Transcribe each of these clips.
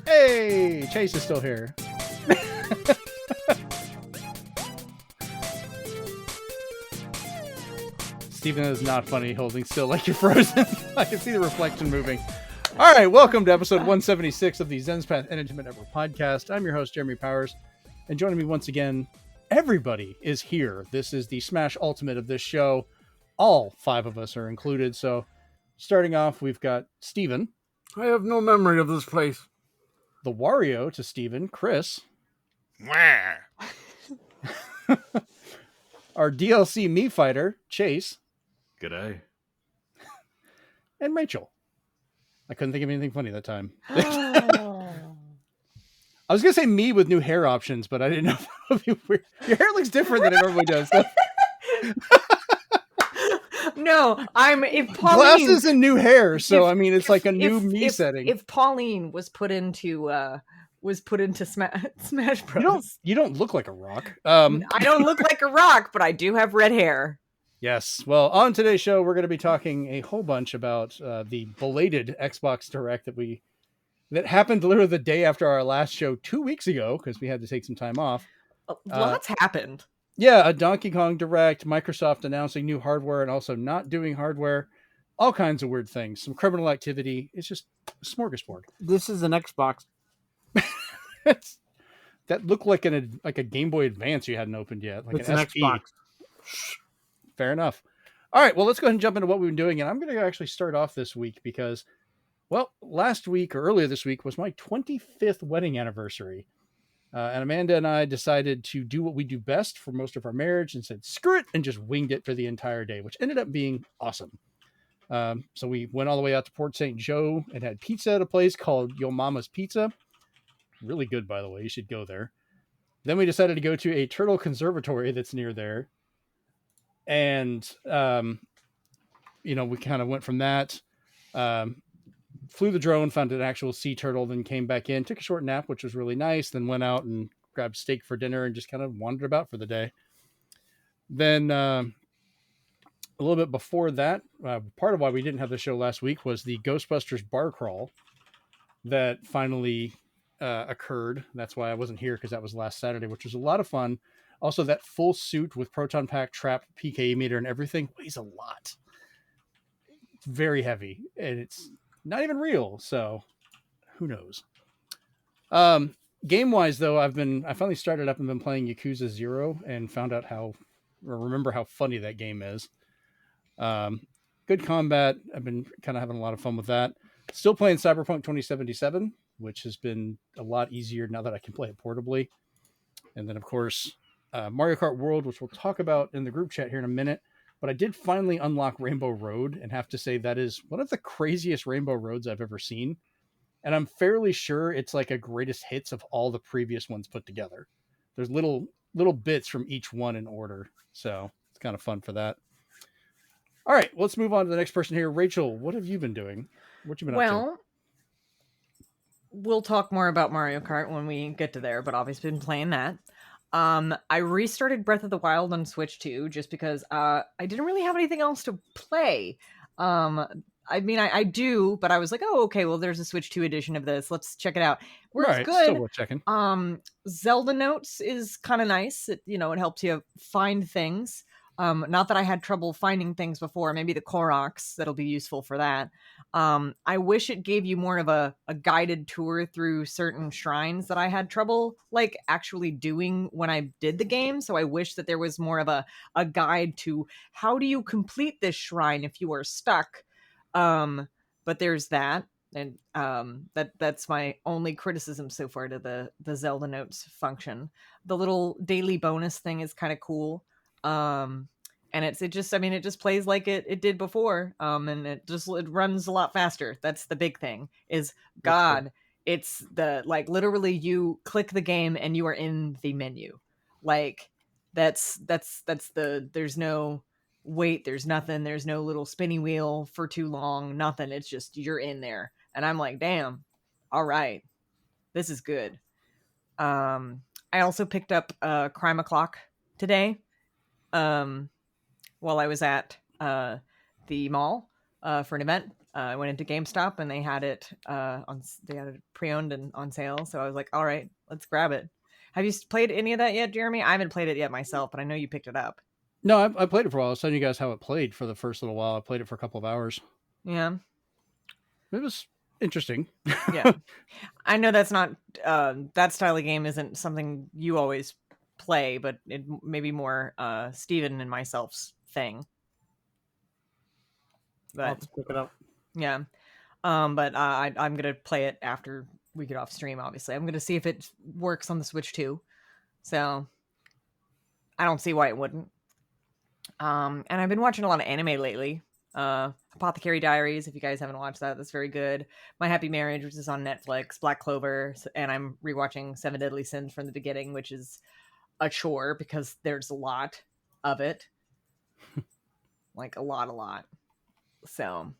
Hey, Chase is still here. Steven, is not funny holding still like you're frozen. I can see the reflection moving. All right, welcome to episode 176 of the Zenspath Entertainment Network Podcast. I'm your host, Jeremy Powers, and joining me once again, everybody is here. This is the Smash Ultimate of this show. All five of us are included. So starting off, we've got Steven. I have no memory of this place. The Wario to Steven, Chris. Our DLC Mii Fighter, Chase. G'day. And Rachel. I couldn't think of anything funny that time. I was going to say me with new hair options, but I didn't know if your hair looks different than it normally does. No, if Pauline... Glasses and new hair, so I mean, it's like a new me setting. If Pauline was put into Smash Bros. You don't look like a rock. I don't look like a rock, but I do have red hair. Yes. Well, on today's show, we're going to be talking a whole bunch about the belated Xbox Direct that happened literally the day after our last show 2 weeks ago, because we had to take some time off. Lots happened. Yeah, a Donkey Kong Direct, Microsoft announcing new hardware and also not doing hardware. All kinds of weird things. Some criminal activity. It's just a smorgasbord. This is an Xbox. That looked like a Game Boy Advance you hadn't opened yet. Like it's an an SP. Xbox. Fair enough. All right, well, let's go ahead and jump into what we've been doing. And I'm going to actually start off this week because, well, last week or earlier this week was my 25th wedding anniversary. And Amanda and I decided to do what we do best for most of our marriage and said, screw it, and just winged it for the entire day, which ended up being awesome. So we went all the way out to Port St. Joe and had pizza at a place called Yo Mama's Pizza. Really good, by the way. You should go there. Then we decided to go to a turtle conservatory that's near there. And, we kind of went from that, flew the drone, found an actual sea turtle, then came back in, took a short nap, which was really nice. Then went out and grabbed steak for dinner and just kind of wandered about for the day. Then, a little bit before that, part of why we didn't have the show last week was the Ghostbusters bar crawl that finally occurred. That's why I wasn't here, because that was last Saturday, which was a lot of fun. Also, that full suit with proton pack, trap, PKE meter, and everything weighs a lot. It's very heavy, and it's not even real, so who knows? Game-wise, though, I finally started up and been playing Yakuza 0 and found out remember how funny that game is. Good combat. I've been kind of having a lot of fun with that. Still playing Cyberpunk 2077, which has been a lot easier now that I can play it portably. And then, of course, Mario Kart World, which we'll talk about in the group chat here in a minute. But I did finally unlock Rainbow Road and have to say that is one of the craziest Rainbow Roads I've ever seen. And I'm fairly sure it's like a greatest hits of all the previous ones put together. There's little bits from each one in order. So it's kind of fun for that. All right, let's move on to the next person here. Rachel, what have you been doing? What you been up to? Well, we'll talk more about Mario Kart when we get to there, but obviously been playing that. I restarted Breath of the Wild on Switch 2 just because I didn't really have anything else to play. I mean, I do, but I was like, oh, okay, well, there's a Switch 2 edition of this. Let's check it out. Works good. Still worth checking. Zelda Notes is kind of nice. It helps you find things. Not that I had trouble finding things before. Maybe the Koroks, that'll be useful for that. I wish it gave you more of a guided tour through certain shrines that I had trouble actually doing when I did the game. So I wish that there was more of a guide to how do you complete this shrine if you are stuck. But there's that. And that's my only criticism so far to the Zelda Notes function. The little daily bonus thing is kind of cool. And it just plays like it did before. And it runs a lot faster. That's the big thing is God. It's literally you click the game and you are in the menu. That's there's no wait, there's nothing. There's no little spinny wheel for too long. Nothing. It's just, you're in there. And I'm like, damn, all right, this is good. I also picked up Crime O'Clock today. While I was at the mall for an event. I went into GameStop and they had it they had it pre-owned and on sale. So I was like, all right, let's grab it. Have you played any of that yet, Jeremy? I haven't played it yet myself, but I know you picked it up. No, I played it for a while. I was telling you guys how it played for the first little while. I played it for a couple of hours. Yeah. It was interesting. Yeah. I know that's not that style of game isn't something you always play, but it may be more Steven and myself's thing. I'll have But to pick it up. yeah. But I'm gonna play it after we get off stream. Obviously, I'm gonna see if it works on the Switch too. So I don't see why it wouldn't. And I've been watching a lot of anime lately. Apothecary Diaries, if you guys haven't watched that, that's very good. My Happy Marriage, which is on Netflix, Black Clover, and I'm rewatching Seven Deadly Sins from the beginning, which is a chore because there's a lot of it. Like a lot. So,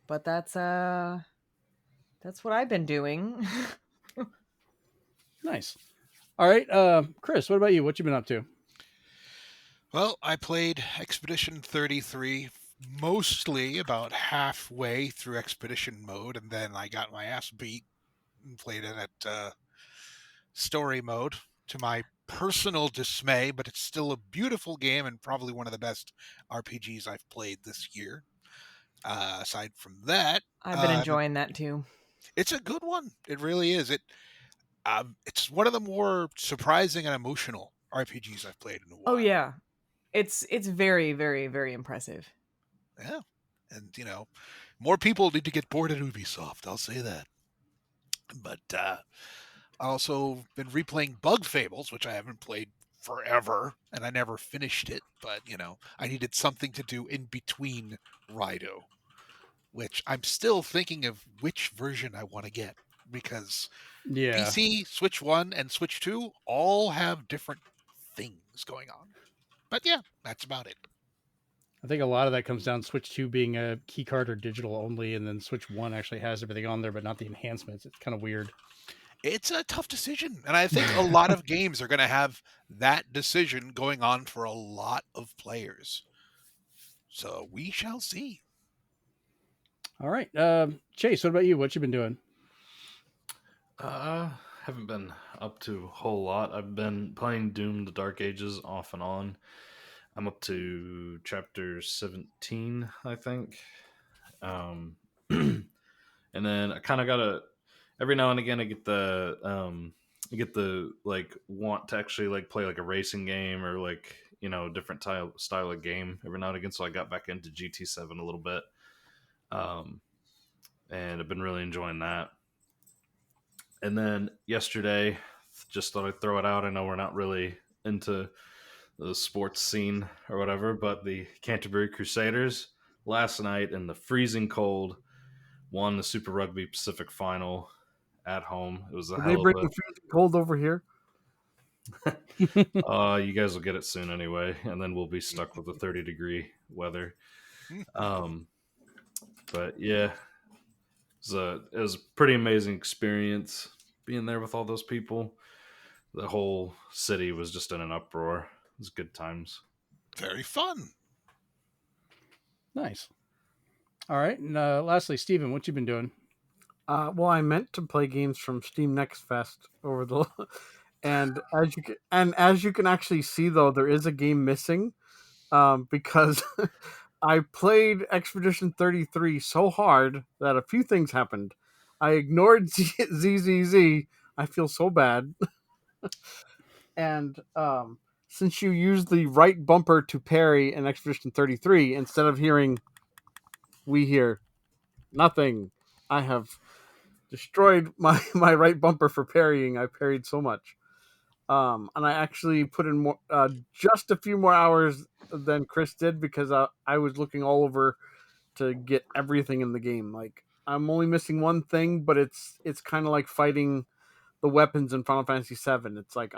but that's what I've been doing. Nice. All right, Chris, what about you? What you been up to? Well, I played Expedition 33 mostly about halfway through Expedition mode, and then I got my ass beat and played it at story mode to my personal dismay, but it's still a beautiful game and probably one of the best RPGs I've played this year. Aside from that, I've been enjoying that too. it's a good one. It really is. It's one of the more surprising and emotional RPGs I've played in a while. Oh yeah. It's very, very, very impressive. Yeah. And, more people need to get bored at Ubisoft. I'll say that. But I also been replaying Bug Fables, which I haven't played forever, and I never finished it. But, I needed something to do in between RAIDOU, which I'm still thinking of which version I want to get. Because PC, Switch 1, and Switch 2 all have different things going on. But yeah, that's about it. I think a lot of that comes down to Switch 2 being a keycard or digital only, and then Switch 1 actually has everything on there, but not the enhancements. It's kind of weird. It's a tough decision, and I think a lot of games are going to have that decision going on for a lot of players. So we shall see. All right. Chase, what about you? What you been doing? Haven't been up to a whole lot. I've been playing Doom: The Dark Ages off and on. I'm up to chapter 17, I think. And then I kind of gotta every now and again I get the like want to actually like play like a racing game or like different style of game every now and again. So I got back into GT7 a little bit, and I've been really enjoying that. And then yesterday, just thought I'd throw it out. I know we're not really into the sports scene or whatever, but the Canterbury Crusaders last night in the freezing cold won the Super Rugby Pacific Final at home. It was a hell of a... They bring the freezing cold over here? You guys will get it soon anyway, and then we'll be stuck with the 30-degree weather. But yeah, it was a pretty amazing experience being there with all those people. The whole city was just in an uproar. It was good times. Very fun. Nice. All right. And lastly, Steven, what you been doing? Well, I meant to play games from Steam Next Fest over the, and as you can actually see, though, there is a game missing, because I played Expedition 33 so hard that a few things happened. I ignored ZZZ. I feel so bad. And since you use the right bumper to parry in Expedition 33, instead of hearing, we hear nothing. I have destroyed my right bumper for parrying. I parried so much. And I actually put in more, just a few more hours than Chris did, because I was looking all over to get everything in the game. Like, I'm only missing one thing, but it's kind of like fighting the weapons in Final Fantasy VII. It's like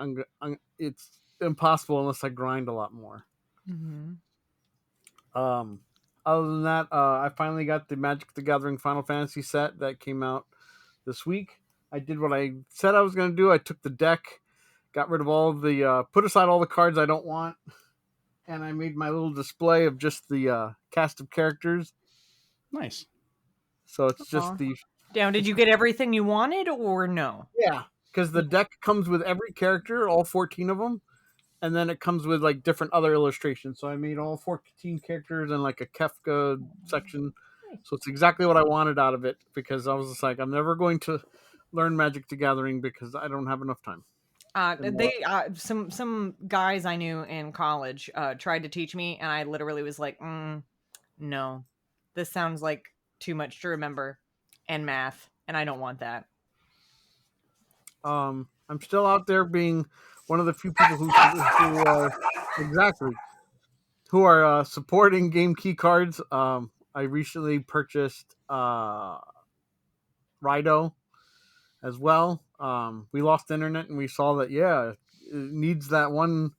it's impossible unless I grind a lot more. Mm-hmm. Other than that, I finally got the Magic the Gathering Final Fantasy set that came out this week. I did what I said I was going to do. I took the deck, got rid of all of the, put aside all the cards I don't want, and I made my little display of just the cast of characters. Nice. So it's just Aw. the Down, did you get everything you wanted or no? yeah, because the deck comes with every character, all 14 of them, and then it comes with like different other illustrations. So I made all 14 characters and like a Kefka section. So it's exactly what I wanted out of it because I was just like, I'm never going to learn Magic the Gathering because I don't have enough time. Some guys I knew in college tried to teach me, and I literally was like, no, this sounds like too much to remember, and math, and I don't want that. I'm still out there being one of the few people who are exactly who are supporting game key cards. I recently purchased RAIDOU as well. We lost internet and we saw that it needs that one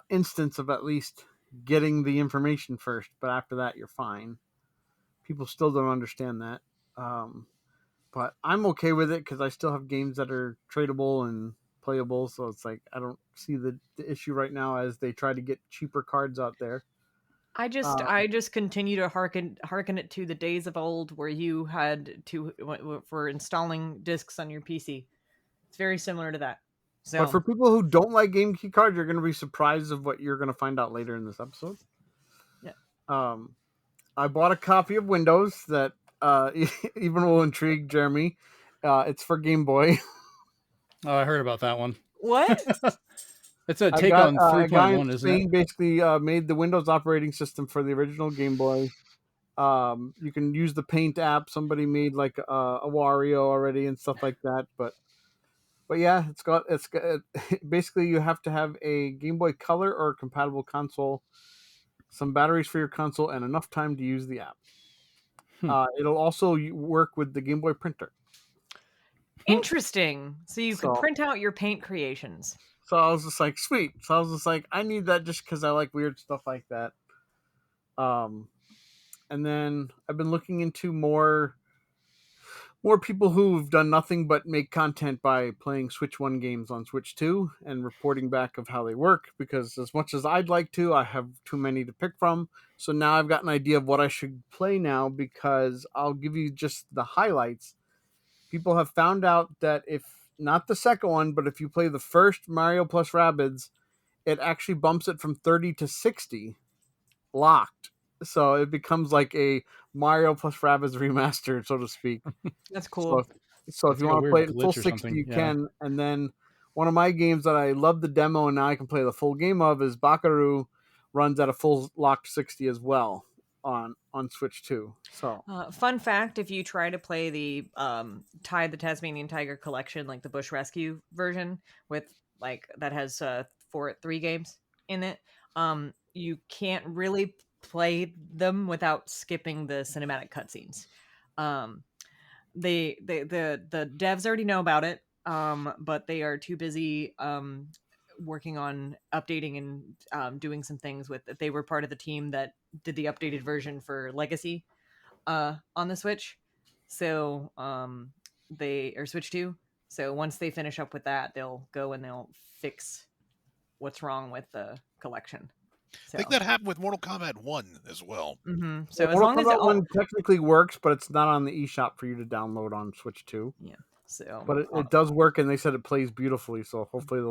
instance of at least getting the information first, but after that you're fine. People still don't understand that. But I'm okay with it because I still have games that are tradable and playable, so it's like I don't see the issue right now as they try to get cheaper cards out there. I just continue to hearken it to the days of old where you had to for installing discs on your PC. It's very similar to that. So, But for people who don't like game key cards, you're going to be surprised of what you're going to find out later in this episode. yeah. I bought a copy of Windows that even will intrigue Jeremy. It's for Game Boy. Oh, I heard about that one. What? It's a take on 3.1, isn't Spain it? basically made the Windows operating system for the original Game Boy. You can use the Paint app. Somebody made like a Wario already and stuff like that. But yeah, it's got basically you have to have a Game Boy Color or compatible console, some batteries for your console, and enough time to use the app. It'll also work with the Game Boy printer. Interesting. So you could print out your paint creations. So I was just like, sweet. So I was just like, I need that just because I like weird stuff like that. And then I've been looking into more people who've done nothing but make content by playing Switch 1 games on Switch 2 and reporting back of how they work, because as much as I'd like to, I have too many to pick from. So now I've got an idea of what I should play now, because I'll give you just the highlights. People have found out that if not the second one, but if you play the first Mario plus Rabbids, it actually bumps it from 30 to 60 locked. So it becomes like a Mario plus Rabbids remastered, so to speak. That's cool. So if you want to play it in full 60, you can. And then one of my games that I love the demo and now I can play the full game of is Bakaru, runs at a full locked 60 as well on Switch 2. So fun fact, if you try to play the the Tasmanian Tiger collection, like the Bush Rescue version with like that has 3 games in it, you can't really play them without skipping the cinematic cutscenes. The devs already know about it, but they are too busy working on updating and doing some things with it. They were part of the team that did the updated version for Legacy on the Switch. So they are Switch 2. So once they finish up with that, they'll go and they'll fix what's wrong with the collection. So. I think that happened with Mortal Kombat 1 as well. Mm-hmm. So as Mortal long as Kombat 1 technically works, but it's not on the eShop for you to download on Switch 2. Yeah. So, but it does work, and they said it plays beautifully. So hopefully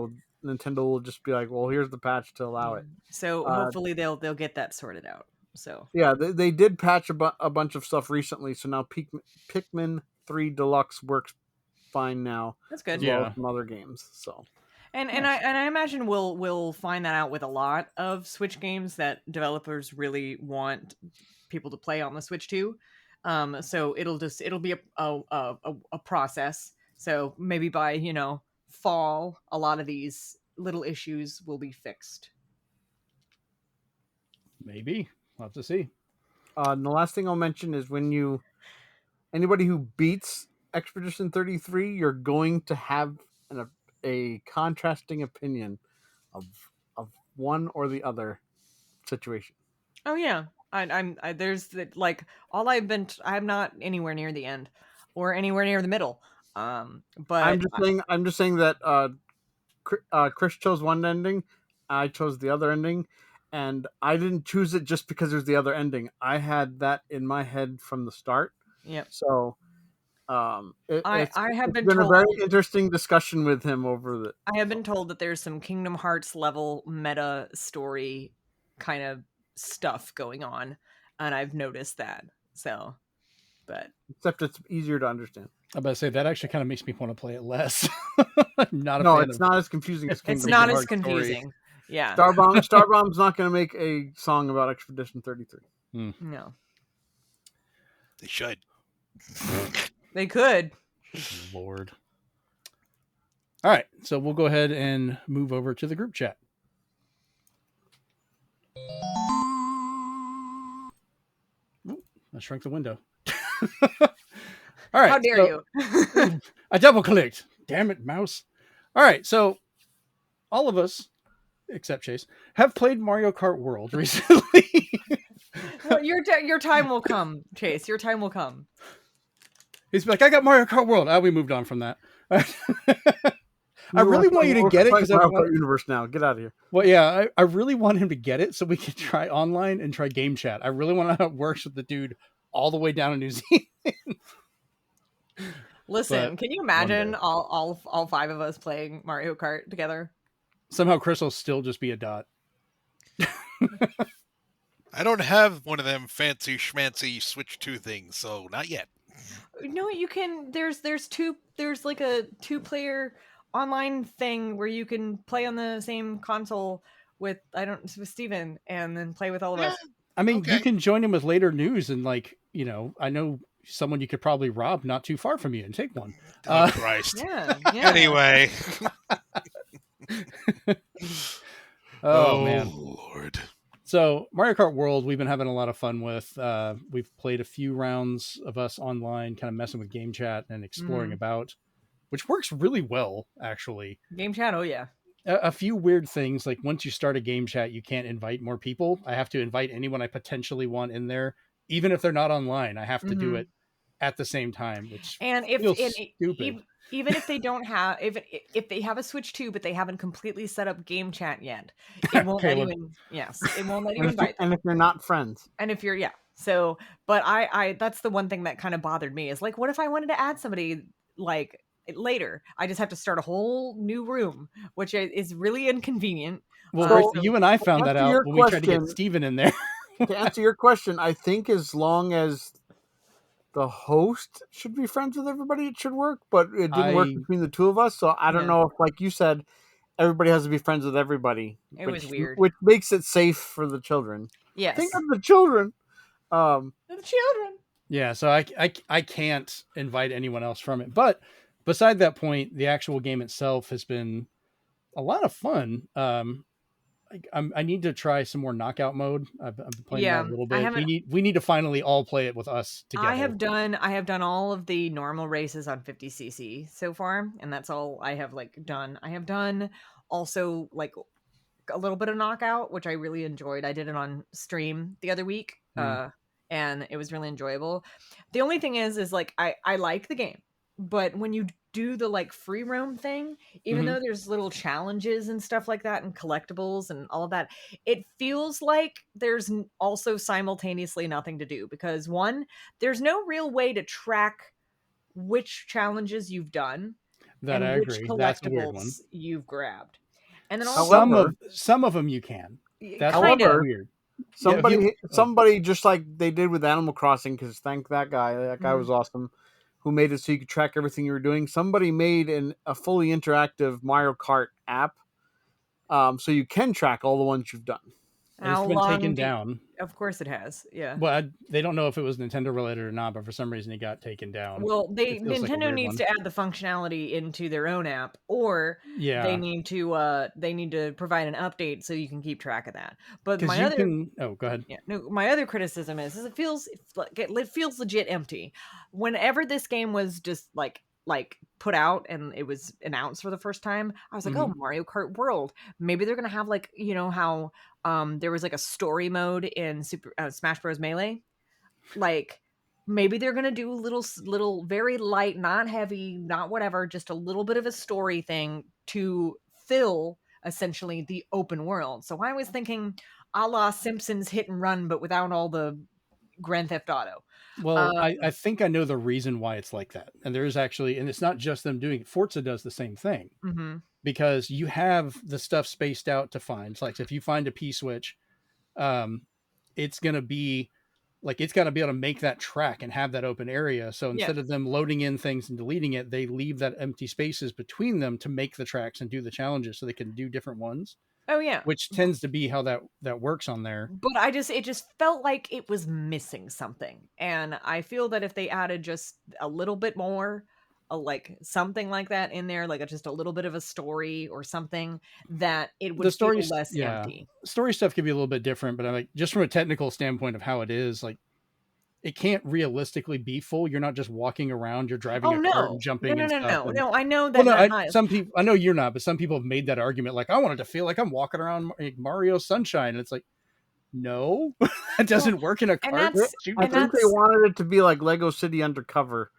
Nintendo will just be like, "Well, here's the patch to allow it." So hopefully they'll get that sorted out. So yeah, they did patch a bunch of stuff recently. So now Pikmin 3 Deluxe works fine now. That's good. As well as some other games. So. And I imagine we'll find that out with a lot of Switch games that developers really want people to play on the Switch too. So it'll be a process. So maybe by fall, a lot of these little issues will be fixed. Maybe we'll have to see. And the last thing I'll mention is anybody who beats Expedition 33, you're going to have a contrasting opinion of one or the other situation. Oh yeah, there's like all I'm not anywhere near the end or anywhere near the middle. But I'm just saying that Chris chose one ending, I chose the other ending, and I didn't choose it just because there's the other ending. I had that in my head from the start. Yep. So, it's I have been been a very told interesting discussion with him over the. I have been told that there's some Kingdom Hearts level meta story kind of stuff going on, and I've noticed that. So, but Except it's easier to understand. I'm about to say that actually kind of makes me want to play it less. I'm not a No, fan it's of not as confusing as Kingdom it's not Hearts. as confusing. Yeah. Starbomb's not going to make a song about Expedition 33. No. They should. They could. Lord. All right, so we'll go ahead and move over to the group chat. Ooh, I shrunk the window. All right. How dare you? I double clicked. Damn it, mouse. All right, so all of us, except Chase, have played Mario Kart World recently. Well, your time will come, Chase. Your time will come. He's like, I got Mario Kart World. We moved on from that. I really want you to get it because Mario Kart Universe now. Get out of here. Well, yeah, I really want him to get it so we can try online and try game chat. I really want to know how it works with the dude all the way down in New Zealand. Listen, But can you imagine all five of us playing Mario Kart together? Somehow Chris will still just be a dot. I don't have one of them fancy schmancy Switch 2 things, so not yet. No, you can. There's like a 2-player online thing where you can play on the same console with Steven and then play with all of us. I mean, Okay. you can join him with later news and I know someone you could probably rob not too far from you and take one. Oh, Christ. Yeah. Anyway. Oh man. Lord. So Mario Kart World, we've been having a lot of fun with. We've played a few rounds of us online, kind of messing with game chat and exploring about, which works really well, actually. Game chat, oh yeah. A few weird things, like once you start a game chat, you can't invite more people. I have to invite anyone I potentially want in there, even if they're not online. I have to do it at the same time, which feels stupid. Even if they don't have, if they have a Switch 2, but they haven't completely set up game chat yet, it won't let you in. Yes, it won't let you invite them. And if you're not friends. And if you're, so, but I that's the one thing that kind of bothered me is like, what if I wanted to add somebody like later? I just have to start a whole new room, which is really inconvenient. Well, you and I found that out when we tried to get question- Steven in there. To answer your question, I think as long as the host should be friends with everybody, it should work, but it didn't work between the two of us, so I don't know if, like you said, everybody has to be friends with everybody. It was weird. Which makes it safe for the children. Yes. Think of the children. The children. Yeah, so I can't invite anyone else from it. But beside that point, the actual game itself has been a lot of fun. I need to try some more knockout mode. I've been playing that a little bit. We need to finally all play it with us together. I have done all of the normal races on 50cc so far, and that's all I have done. I have done also a little bit of knockout, which I really enjoyed. I did it on stream the other week, and it was really enjoyable. The only thing is I like the game, but when you do the free roam thing, even though there's little challenges and stuff like that and collectibles and all of that, it feels like there's also simultaneously nothing to do, because one, there's no real way to track which challenges you've done that and I which agree. That's a weird one. collectibles you've grabbed. And then also some of them you can. That's weird. Somebody just like they did with Animal Crossing, because thank that guy. That guy was awesome. Who made it so you could track everything you were doing. Somebody made a fully interactive Mario Kart app, so you can track all the ones you've done. It's been taken down. Of course it has, yeah. Well, they don't know if it was Nintendo related or not, but for some reason it got taken down. Well, Nintendo needs to add the functionality into their own app, or they need to provide an update so you can keep track of that. But go ahead. Yeah, no, my other criticism is it feels legit empty. Whenever this game was just like put out and it was announced for the first time, I was like, oh, Mario Kart World. Maybe they're gonna have how there was a story mode in Super Smash Bros. Melee. Maybe they're gonna do little very light, not heavy, not whatever, just a little bit of a story thing to fill essentially the open world. So I was thinking a la Simpsons Hit and Run, but without all the Grand Theft Auto. Well, I Um, think I know the reason why it's like that. And there is actually, and it's not just them doing it. Forza does the same thing mhm. because you have the stuff spaced out to find. It's like if you find a P switch, um, it's going to be like it's got to be able to make that track and have that open area. So Yeah. instead of them loading in things and deleting it, they leave that empty spaces between them to make the tracks and do the challenges so they can do different ones, Oh yeah. which tends to be how that works on there. But it just felt like it was missing something. And I feel that if they added just a little bit more, like something like that in there, like just a little bit of a story or something, that it would The feel stories, less yeah, empty. story stuff could be a little bit different, but I'm like, just from a technical standpoint of how it is, like, it can't realistically be full. You're not just walking around, you're driving Oh a cart no. and jumping and stuff. And, No, I know well, that no, that high. some people, I know you're not, but some people have made that argument. Like, I wanted to feel like I'm walking around like Mario Sunshine. And it's like, no, that doesn't work in a and cart. that's- Shoot. I and think they that's- wanted it to be like Lego City Undercover.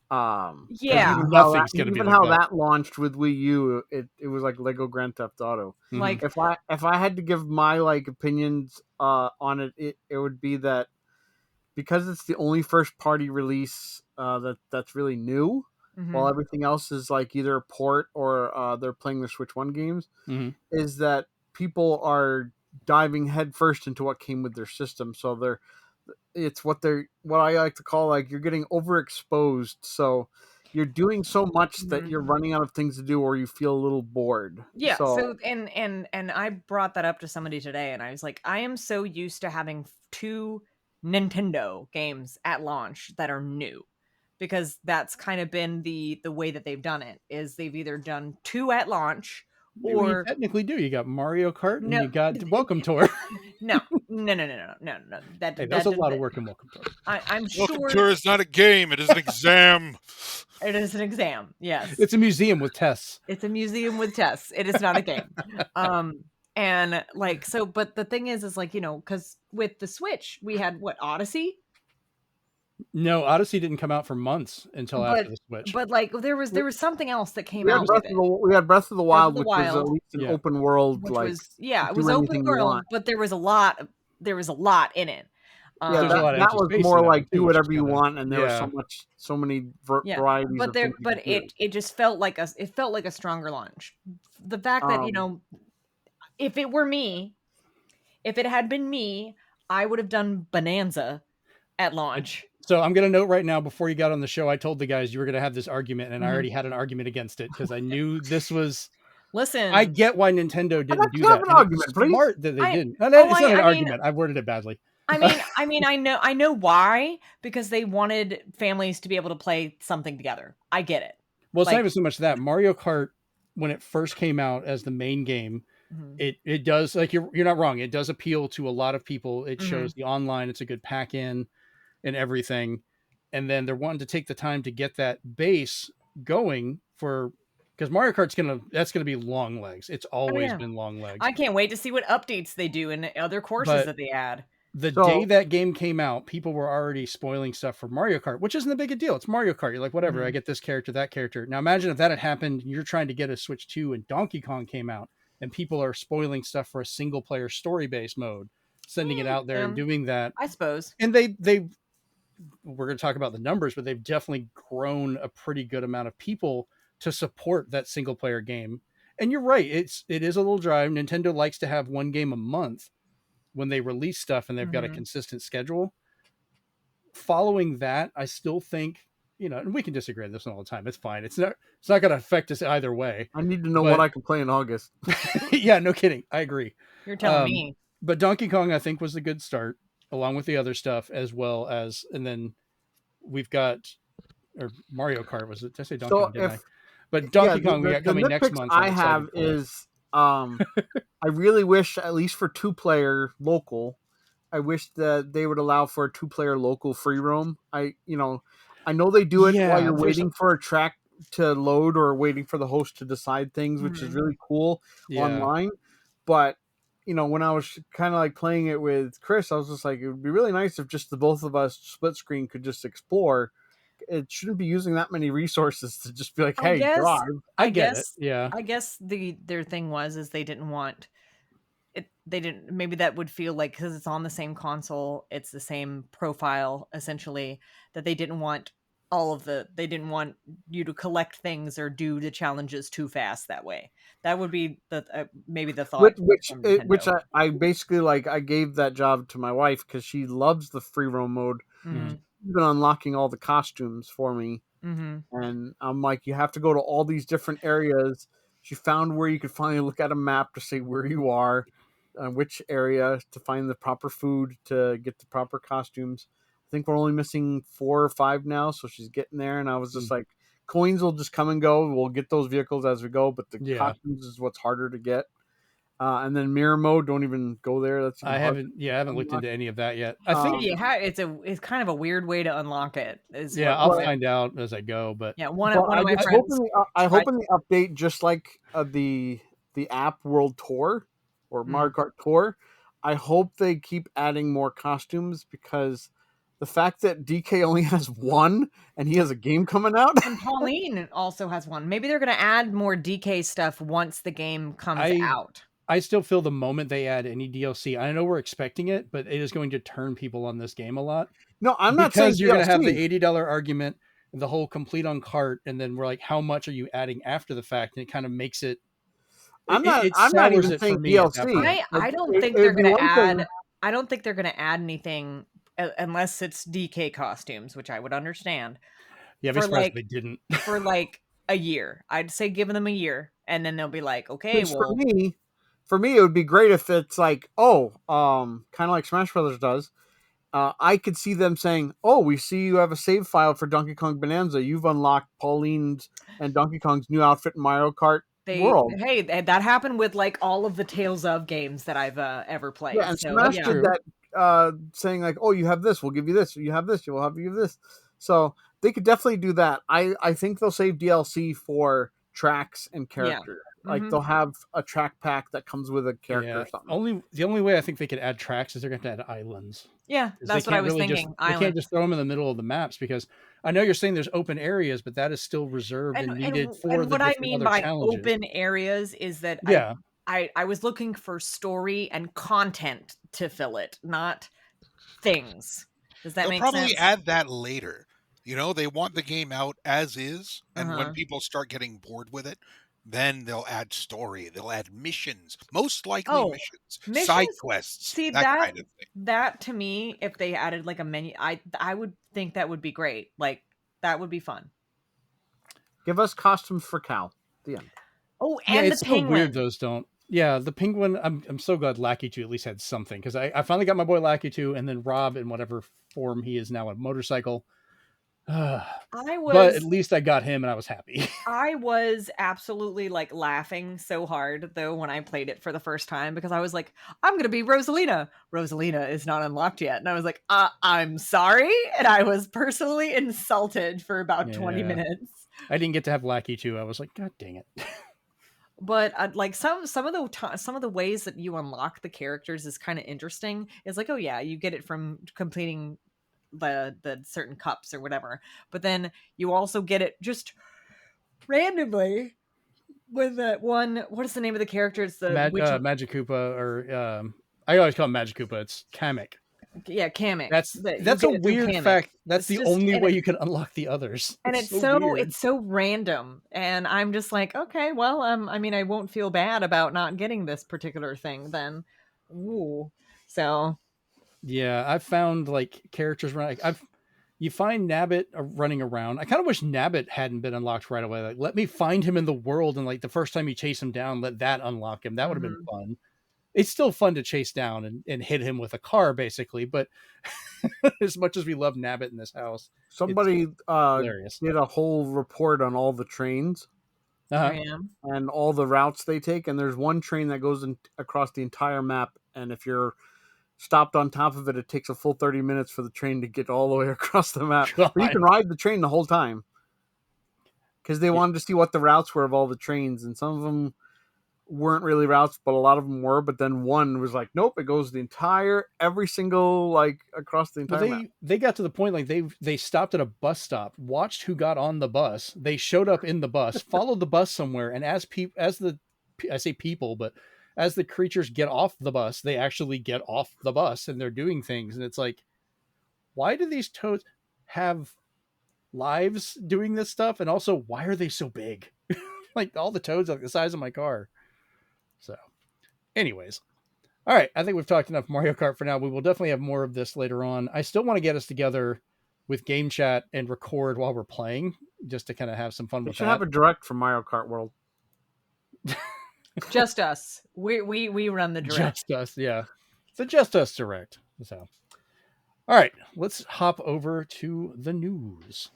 'Cause Yeah. Nothing's gonna be even like how that. that launched with Wii U, it was like Lego Grand Theft Auto. Mhm. Like If I had to give my like opinions on it, it would be that because it's the only first party release that's really new, mhm. while everything else is like either a port or they're playing the Switch 1 games, Mhm. is that people are diving headfirst into what came with their system. So it's what I like to call like you're getting overexposed. So you're doing so much that Mhm. you're running out of things to do or you feel a little bored. Yeah, So, so and I brought that up to somebody today and I was like, I am so used to having two Nintendo games at launch that are new. Because that's kind of been the way that they've done it, is they've either done two at launch Well, you or technically do. You got Mario Kart and no you got Welcome Tour. no. That Hey, that's a lot of that- work in Welcome Tour. I'm Welcome sure Tour is not a game; it is an exam. it is an exam. Yes. It's a museum with tests. It's a museum with tests. It is not a game. And like so, but the thing is like, because with the Switch, we had what, Odyssey? No, Odyssey didn't come out for months until after the Switch. But like there was something else that came we had, out Breath with of it. the, we had Breath of the Wild, the which was Wild. at least an Yeah. open world. Which Like, was it do was anything open you world, want. but there was a lot in it. Yeah, There's a lot of that empty was space more in that like one, too, do which is whatever you kinda- want, and there yeah. was so many Yeah, varieties. but of things you could do. it just felt like a stronger launch. The fact that if it were me, if it had been me, I would have done Bonanza at launch. So I'm going to note right now, before you got on the show, I told the guys you were going to have this argument, and I Mhm. already had an argument against it because I knew this was. Listen, I get why Nintendo didn't let's do have that. an And argument, it's please. smart that they I- didn't. No, oh, it's not an I mean- argument. I worded it badly. I know why, because they wanted families to be able to play something together. I get it. Well, it's not Like- even so much that Mario Kart, when it first came out as the main game, Mhm. it does, like, you're not wrong. It does appeal to a lot of people. It Mhm. shows the online. It's a good pack in and everything. And then they're wanting to take the time to get that base going because Mario Kart's that's gonna be long legs. It's always yeah. been long legs. I can't wait to see what updates they do and other courses But- that they add. The So- day that game came out, people were already spoiling stuff for Mario Kart, which isn't a big a deal. It's Mario Kart. You're like, whatever, Mhm. I get this character, that character. Now imagine if that had happened, you're trying to get a Switch 2 and Donkey Kong came out, and people are spoiling stuff for a single player story-based mode, sending it out there and doing that. I suppose. And we're going to talk about the numbers, but they've definitely grown a pretty good amount of people to support that single player game. And you're right, it is a little dry. Nintendo likes to have one game a month when they release stuff and they've got a Mhm. consistent schedule. Following that, I still think, and we can disagree on this one all the time. It's fine. It's not going to affect us either way. I need to know But- what I can play in August. Yeah, no kidding. I agree. You're telling Um, me. But Donkey Kong, I think, was a good start, along with the other stuff, as well as, and then we've got, or Mario Kart was it? Did I say Donkey So Kong? Didn't I? if But Donkey yeah, Kong, we got coming next nitpicks month. I I'm have excited for. is I really wish, at least for 2-player local, I wish that they would allow for a 2-player local free roam. I know they do it Yeah, while you're there's waiting for a track to load or waiting for the host to decide things, which is Mhm. really cool Yeah. online. But when I was kind of like playing it with Chris, I was just like, it would be really nice if just the both of us split screen could just explore. It shouldn't be using that many resources to just be like, I hey, guess- drive. I get guess- it. Yeah. I guess their thing was they didn't want it. maybe that would feel like, because it's on the same console, it's the same profile essentially, that they didn't want they didn't want you to collect things or do the challenges too fast that way. That would be the maybe the thought from Which Nintendo. I basically like. I gave that job to my wife because she loves the free roam mode. Mhm. She's been unlocking all the costumes for me, Mhm. and I'm like, you have to go to all these different areas. She found where you could finally look at a map to say where you are, which area to find the proper food to get the proper costumes. I think we're only missing 4 or 5 now, so she's getting there. And I was just like, coins will just come and go. We'll get those vehicles as we go, but the costumes is what's harder to get. And then mirror mode, don't even go there. That's I haven't looked into any of that yet. I think it's kind of a weird way to unlock it. I'll find out as I go. But one of my friends. I hope in the update, just like the app World Tour or Mario Kart Tour, I hope they keep adding more costumes, because the fact that DK only has one and he has a game coming out, and Pauline also has one. Maybe they're going to add more DK stuff once the game comes out. I still feel the moment they add any DLC, I know we're expecting it, but it is going to turn people on this game a lot. No, I'm not saying because you're going to have the $80 argument, the whole complete on cart, and then we're like, how much are you adding after the fact? And it kind of makes it. I'm not even saying DLC. I don't think they're going to add. I don't think they're going to add anything unless it's DK costumes, which I would understand. Yeah, be surprised if they didn't. For like a year, I'd say give them a year, and then they'll be like, okay, well. For me, it would be great if it's like, kind of like Smash Brothers does. I could see them saying, "Oh, we see you have a save file for Donkey Kong Bananza. You've unlocked Pauline's and Donkey Kong's new outfit in Mario Kart World." Hey, that happened with like all of the Tales of games that I've ever played. Yeah, and Smash did that, saying like, "Oh, you have this, we'll give you this. You have this, we'll have you this." So they could definitely do that. I think they'll save DLC for tracks and characters. Yeah. Like they'll have a track pack that comes with a character or something. The only way I think they could add tracks is they're going to add islands. Yeah, that's what I was thinking. They can't just throw them in the middle of the maps, because I know you're saying there's open areas, but that is still reserved and needed for the what I mean by challenges. Open areas is that I was looking for story and content to fill it, not things. Does that make sense? They'll probably add that later. You know, they want the game out as is, and when people start getting bored with it, then they'll add story. They'll add missions, most likely missions, side quests. See, that kind of thing. That to me, if they added like a menu, I would think that would be great. Like that would be fun. Give us costumes for Cal. The end. Oh, and the penguin. So weird those don't. Yeah, the penguin. I'm so glad Lakitu at least had something, because I finally got my boy Lakitu, and then Rob, in whatever form he is now, a motorcycle. But at least I got him, and I was happy. I was absolutely like laughing so hard though when I played it for the first time, because I was like, I'm gonna be Rosalina. Rosalina is not unlocked yet, and I was like, I'm sorry, and I was personally insulted for about 20 minutes. I didn't get to have Lakitu. I was like, God dang it. But like some of the ways that you unlock the characters is kind of interesting. It's like, oh yeah, you get it from completing the certain cups or whatever, but then you also get it just randomly with that one. What is the name of the character? It's the Magikoopa, or I always call him Magikoopa. It's Kamek. Yeah, Kamek. That's a weird fact. That's the only way you can unlock the others. And it's so random. And I'm just like, okay, well, I mean, I won't feel bad about not getting this particular thing then. Ooh. So yeah, I've found like characters running. You find Nabbit running around. I kind of wish Nabbit hadn't been unlocked right away. Like, let me find him in the world, and like the first time you chase him down, let that unlock him. That would have been fun. It's still fun to chase down and hit him with a car, basically. But as much as we love Nabbit in this house, somebody did a whole report on all the trains and all the routes they take. And there's one train that goes across the entire map, and if you're stopped on top of it, it takes a full 30 minutes for the train to get all the way across the map. But you can ride the train the whole time, because they wanted to see what the routes were of all the trains, and some of them weren't really routes, but a lot of them were. But then one was like, nope, it goes every single, like, across the entire map. They got to the point, like, they stopped at a bus stop, watched who got on the bus, they showed up in the bus, followed the bus somewhere, and I say people, but as the creatures get off the bus, they actually get off the bus and they're doing things. And it's like, why do these toads have lives doing this stuff? And also, why are they so big? Like all the toads are like the size of my car. So anyways, all right. I think we've talked enough Mario Kart for now. We will definitely have more of this later on. I still want to get us together with game chat and record while we're playing, just to kind of have some fun We with should that. have a direct from Mario Kart World. Just us. We run the direct. Just us, yeah. It's a Just Us Direct. So, all right, let's hop over to the news.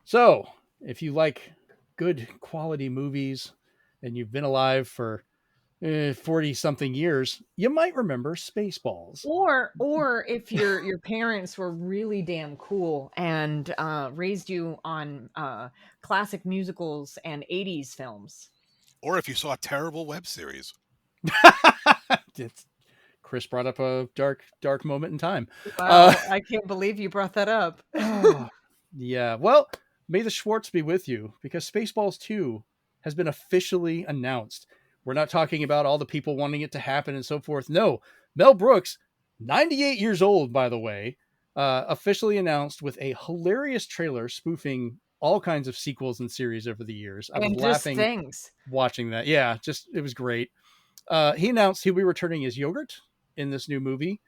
So, if you like good quality movies and you've been alive for 40 something years, you might remember Spaceballs. Or if your parents were really damn cool and raised you on classic musicals and 80s films. Or if you saw a terrible web series. Chris brought up a dark moment in time. Wow, I can't believe you brought that up. Yeah, well, may the Schwartz be with you, because Spaceballs 2 has been officially announced. We're not talking about all the people wanting it to happen and so forth. No, Mel Brooks, 98 years old, by the way, officially announced with a hilarious trailer spoofing all kinds of sequels and series over the years. I was laughing watching that. Yeah, it was great. He announced he'll be returning as Yogurt in this new movie,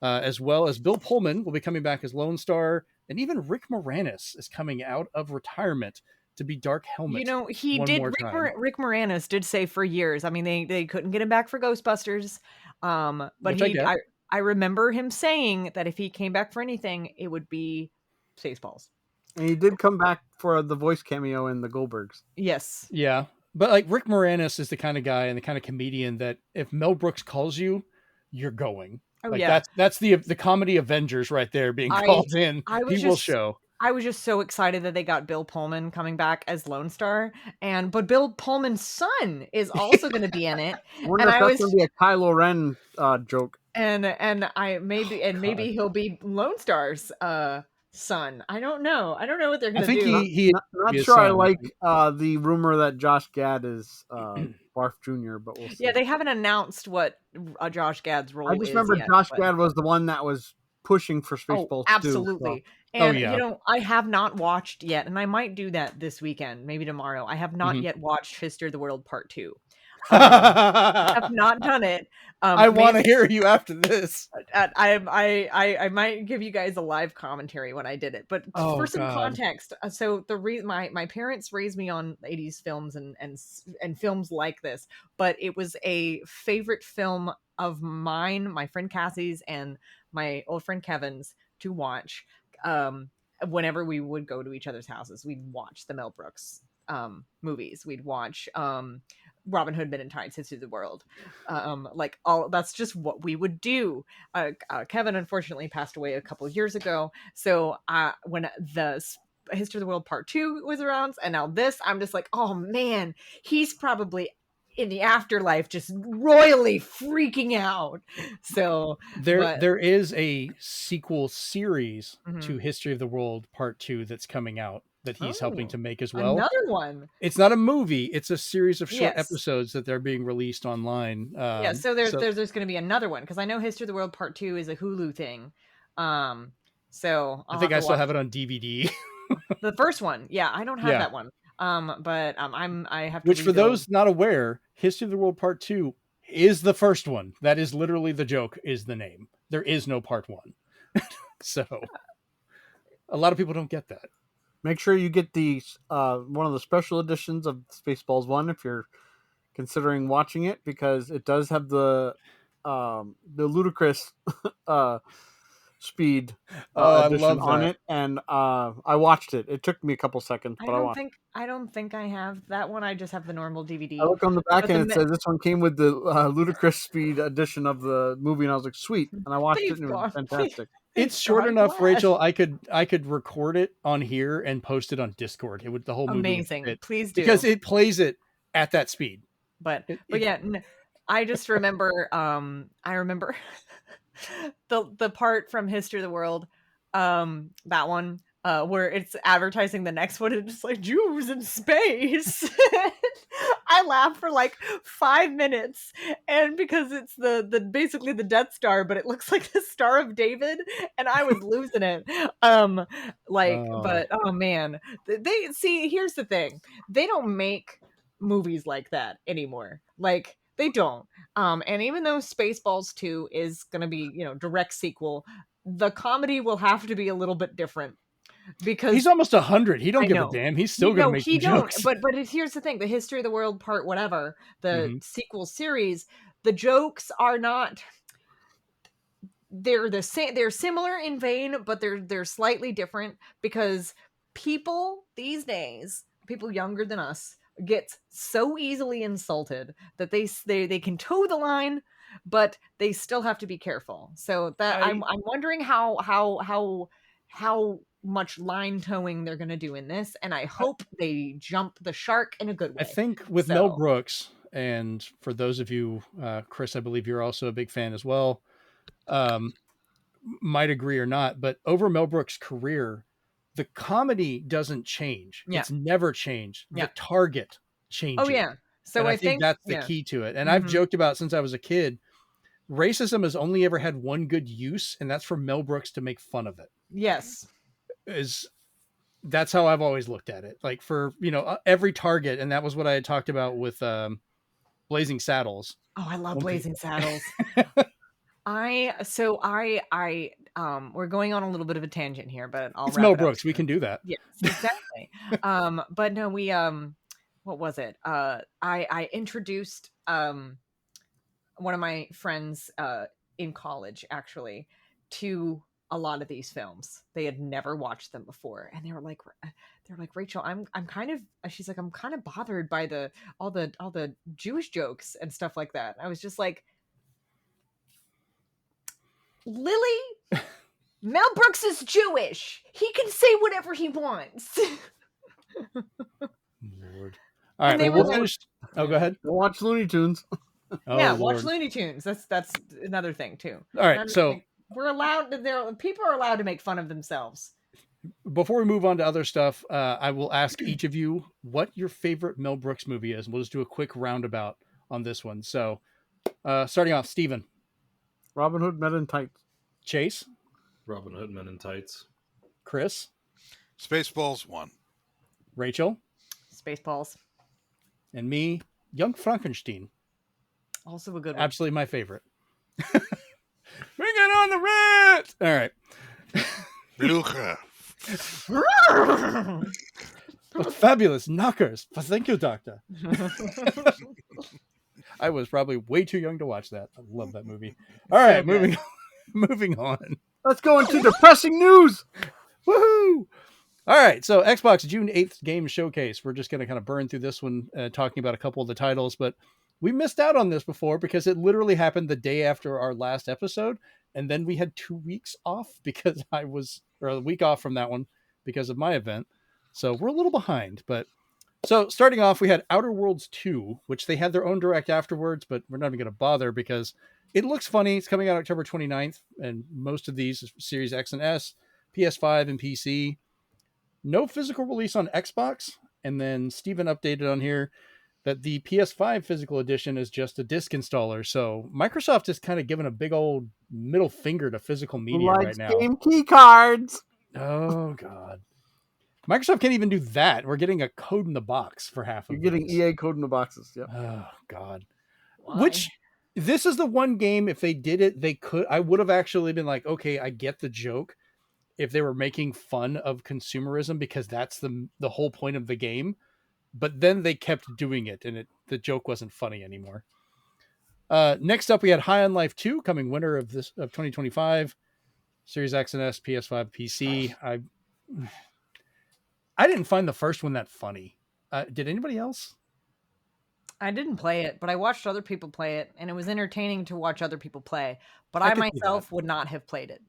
as well as Bill Pullman will be coming back as Lone Star, and even Rick Moranis is coming out of retirement to be Dark Helmet. You know, Rick Moranis did say for years. I mean, they couldn't get him back for Ghostbusters, but I remember him saying that if he came back for anything, it would be Spaceballs. And he did come back for the voice cameo in the Goldbergs. Yes. Yeah. But like Rick Moranis is the kind of guy and the kind of comedian that if Mel Brooks calls you, you're going. Oh, like yeah. That's the comedy Avengers right there being called in. He will show. I was just so excited that they got Bill Pullman coming back as Lone Star, but Bill Pullman's son is also going to be in it. I wonder if that's going to be a Kylo Ren joke. Maybe he'll be Lone Star's son. I don't know. I don't know what they're going to do. I think not sure. I like the rumor that Josh Gad is Barf Jr., but we'll see. Yeah, they haven't announced what Josh Gad's role is. I just remember Josh Gad was the one that was pushing for Spaceballs 2. Absolutely. And, you know, I have not watched yet, and I might do that this weekend, maybe tomorrow. I have not yet watched History of the World Part 2. I have not done it. I want to hear you after this. I might give you guys a live commentary when I did it, but for some context, so my parents raised me on 80s films and films like this, but it was a favorite film of mine, my friend Cassie's, and my old friend Kevin's to watch. Whenever we would go to each other's houses, we'd watch the Mel Brooks movies. We'd watch Robin Hood Men in Tights, History of the World. That's just what we would do. Kevin unfortunately passed away a couple of years ago. So when the History of the World Part 2 was around, and now this, I'm just like, oh man, he's probably in the afterlife just royally freaking out. So there is a sequel series to History of the World Part 2 that's coming out that he's helping to make as well. Another one. It's not a movie, it's a series of short episodes that they're being released online. So there's going to be another one, because I know History of the World Part 2 is a Hulu thing. So I think I still have it on DVD. The first one, I don't have that one. I have to. Which, for those not aware, History of the World Part 2 is the first one. That is literally the joke, is the name. There is no Part 1. So a lot of people don't get that. Make sure you get the one of the special editions of Spaceballs 1 if you're considering watching it, because it does have the ludicrous speed edition on it, and I watched it. It took me a couple seconds, but I don't think I have that one. I just have the normal DVD. I look on the back and it says this one came with the ludicrous speed edition of the movie, and I was like, sweet, and I watched it and it was fantastic. It's short enough, Rachel. I could record it on here and post it on Discord. It would the whole movie. Amazing. Please do, because it plays it at that speed. But I just remember. I remember the part from History of the World, that one. Where it's advertising the next one, and it's like Jews in space. I laughed for like 5 minutes, and because it's the basically the Death Star, but it looks like the Star of David, and I was losing it. But oh man, they see. Here's the thing: they don't make movies like that anymore. Like they don't. And even though Spaceballs 2 is going to be, direct sequel, the comedy will have to be a little bit different because he's almost 100. He don't I give know. a damn. He's still going to make he some don't. jokes. But here's the thing: the History of the World Part whatever, the sequel series, the jokes are not. They're the same. They're similar in vein, but they're slightly different because people these days, people younger than us, get so easily insulted that they can toe the line, but they still have to be careful. So that I'm wondering how much line towing they're going to do in this, and I hope they jump the shark in a good way. I think with Mel Brooks, and for those of you, Chris, I believe you're also a big fan as well, might agree or not, but over Mel Brooks' career, the comedy doesn't change. Yeah. It's never changed. Yeah. The target changes. Oh yeah. So I think that's the key to it. And I've joked about since I was a kid, racism has only ever had one good use, and that's for Mel Brooks to make fun of it. Yes. That's how I've always looked at it. Like for, every target. And that was what I had talked about with Blazing Saddles. Oh, I love Blazing Saddles. We're going on a little bit of a tangent here, but it's Mel Brooks. We can do that. Yes, exactly. But no, we, what was it? I introduced, one of my friends, in college actually to a lot of these films. They had never watched them before. And they were like, Rachel, I'm kind of, she's like, I'm kind of bothered by all the Jewish jokes and stuff like that. And I was just like, Lily, Mel Brooks is Jewish. He can say whatever he wants. Lord. All right, we'll finish. Oh, go ahead. We'll watch Looney Tunes. Yeah, watch Looney Tunes. That's another thing too. All right, so we're allowed. People are allowed to make fun of themselves. Before we move on to other stuff, I will ask each of you what your favorite Mel Brooks movie is. We'll just do a quick roundabout on this one. So, starting off, Steven. Robin Hood Men in Tights. Chase. Robin Hood Men in Tights. Chris. Spaceballs 1. Rachel. Spaceballs. And me, Young Frankenstein. Also a good one. Absolutely my favorite. Bring it on the rat! All right. Luca. Fabulous knockers. Thank you, Doctor. I was probably way too young to watch that. I love that movie. All right, moving on. Let's go into depressing news. Woohoo! All right, so Xbox June 8th Game Showcase. We're just going to kind of burn through this one, talking about a couple of the titles, but we missed out on this before because it literally happened the day after our last episode, and then we had 2 weeks off because or a week off from that one because of my event. So we're a little behind, but so starting off, we had Outer Worlds 2, which they had their own direct afterwards, but we're not even going to bother because it looks funny. It's coming out October 29th, and most of these is Series X and S, PS5 and PC. No physical release on Xbox, and then Steven updated on here that the PS5 physical edition is just a disc installer. So Microsoft is kind of giving a big old middle finger to physical media right now. Game key cards. Oh, God. Microsoft can't even do that. We're getting a code in the box for half of it. You're getting EA code in the boxes. Yep. Oh, God. Why? Which, this is the one game, if they did it, I would have actually been like, okay, I get the joke if they were making fun of consumerism because that's the whole point of the game. But then they kept doing it, and the joke wasn't funny anymore. Next up, we had High on Life 2 coming winter of 2025. Series X and S, PS5, PC. I didn't find the first one that funny. Did anybody else? I didn't play it, but I watched other people play it, and it was entertaining to watch other people play. But I myself would not have played it.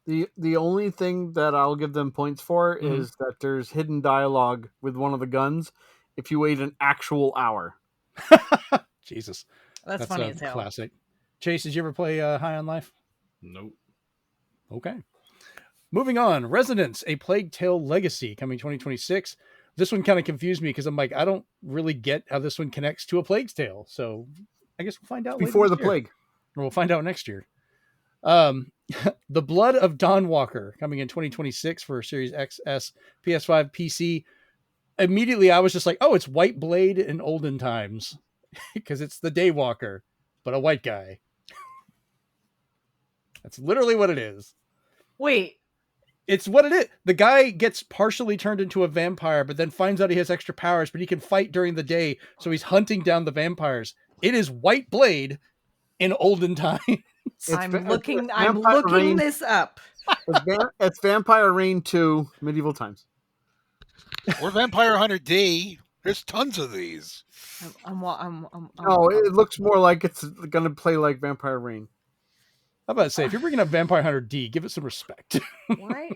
The only thing that I'll give them points for is that there's hidden dialogue with one of the guns if you wait an actual hour. Jesus. That's funny as hell. Classic. Chase, did you ever play High on Life? Nope. Okay. Moving on. Residence, A Plague Tale Legacy, coming 2026. this one kind of confused me because I'm like, I don't really get how this one connects to A Plague's Tale. So I guess we'll find out later Before this the year. plague. Or we'll find out next year. The Blood of Dawnwalker coming in 2026 for Series XS, PS5, PC. Immediately, I was just like, oh, it's White Blade in olden times because it's the Daywalker, but a white guy. That's literally what it is. Wait, It's what it is. The guy gets partially turned into a vampire, but then finds out he has extra powers, but he can fight during the day, so he's hunting down the vampires. It is White Blade in olden times. I'm Vampire looking Reign. this up. It's Vampire Reign 2 medieval times. Or Vampire Hunter D. There's tons of these. No, it looks more like it's going to play like Vampire Reign. I'm about to say, if you're bringing up Vampire Hunter D, give it some respect. Why?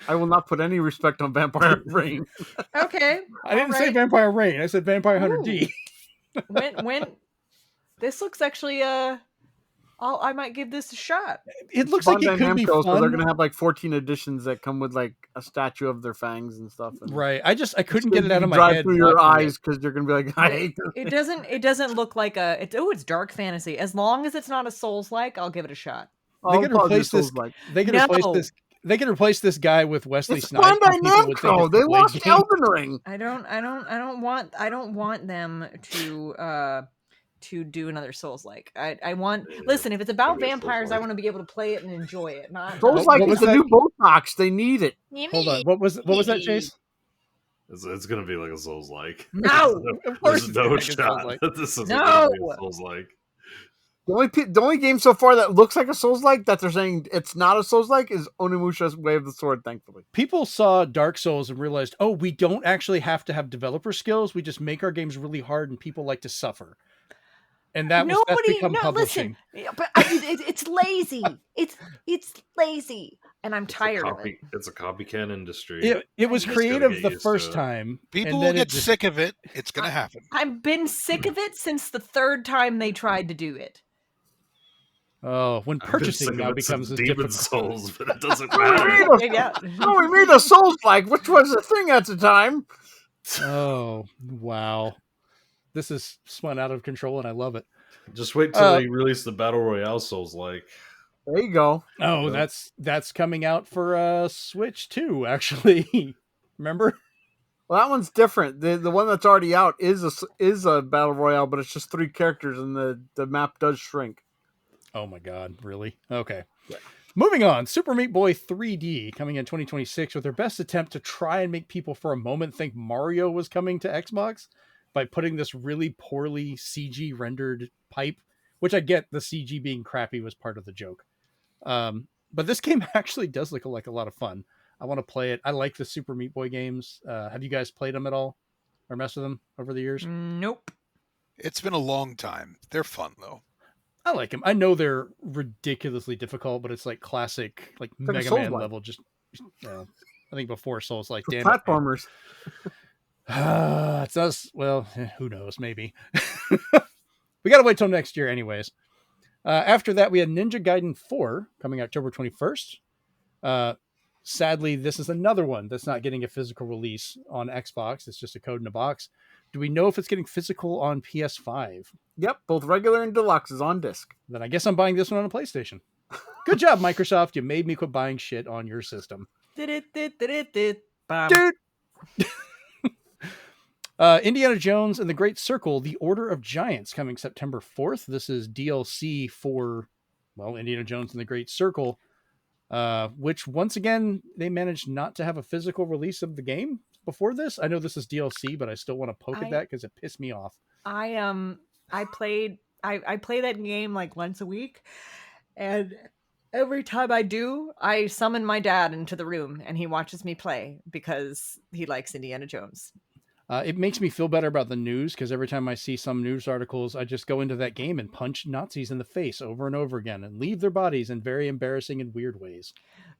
I will not put any respect on Vampire Reign. Okay. I didn't say alright. Vampire Reign. I said Vampire Hunter Ooh. D. when this looks actually I might give this a shot. It looks like it Bandai could be Namco, so they're fun. going to have like 14 editions that come with like a statue of their fangs and stuff. And Right. I couldn't it's get it out gonna of my drive head. through your watching it. eyes because you're going to be like, I hate this. It doesn't look like it's dark fantasy. As long as it's not a Souls-like, I'll give it a shot. They could replace this. Like, They could No. replace this. They could replace this guy with Wesley it's Snipes. Bandai and people would think Namco. it's They the Blade lost game. Elden Ring. I don't want them to do another Souls-like. I want listen, if it's about Maybe a vampires, I Souls-like. want to be able to play it and enjoy it. Not Souls What like was it's a that? new Botox. They need it. Hold on. What was that, Chase? It's gonna be like a Souls like. No, of course There's it's no gonna be a shot Souls-like. that this is No! gonna be a Souls like. The only game so far that looks like a Souls-like that they're saying it's not a Souls-like is Onimusha's Way of the Sword, thankfully. People saw Dark Souls and realized, oh, we don't actually have to have developer skills. We just make our games really hard, and people like to suffer. And that's become publishing. Listen, but it's lazy. It's lazy, and I'm tired of it. It's a copycat industry. It was Just gotta creative get the used first to it. time. People and will then get it just- sick of it. It's going to happen. I've been sick of it since the third time they tried to do it. Oh, when I've been purchasing sick of now it becomes since as Demon difficult. Souls, but it doesn't Oh, we matter. made a, Yeah. no, we made a Souls-like, which was a thing at the time. Oh, wow. This is spun out of control, and I love it. Just wait till they release the Battle Royale Souls like. There you go. Oh, Yeah. that's coming out for Switch too, actually. Remember? Well, that one's different. The one that's already out is a battle royale, but it's just 3 characters, and the map does shrink. Oh my god, really? Okay. Yeah. Moving on, Super Meat Boy 3D coming in 2026 with their best attempt to try and make people for a moment think Mario was coming to Xbox by putting this really poorly CG rendered pipe, which I get the CG being crappy was part of the joke. But this game actually does look like a lot of fun. I want to play it. I like the Super Meat Boy games. Have you guys played them at all or messed with them over the years? Nope. It's been a long time. They're fun, though. I like them. I know they're ridiculously difficult, but it's like classic, like like a Mega Souls-like. Man level. Just, I think before Souls, like For damn platformers. it's us. Well, who knows? Maybe we gotta wait till next year, anyways. After that, we had Ninja Gaiden 4 coming October 21st. Sadly, this is another one that's not getting a physical release on Xbox. It's just a code in a box. Do we know if it's getting physical on PS5? Yep, both regular and deluxe is on disc. Then I guess I'm buying this one on a PlayStation. Good job, Microsoft. You made me quit buying shit on your system. Bam. Dude! Indiana Jones and the Great Circle, The Order of Giants, coming September 4th. This is DLC for, well, Indiana Jones and the Great Circle, which, once again, they managed not to have a physical release of the game before this. I know this is DLC, but I still want to poke at that because it pissed me off. I play that game like once a week, and every time I do, I summon my dad into the room and he watches me play because he likes Indiana Jones. It makes me feel better about the news because every time I see some news articles, I just go into that game and punch Nazis in the face over and over again and leave their bodies in very embarrassing and weird ways.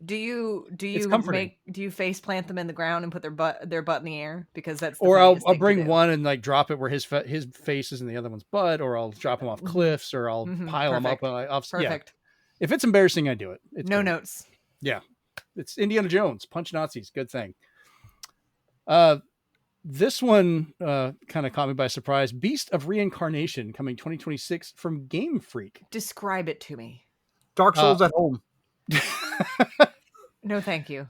Do you comforting. face plant them in the ground and put their butt in the air? Because that's the Or I'll funniest thing to bring do. one and like drop it where his face is in the other one's butt, or I'll drop him off cliffs, or I'll pile him up. Perfect. Yeah. Perfect. If it's embarrassing, I do it. It's No great. notes. Yeah. It's Indiana Jones. Punch Nazis. Good thing. This one kind of caught me by surprise. Beast of Reincarnation coming 2026 from Game Freak. Describe it to me. Dark Souls at home. No, thank you.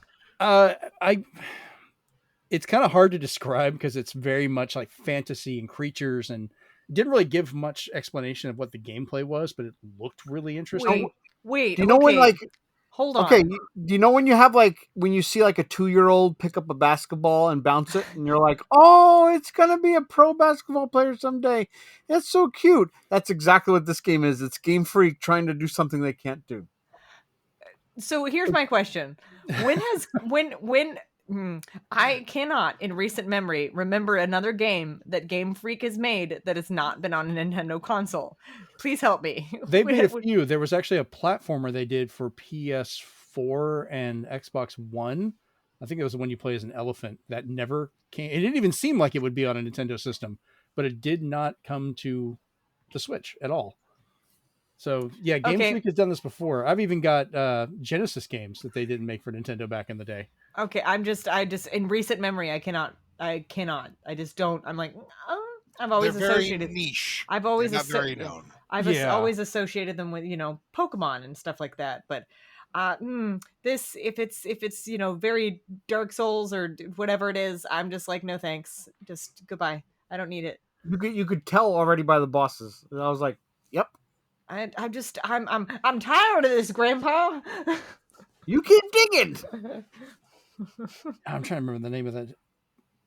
It's kind of hard to describe because it's very much like fantasy and creatures, and didn't really give much explanation of what the gameplay was, but it looked really interesting. Wait. Do you know when like? Hold on. Okay, do you know when you have like when you see like a 2-year-old pick up a basketball and bounce it, and you're like, "Oh, it's gonna be a pro basketball player someday." That's so cute. That's exactly what this game is. It's Game Freak trying to do something they can't do. So here's my question: I cannot, in recent memory, remember another game that Game Freak has made that has not been on a Nintendo console. Please help me. They made a few. There was actually a platformer they did for PS4 and Xbox One. I think it was the one you play as an elephant that never came. It didn't even seem like it would be on a Nintendo system, but it did not come to the Switch at all. So yeah, Game Freak has done this before. I've even got Genesis games that they didn't make for Nintendo back in the day. Okay, I just in recent memory, I cannot. I just don't. I'm like, I've always associated very niche. I've always not very known. I've always associated them with Pokemon and stuff like that. But this if it's very Dark Souls or whatever it is, I'm just like, no thanks, just goodbye. I don't need it. You could tell already by the bosses. And I was like, yep. I'm tired of this, Grandpa. You keep digging. I'm trying to remember the name of that.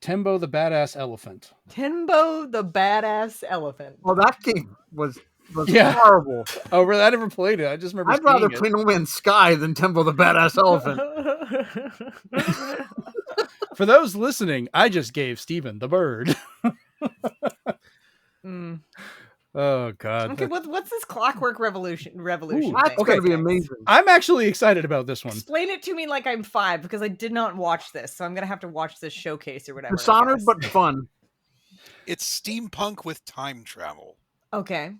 Tembo the Badass Elephant. Tembo the Badass Elephant. Well, that game was horrible. Oh, really? I never played it. I just remember. I'd rather play No Man's Sky than Tembo the Badass Elephant. For those listening, I just gave Steven the bird. Oh God. Okay, what's this Clockwork Revolution? Ooh, that's going to be amazing. I'm actually excited about this one. Explain it to me like I'm 5 because I did not watch this, so I'm going to have to watch this showcase or whatever. Dishonored but fun. It's steampunk with time travel. Okay.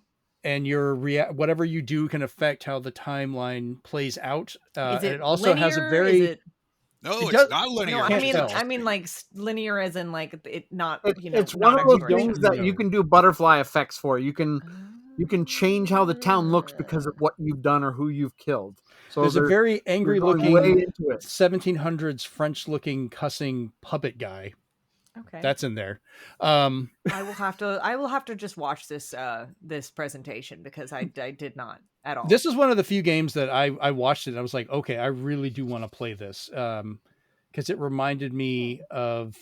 And your whatever you do can affect how the timeline plays out. Is it and it also linear? has a very No, it's not linear. No, Can't I mean like linear as in like it not. It's one of those things that you can do butterfly effects for. You can change how the town looks because of what you've done or who you've killed. So there's a very angry looking 1700s French-looking cussing puppet guy. Okay, that's in there. I will have to just watch this this presentation because I did not at all. This is one of the few games that I watched it and I was like, okay, I really do want to play this because it reminded me of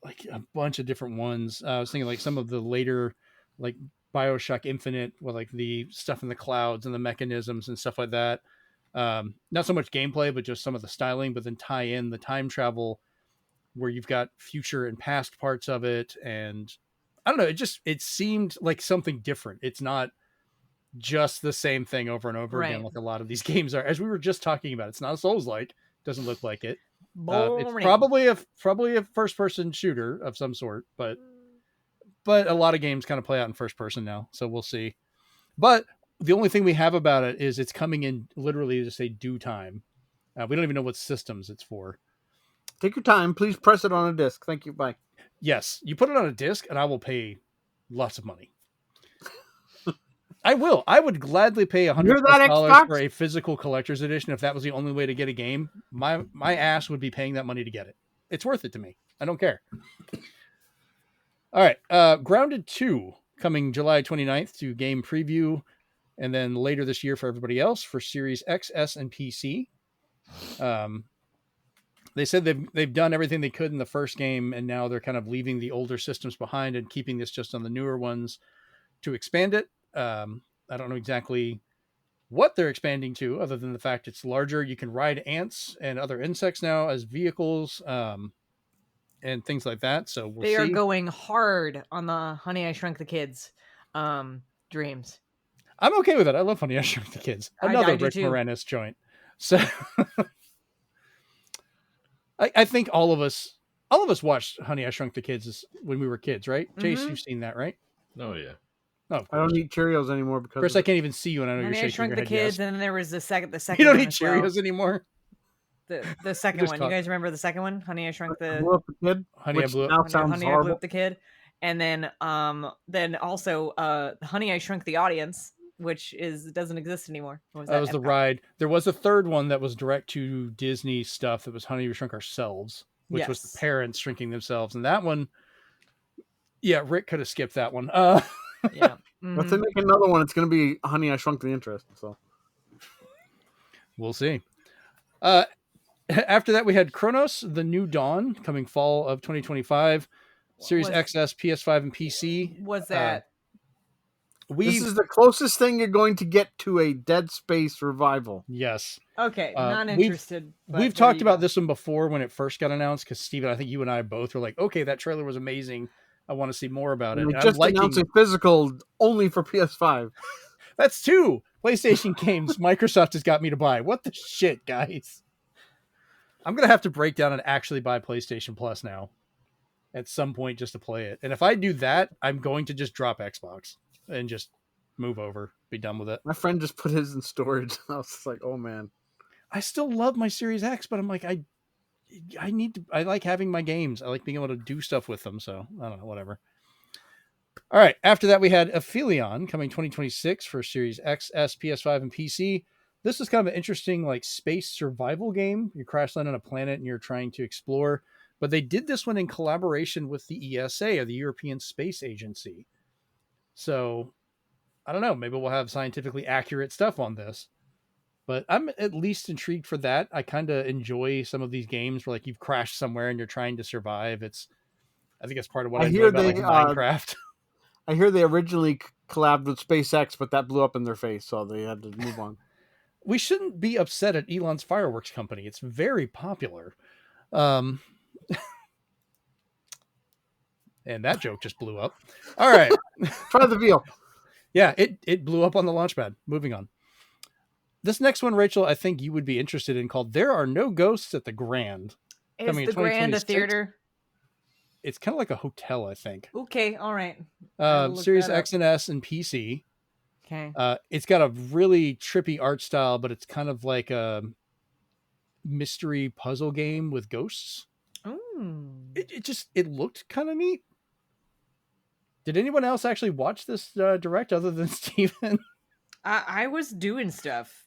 like a bunch of different ones. I was thinking like some of the later like BioShock Infinite with like the stuff in the clouds and the mechanisms and stuff like that. Not so much gameplay, but just some of the styling, but then tie in the time travel where you've got future and past parts of it. And I don't know, it seemed like something different. It's not just the same thing over and over again like a lot of these games are. As we were just talking about, it's not a Souls-like, doesn't look like it. It's probably a first-person shooter of some sort, but a lot of games kind of play out in first person now, so we'll see. But the only thing we have about it is it's coming in literally to say due time. We don't even know what systems it's for. Take your time. Please press it on a disc. Thank you. Bye. Yes, you put it on a disc, and I will pay lots of money. I will. I would gladly pay $100 for a physical collector's edition if that was the only way to get a game. My ass would be paying that money to get it. It's worth it to me. I don't care. All right. Grounded 2 coming July 29th to game preview, and then later this year for everybody else for Series X, S, and PC. They said they've done everything they could in the first game, and now they're kind of leaving the older systems behind and keeping this just on the newer ones to expand it. I don't know exactly what they're expanding to, other than the fact it's larger. You can ride ants and other insects now as vehicles, and things like that. So they are going hard on the Honey, I Shrunk the Kids dreams. I'm okay with it. I love Honey, I Shrunk the Kids. Another Rick Moranis joint. So I think all of us watched Honey, I Shrunk the Kids when we were kids, right? Mm-hmm. Chase, you've seen that, right? Oh yeah. Oh, I don't eat Cheerios anymore because Chris, I can't even see you, and I know you're shaking your head. I Shrunk the Kids, yes. And then there was the second. You don't eat Cheerios anymore. The second just one. caught- You guys remember the second one? Honey, I Shrunk the Blew Up the Kid, Honey, I which Blew Up- now Honey, sounds Honey, I Blew horrible. Up the Kid, and then also Honey, I Shrunk the Audience, which doesn't exist anymore. What was That was the Epcot? ride. There was a third one that was direct to Disney stuff. That was Honey, We Shrunk Ourselves, which was the Yes. parents shrinking themselves, and that one, yeah, Rick could have skipped that one. Yeah. But Mhm. they make another one. It's going to be Honey, I Shrunk the Interest. So We'll see. After that, we had Cronos, The New Dawn, coming fall of 2025. Series Was- XS, PS5, and PC. Was that this is the closest thing you're going to get to a Dead Space revival. Yes. okay? Not we've- interested. but We've there talked you about go. this one before when it first got announced, because Steven, I think you and I both were like, okay, that trailer was amazing. I want to see more about it. And they And just I'm liking announced a physical only for PS5. that's 2 PlayStation games Microsoft has got me to buy. What the shit, guys? I'm going to have to break down and actually buy PlayStation Plus now at some point just to play it. And if I do that, I'm going to just drop Xbox and just move over, be done with it. My friend just put his in storage. I was just like, oh man. I still love my Series X, but I'm like, I like having my games. I like being able to do stuff with them. So I don't know, whatever. All right. After that, we had Aphelion coming 2026 for Series XS, PS5, and PC. This is kind of an interesting like space survival game. You crash land on a planet and you're trying to explore. But they did this one in collaboration with the ESA, or the European Space Agency. So I don't know. Maybe we'll have scientifically accurate stuff on this. But I'm at least intrigued for that. I kind of enjoy some of these games where like you've crashed somewhere and you're trying to survive. I think that's part of what I enjoy hear about like they, Minecraft. I hear they originally collabed with SpaceX, but that blew up in their face, so they had to move on. We shouldn't be upset at Elon's fireworks company. It's very popular. And that joke just blew up. All right. Try the veal. Yeah, it blew up on the launchpad. Moving on. This next one, Rachel, I think you would be interested in, called There Are No Ghosts at the Grand. Is coming in the Grand a 2026. theater? It's kind of like a hotel, I think. Okay, all right. I'll look Series that up. X and S and PC. Okay. It's got a really trippy art style, but it's kind of like a mystery puzzle game with ghosts. Ooh. It looked kind of neat. Did anyone else actually watch this direct other than Steven? I was doing stuff.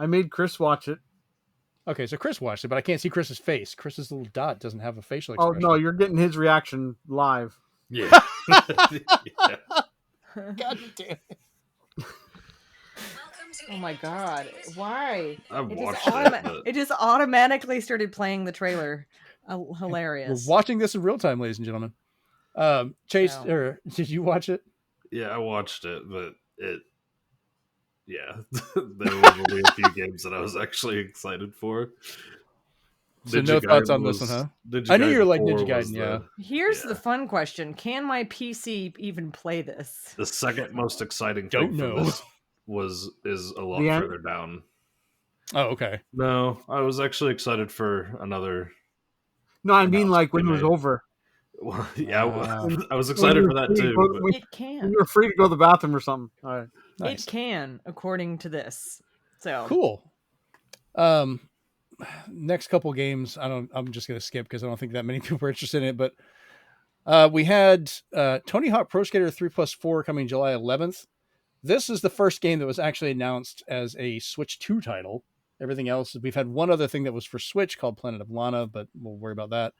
I made Chris watch it. Okay, so Chris watched it, but I can't see Chris's face. Chris's little dot doesn't have a facial Oh expression. no, you're getting his reaction live. Yeah. Yeah. God damn it. Oh my god! Why? I It watched just, it, but it just automatically started playing the trailer. We're Hilarious. watching this in real time, ladies and gentlemen. Chase, Wow. or did you watch it? yeah, I watched it, but there were only a few games that I was actually excited for. So Ninja no thoughts Gaiden on this one, huh? Ninja I knew you were Gaiden like 4 Ninja was Gaiden, yeah. Here's Yeah. the fun question: can my PC even play this? The second most exciting Don't thing know. from this is a lot The end? further down. Oh, okay. No, I was actually excited for another. No, I mean like when it was Announcement. over. Well, yeah, Wow. I was excited for that too. but- When It can. you were free to go to the bathroom or something. All right. Nice. It can, according to this. So Cool. Next couple games, I'm just gonna skip because I don't think that many people are interested in it. But we had Tony Hawk Pro Skater 3+4 coming July 11th. This is the first game that was actually announced as a Switch 2 title. Everything else, we've had one other thing that was for Switch called Planet of Lana, but we'll worry about that.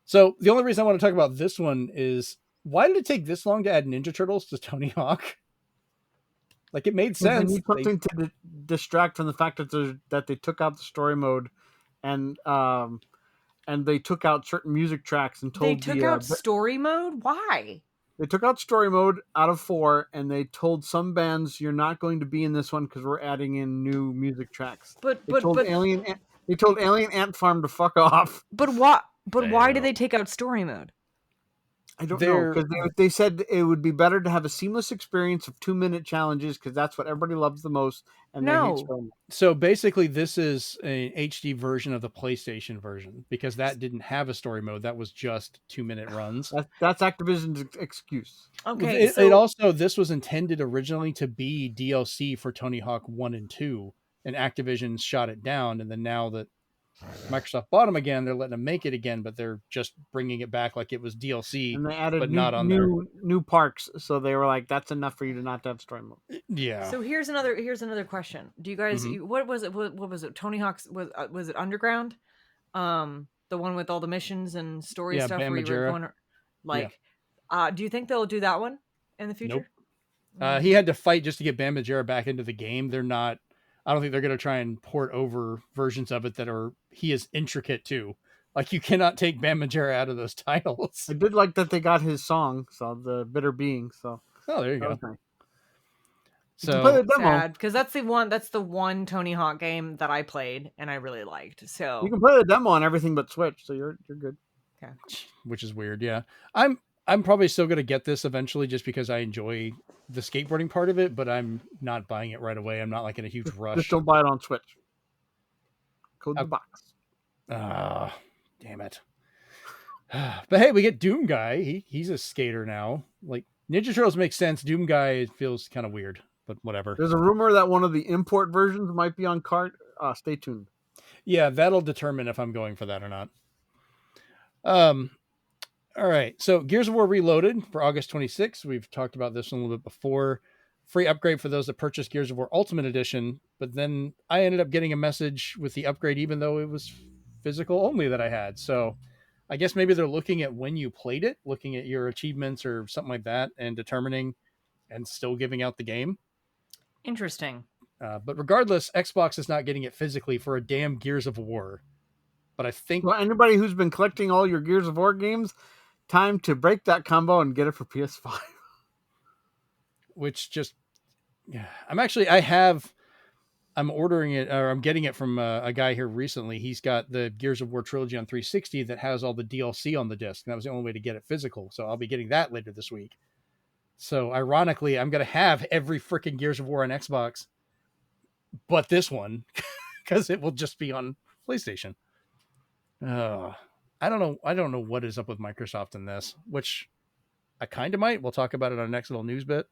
So the only reason I want to talk about this one is, why did it take this long to add Ninja Turtles to Tony Hawk? Like, it made They sense. need something to distract from the fact that they took out the story mode, and they took out certain music tracks and told they took out story mode. Why? they took out story mode out of 4, and they told some bands, you're not going to be in this one because we're adding in new music tracks. But They told Alien Ant Farm to fuck off. why? But why did Damn. they take out story mode? I don't know, because they said it would be better to have a seamless experience of 2-minute challenges because that's what everybody loves the most. And they No. hate story mode. So basically, this is an HD version of the PlayStation version, because that didn't have a story mode. That was just 2-minute runs. That's Activision's excuse. Okay, It also, this was intended originally to be DLC for Tony Hawk 1 and 2, and Activision shot it down. And then now that Microsoft bought them again, they're letting them make it again, but they're just bringing it back like it was DLC, And they added but not on there. new parks, so they were like, "That's enough for you to not have story mode." Yeah. So here's another question. Do you guys what was it? What was it? Tony Hawk's was it Underground? The one with all the missions and story stuff Bam where you were Margera. going like. Do you think they'll do that one in the future? Nope. He had to fight just to get Bam Margera back into the game. They're not. I don't think they're going to try and port over versions of it that are. He is intricate too. Like you cannot take Bam Margera out of those titles. I did like that they got his song, so the Bitter Being. So there you go. Okay. So play the demo. Sad, because that's the one Tony Hawk game that I played and I really liked. So You can play the demo on everything but Switch, so you're good. okay. Which is weird. Yeah, I'm probably still going to get this eventually just because I enjoy the skateboarding part of it, but I'm not buying it right away. I'm not like in a huge rush. Just don't buy it on Switch. Code the box. Damn it. But hey, we get Doom Guy. He's a skater now. Like Ninja Turtles makes sense. Doom Guy feels kind of weird, but whatever. There's a rumor that one of the import versions might be on cart. Stay tuned. Yeah, that'll determine if I'm going for that or not. All right. So Gears of War Reloaded for August 26th. We've talked about this a little bit before. Free upgrade for those that purchase Gears of War Ultimate Edition. But then I ended up getting a message with the upgrade, even though it was physical only that I had. So I guess maybe they're looking at when you played it, looking at your achievements or something like that, and determining and still giving out the game. Interesting. But regardless, Xbox is not getting it physically for a damn Gears of War. But I think... Well, anybody who's been collecting all your Gears of War games, time to break that combo and get it for PS5. Which just... Yeah, I'm ordering it, or I'm getting it from a guy here recently. He's got the Gears of War trilogy on 360 that has all the DLC on the disc. And that was the only way to get it physical. So I'll be getting that later this week. So ironically, I'm going to have every freaking Gears of War on Xbox, but this one, because it will just be on PlayStation. I don't know what is up with Microsoft in this, which I kind of might. We'll talk about it on our next little news bit.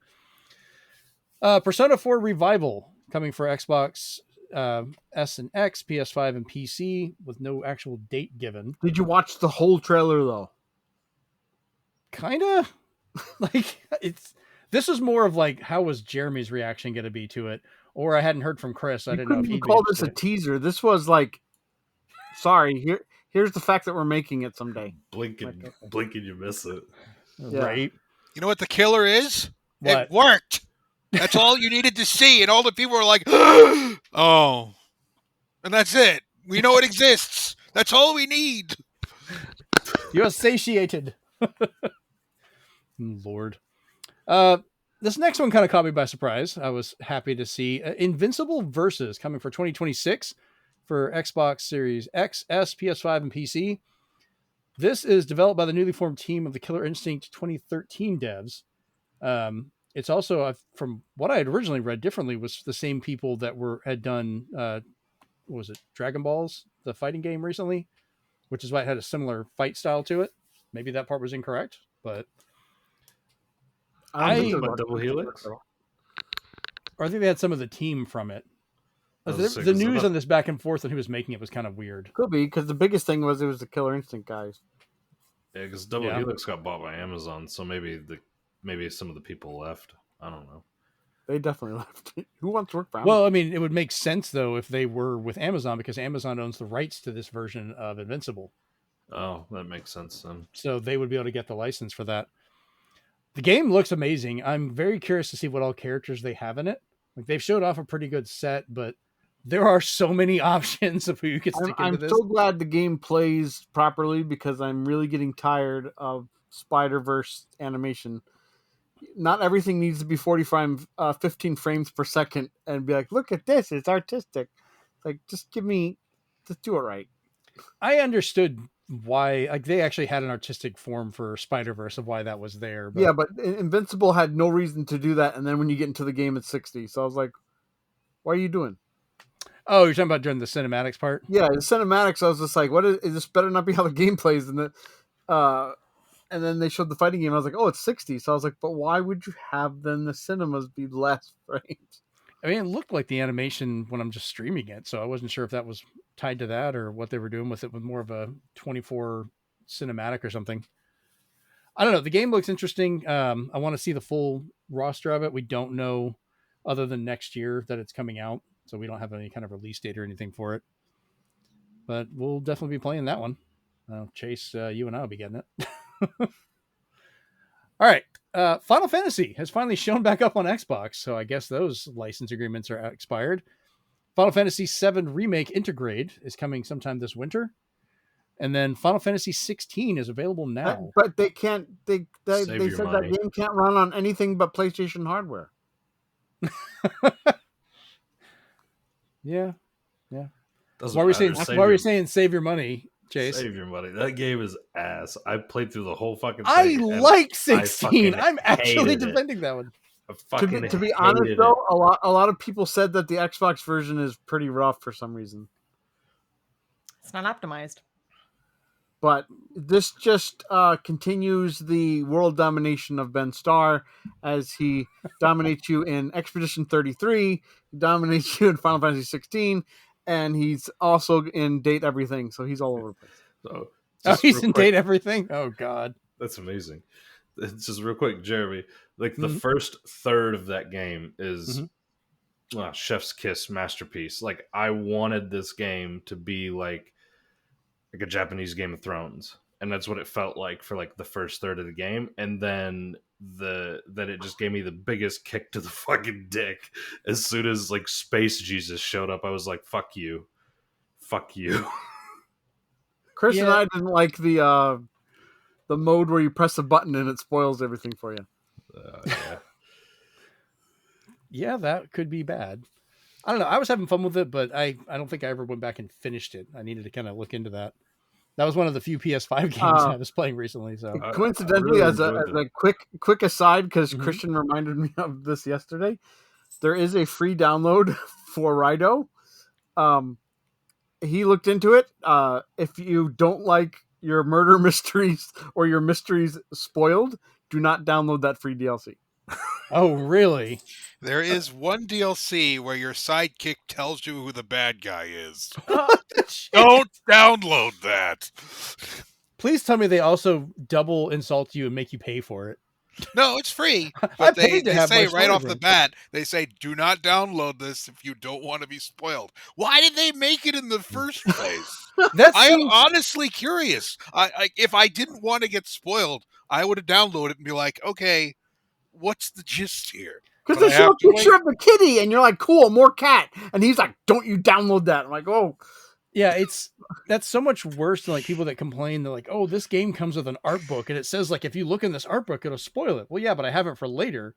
Persona 4 Revival coming for Xbox S and X, PS5, and PC with no actual date given. Did you watch the whole trailer though? Kinda. Like this is more of like, how was Jeremy's reaction going to be to it? Or I hadn't heard from Chris. I didn't know if he'd call this a teaser. This was like, sorry, here's the fact that we're making it someday. Blinking, you miss it. Yeah. Right. You know what the killer is? What? It worked. That's all you needed to see, and all the people were like, "Oh," and that's it. We know it exists. That's all we need. You're satiated. Lord. This next one kind of caught me by surprise. I was happy to see Invincible Versus coming for 2026 for Xbox Series X, S, PS5, and PC. This is developed by the newly formed team of the Killer Instinct 2013 devs. It's also, from what I had originally read differently, was the same people that had done, what was it, Dragon Balls, the fighting game recently, which is why it had a similar fight style to it. Maybe that part was incorrect, but I think Double Helix? Or I think they had some of the team from it. The news on this back and forth and who was making it was kind of weird. Could be, because the biggest thing was it was the Killer Instinct guys. Yeah, because Double Helix got bought by Amazon, so maybe some of the people left. I don't know. They definitely left. Who wants to work for Amazon? Well, I mean, it would make sense, though, if they were with Amazon, because Amazon owns the rights to this version of Invincible. Oh, that makes sense then. So they would be able to get the license for that. The game looks amazing. I'm very curious to see what all characters they have in it. Like, they've showed off a pretty good set, but there are so many options of who you can stick into this. I'm so glad the game plays properly, because I'm really getting tired of Spider-Verse animation. Not everything needs to be 15 frames per second and be like, look at this, it's artistic. Like, just do it right. I understood why, like, they actually had an artistic form for Spider-Verse of why that was there. But... Yeah, but Invincible had no reason to do that, and then when you get into the game, it's 60. So I was like, what are you doing? Oh, you're talking about during the cinematics part? Yeah, the cinematics, I was just like, what is this better not be how the game plays? And then they showed the fighting game. I was like, oh, it's 60. So I was like, but why would you have then the cinemas be less frames? I mean, it looked like the animation when I'm just streaming it, so I wasn't sure if that was tied to that or what they were doing with it, with more of a 24 cinematic or something. I don't know. The game looks interesting. I want to see the full roster of it. We don't know, other than next year, that it's coming out, so we don't have any kind of release date or anything for it. But we'll definitely be playing that one. Chase, you and I will be getting it. All right. Final Fantasy has finally shown back up on Xbox, so I guess those license agreements are expired. Final Fantasy VII Remake Intergrade is coming sometime this winter. And then Final Fantasy 16 is available now. But they can't. They Save said your money. that game can't run on anything but PlayStation hardware. Yeah. Doesn't Why are we matter. saying save your money, Chase? Save your money. That game is ass. I played through the whole fucking thing. I like 16. fucking I'm actually hated it. defending that one. I fucking To be hated honest, it. though, a lot of people said that the Xbox version is pretty rough for some reason. It's not optimized. But this just continues the world domination of Ben Starr as he dominates you in Expedition 33, dominates you in Final Fantasy 16, and he's also in Date Everything, so he's all over the place. So, He's in Date Everything? Oh, God. That's amazing. It's just real quick, Jeremy. Like the first third of that game is chef's kiss masterpiece. Like I wanted this game to be like a Japanese Game of Thrones, and that's what it felt like for like the first third of the game. And then it just gave me the biggest kick to the fucking dick as soon as like Space Jesus showed up. I was like, fuck you. Chris and I didn't like the mode where you press a button and it spoils everything for you. Yeah. Yeah, that could be bad. I don't know. I was having fun with it, but I don't think I ever went back and finished it. I needed to kind of look into that. That was one of the few PS5 games I was playing recently. So coincidentally, I as a quick aside, because Christian reminded me of this yesterday, there is a free download for RAIDOU. He looked into it. If you don't like your murder mysteries or your mysteries spoiled, do not download that free DLC. Oh, really? There is one DLC where your sidekick tells you who the bad guy is. Don't download that. Please tell me they also double insult you and make you pay for it. No, it's free. I But paid to they have my say right story off the break. bat, they say, do not download this if you don't want to be spoiled. Why did they make it in the first place? I am honestly curious. If I didn't want to get spoiled, I would have downloaded it and be like, okay, what's the gist here? Because they show a picture of the kitty, and you're like, cool, more cat. And he's like, don't you download that. I'm like, oh. Yeah, that's so much worse than like people that complain. They're like, oh, this game comes with an art book, and it says like if you look in this art book, it'll spoil it. Well, yeah, but I have it for later.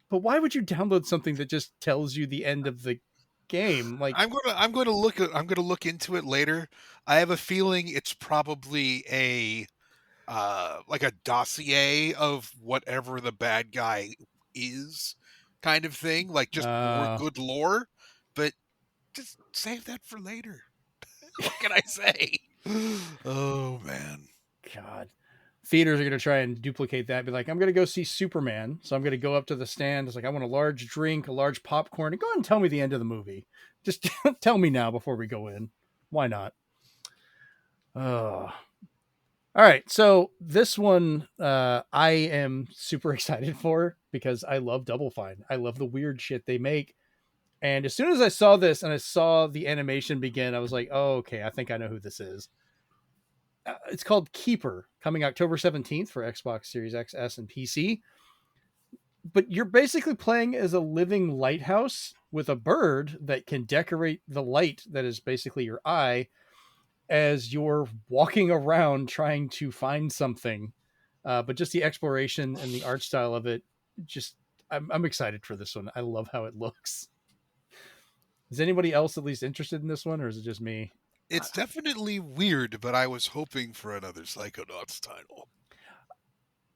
But why would you download something that just tells you the end of the game? Like I'm going to look into it later. I have a feeling it's probably a like a dossier of whatever the bad guy is, kind of thing, like just more good lore. But just save that for later. What can I say? Oh man, God. Theaters are going to try and duplicate that. Be like, I'm going to go see Superman. So I'm going to go up to the stand. It's like, I want a large drink, a large popcorn, and go ahead and tell me the end of the movie. Just tell me now before we go in. Why not? All right. So this one, I am super excited for because I love Double Fine. I love the weird shit they make. And as soon as I saw this and I saw the animation begin, I was like, oh, okay, I think I know who this is. It's called Keeper, coming October 17th for Xbox Series X, S, and PC. But you're basically playing as a living lighthouse with a bird that can decorate the light that is basically your eye as you're walking around trying to find something. But just the exploration and the art style of it, just I'm excited for this one. I love how it looks. Is anybody else at least interested in this one, or is it just me? it's definitely weird, but I was hoping for another Psychonauts title.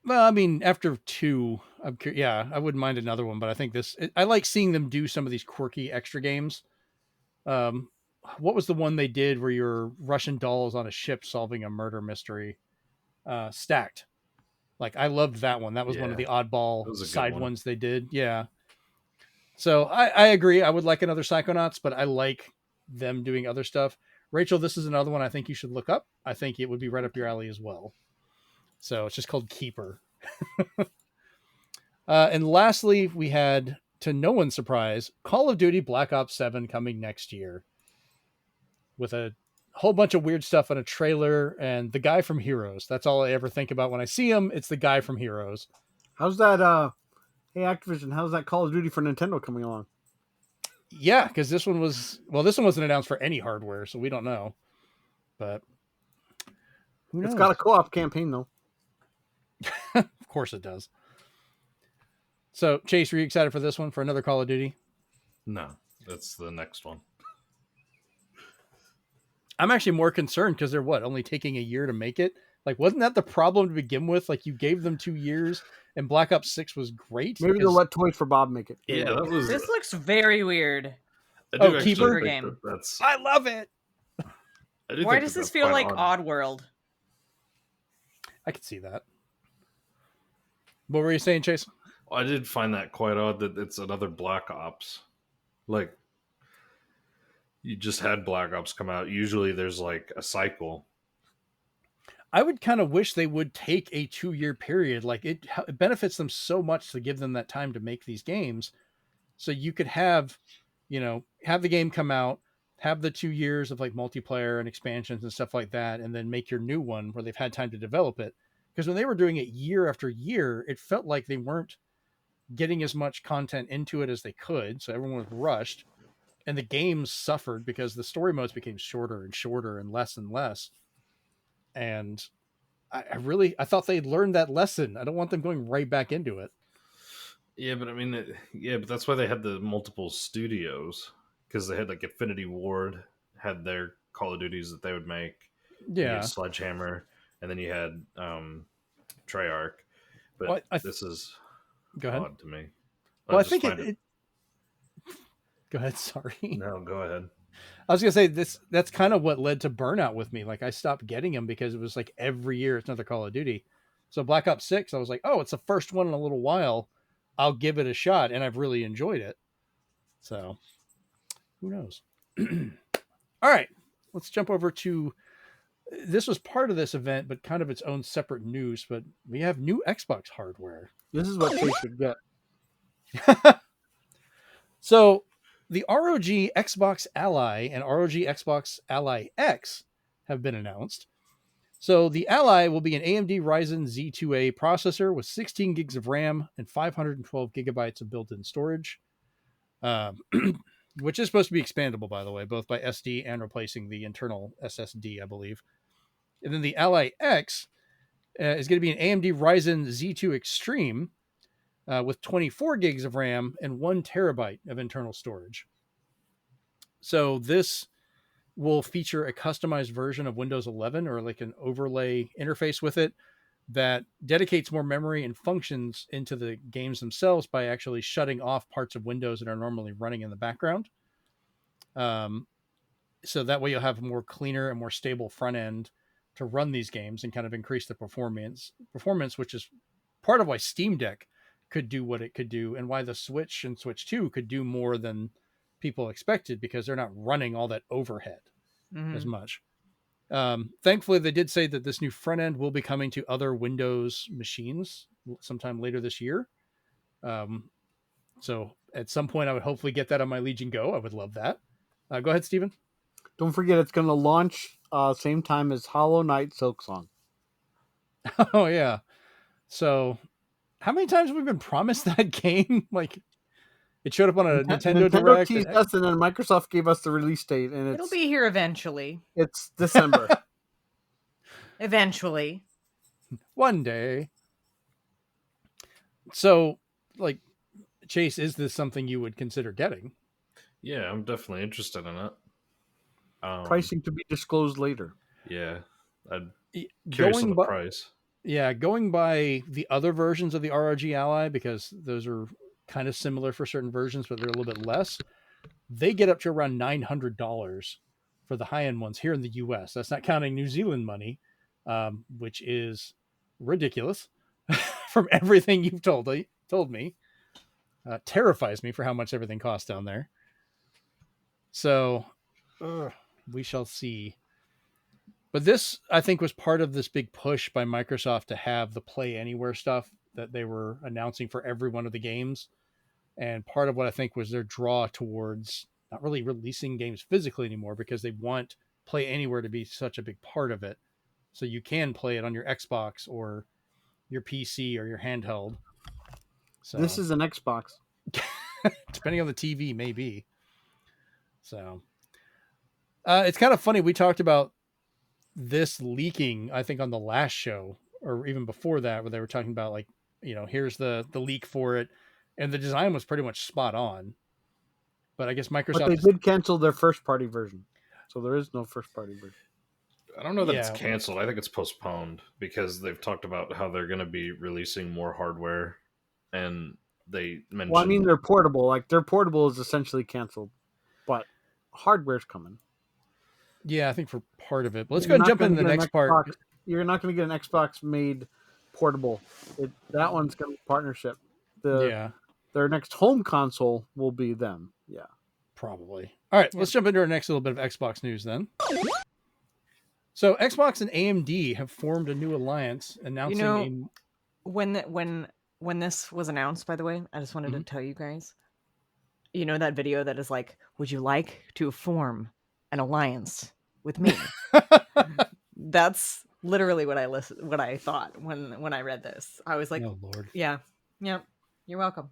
Well, I mean, after 2, I wouldn't mind another one, but I think I like seeing them do some of these quirky extra games. What was the one they did where you're Russian dolls on a ship solving a murder mystery? Stacked. Like, I loved that one. That was one of the oddball side ones they did. Yeah. So I agree. I would like another Psychonauts, but I like them doing other stuff. Rachel, this is another one I think you should look up. I think it would be right up your alley as well. So it's just called Keeper. And lastly, we had, to no one's surprise, Call of Duty Black Ops 7 coming next year with a whole bunch of weird stuff on a trailer and the guy from Heroes. That's all I ever think about when I see him. It's the guy from Heroes. How's that? Hey, Activision, how's that Call of Duty for Nintendo coming along? Yeah, because this one wasn't announced for any hardware, so we don't know. But who knows? It's got a co-op campaign, though. Of course it does. So, Chase, are you excited for this one, for another Call of Duty? No, that's the next one. I'm actually more concerned because they're only taking a year to make it? Like, wasn't that the problem to begin with? Like, you gave them 2 years, and Black Ops 6 was great. Maybe they'll let Toys for Bob make it. Yeah, that was. This looks very weird. I Oh, do actually Keeper think game. that's. I love it. I do Why think does that this that's feel quite like odd. Oddworld? I could see that. What were you saying, Chase? I did find that quite odd that it's another Black Ops. Like, you just had Black Ops come out. Usually there's like a cycle. I would kind of wish they would take a 2-year period. Like, it benefits them so much to give them that time to make these games. So you could have the game come out, have the 2 years of like multiplayer and expansions and stuff like that, and then make your new one where they've had time to develop it. Because when they were doing it year after year, it felt like they weren't getting as much content into it as they could. So everyone was rushed, and the games suffered because the story modes became shorter and shorter and less. And I thought they'd learned that lesson. I don't want them going right back into it. Yeah, but I mean, but that's why they had the multiple studios, because they had like Infinity Ward had their Call of Duties that they would make. You Yeah. had Sledgehammer, and then you had Treyarch. But Well, this is Go ahead. odd to me. Well, I just think find it. Go ahead. Sorry. No, go ahead. I was gonna say that's kind of what led to burnout with me. Like, I stopped getting them because it was like every year it's another Call of Duty. So Black Ops 6, I was like, oh, it's the first one in a little while. I'll give it a shot, and I've really enjoyed it. So who knows? All right, let's jump over to. This was part of this event, but kind of its own separate news. But we have new Xbox hardware. This is what Chase should get. So the ROG Xbox Ally and ROG Xbox Ally X have been announced. So the Ally will be an AMD Ryzen Z2A processor with 16 gigs of RAM and 512 gigabytes of built-in storage, which is supposed to be expandable, by the way, both by SD and replacing the internal SSD, I believe. And then the Ally X is going to be an AMD Ryzen Z2 Extreme with 24 gigs of RAM and 1 terabyte of internal storage. So this will feature a customized version of Windows 11, or like an overlay interface with it, that dedicates more memory and functions into the games themselves by actually shutting off parts of Windows that are normally running in the background. So that way you'll have a more cleaner and more stable front end to run these games and kind of increase the performance, which is part of why Steam Deck could do what it could do, and why the Switch and Switch 2 could do more than people expected, because they're not running all that overhead as much. Thankfully, they did say that this new front end will be coming to other Windows machines sometime later this year. So at some point, I would hopefully get that on my Legion Go. I would love that. Go ahead, Steven. Don't forget, it's going to launch same time as Hollow Knight Silksong. Oh, yeah. So how many times have we been promised that game? Like, it showed up on a Nintendo Direct. Teased us, and then Microsoft gave us the release date, and It'll be here eventually. It's December. Eventually. One day. So, like, Chase, is this something you would consider getting? Yeah, I'm definitely interested in it. Pricing to be disclosed later. Yeah, I'm curious on the price. Yeah, going by the other versions of the ROG Ally, because those are kind of similar for certain versions, but they're a little bit less. They get up to around $900 for the high-end ones here in the US. That's not counting New Zealand money, which is ridiculous from everything you've told me. terrifies me for how much everything costs down there. So we shall see. But this, I think, was part of this big push by Microsoft to have the Play Anywhere stuff that they were announcing for every one of the games. And part of what I think was their draw towards not really releasing games physically anymore, because they want Play Anywhere to be such a big part of it. So you can play it on your Xbox or your PC or your handheld. So This is an Xbox. depending on the TV, maybe. So it's kind of funny. We talked about this leaking, I think, on the last show, or even before that, where they were talking about, like, here's the leak for it, and the design was pretty much spot on. But I guess Microsoft, But they did cancel their first party version, so there is no first party version. I don't know that it's canceled. I think it's postponed because they've talked about how they're going to be releasing more hardware, and they mentioned. Well, I mean, they're portable. Like, their portable is essentially canceled, but hardware's coming. Yeah, I think for part of it. But let's go and jump into the next part. You're not going to get an Xbox made portable. That one's going to be partnership. Their next home console will be them. Yeah, probably. All right, let's jump into our next little bit of Xbox news then. So Xbox and AMD have formed a new alliance, announcing when this was announced, by the way, I just wanted to tell you guys, that video that is like, would you like to form an alliance with me? That's literally what I thought when I read this. I was like, oh Lord. Yeah, you're welcome.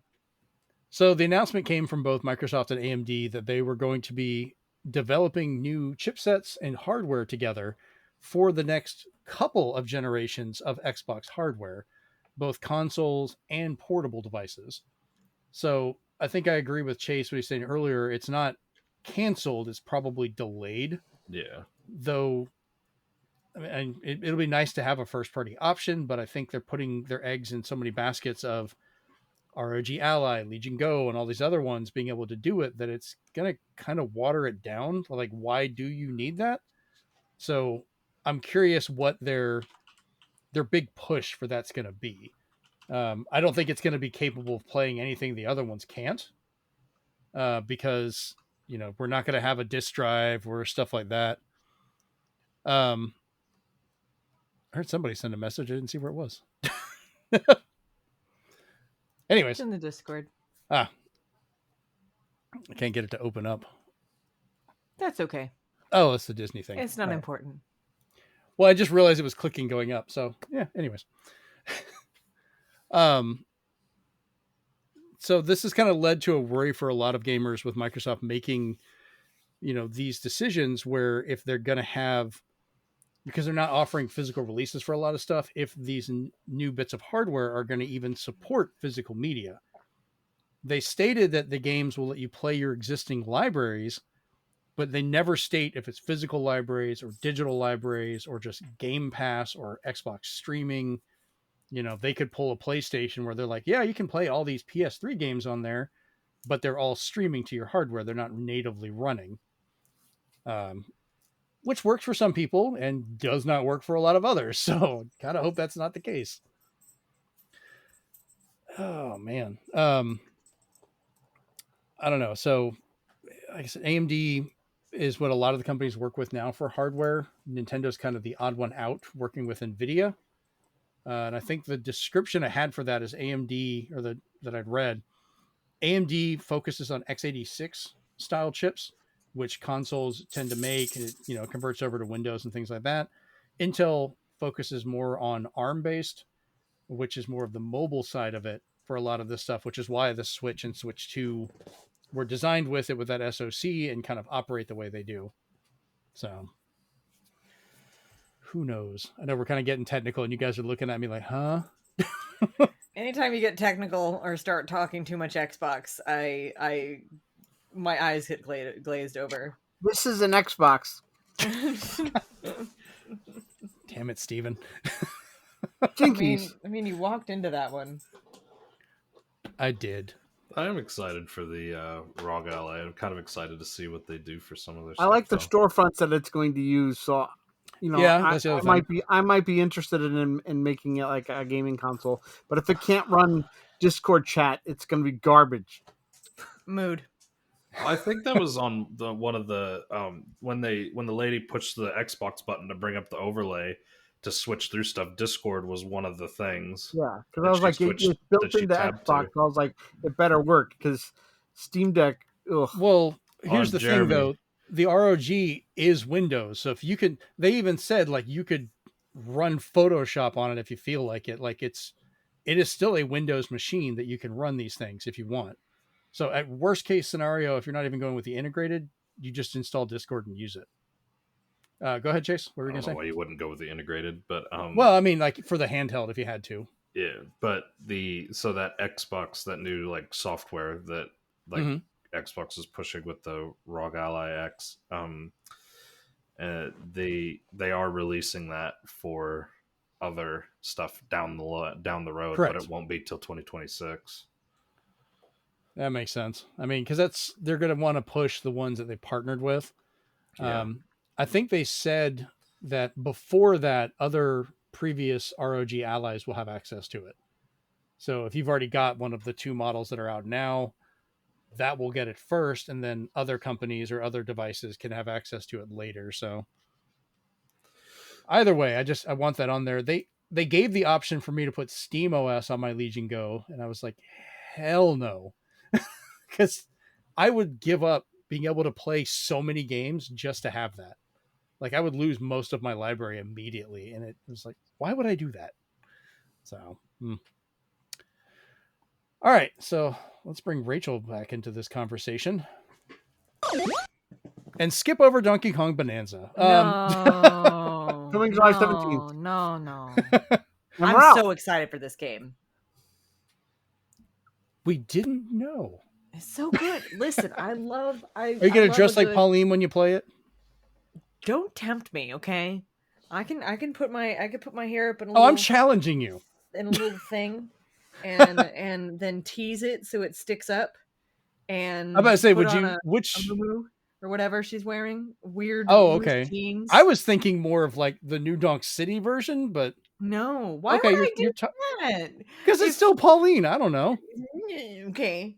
So the announcement came from both Microsoft and AMD that they were going to be developing new chipsets and hardware together for the next couple of generations of Xbox hardware, both consoles and portable devices. So I think I agree with Chase what he's saying earlier. It's not canceled, it's probably delayed. Yeah. Though, I mean, it'll be nice to have a first party option, but I think they're putting their eggs in so many baskets of ROG Ally, Legion Go, and all these other ones being able to do it that it's going to kind of water it down. Like, why do you need that? So I'm curious what their big push for that's going to be. I don't think it's going to be capable of playing anything the other ones can't, because we're not going to have a disk drive or stuff like that. I heard somebody send a message. I didn't see where it was. Anyways, it's in the Discord. I can't get it to open up. That's okay. Oh, it's the Disney thing. It's not important. Well, I just realized it was clicking going up. So yeah. Anyways, so this has kind of led to a worry for a lot of gamers with Microsoft making, these decisions where if they're going to have, because they're not offering physical releases for a lot of stuff, if these new bits of hardware are going to even support physical media. They stated that the games will let you play your existing libraries, but they never state if it's physical libraries or digital libraries or just Game Pass or Xbox streaming. They could pull a PlayStation where they're like, yeah, you can play all these PS3 games on there, but they're all streaming to your hardware. They're not natively running. Which works for some people and does not work for a lot of others. So kind of hope that's not the case. Oh man. I don't know. So like I said, AMD is what a lot of the companies work with now for hardware. Nintendo's kind of the odd one out, working with NVIDIA. And I think the description I had for that is AMD, or that I'd read, AMD focuses on x86 style chips, which consoles tend to make. It, converts over to Windows and things like that. Intel focuses more on ARM-based, which is more of the mobile side of it for a lot of this stuff, which is why the Switch and Switch 2 were designed with it, with that SoC, and kind of operate the way they do. So who knows? I know we're kind of getting technical and you guys are looking at me like, huh? Anytime you get technical or start talking too much Xbox, my eyes get glazed over. This is an Xbox. Damn it, Steven. Jinkies. I mean, you walked into that one. I did. I am excited for the ROG Ally. I'm kind of excited to see what they do for some of their I stuff. like the storefronts that it's going to use. So you know, Yeah, that's the other thing. I might be interested in making it like a gaming console, but if it can't run Discord chat, it's going to be garbage. Mood. I think that was on one of the when the lady pushed the Xbox button to bring up the overlay to switch through stuff. Discord was one of the things. Yeah, because that I was she like, switched- it's built that she into tabbed Xbox. to. I was like, it better work because Steam Deck. Ugh. Well, here's the Jeremy. thing though. The ROG is Windows. So if you could, they even said like you could run Photoshop on it if you feel like it. Like it is still a Windows machine that you can run these things if you want. So at worst case scenario, if you're not even going with the integrated, you just install Discord and use it. Go ahead, Chase. What were I you don't gonna know say? why you wouldn't go with the integrated, but Well, I mean, like for the handheld, if you had to. yeah, but so that Xbox, that new like software that like Mhm. Xbox is pushing with the ROG Ally X, they are releasing that for other stuff down the road, Correct. but it won't be till 2026. That makes sense. I mean, because they're going to want to push the ones that they partnered with. Yeah. I think they said that before that, other previous ROG allies will have access to it. So if you've already got one of the two models that are out now, that will get it first, and then other companies or other devices can have access to it later. So either way, I want that on there. They gave the option for me to put Steam OS on my Legion Go, and I was like, hell no. Because I would give up being able to play so many games just to have that. Like I would lose most of my library immediately, and it was like, why would I do that? So, all right. So let's bring Rachel back into this conversation and skip over Donkey Kong Bonanza. No, Coming July 17th. No. And I'm we're out. so excited for this game. We didn't know. It's so good. Listen, Are you gonna dress like Pauline when you play it? Don't tempt me, okay? I can put my hair up in a Oh, little, I'm challenging you. in a little thing, and then tease it so it sticks up. And I'm about to say, put would on you? a muumuu or whatever she's wearing? Weird. Oh, loose okay. jeans. I was thinking more of like the New Donk City version, but No. Why okay, would I do that? because it's still Pauline. I don't know. Okay.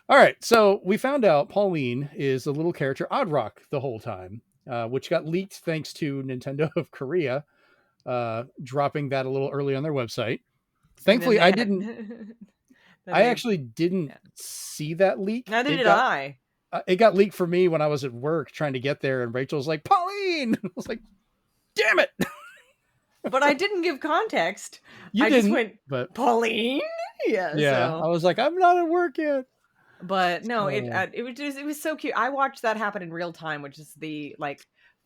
All right, so we found out Pauline is a little character Oddrock the whole time, which got leaked thanks to Nintendo of Korea dropping that a little early on their website. Thankfully, I actually didn't see that leak. Neither did I. It got leaked for me when I was at work trying to get there, and Rachel's like, Pauline! I was like, damn it! But I didn't give context. You I didn't, just went, but Pauline? Yeah. I was like, I'm not at work yet. But no, Oh. it was so cute. I watched that happen in real time, which is the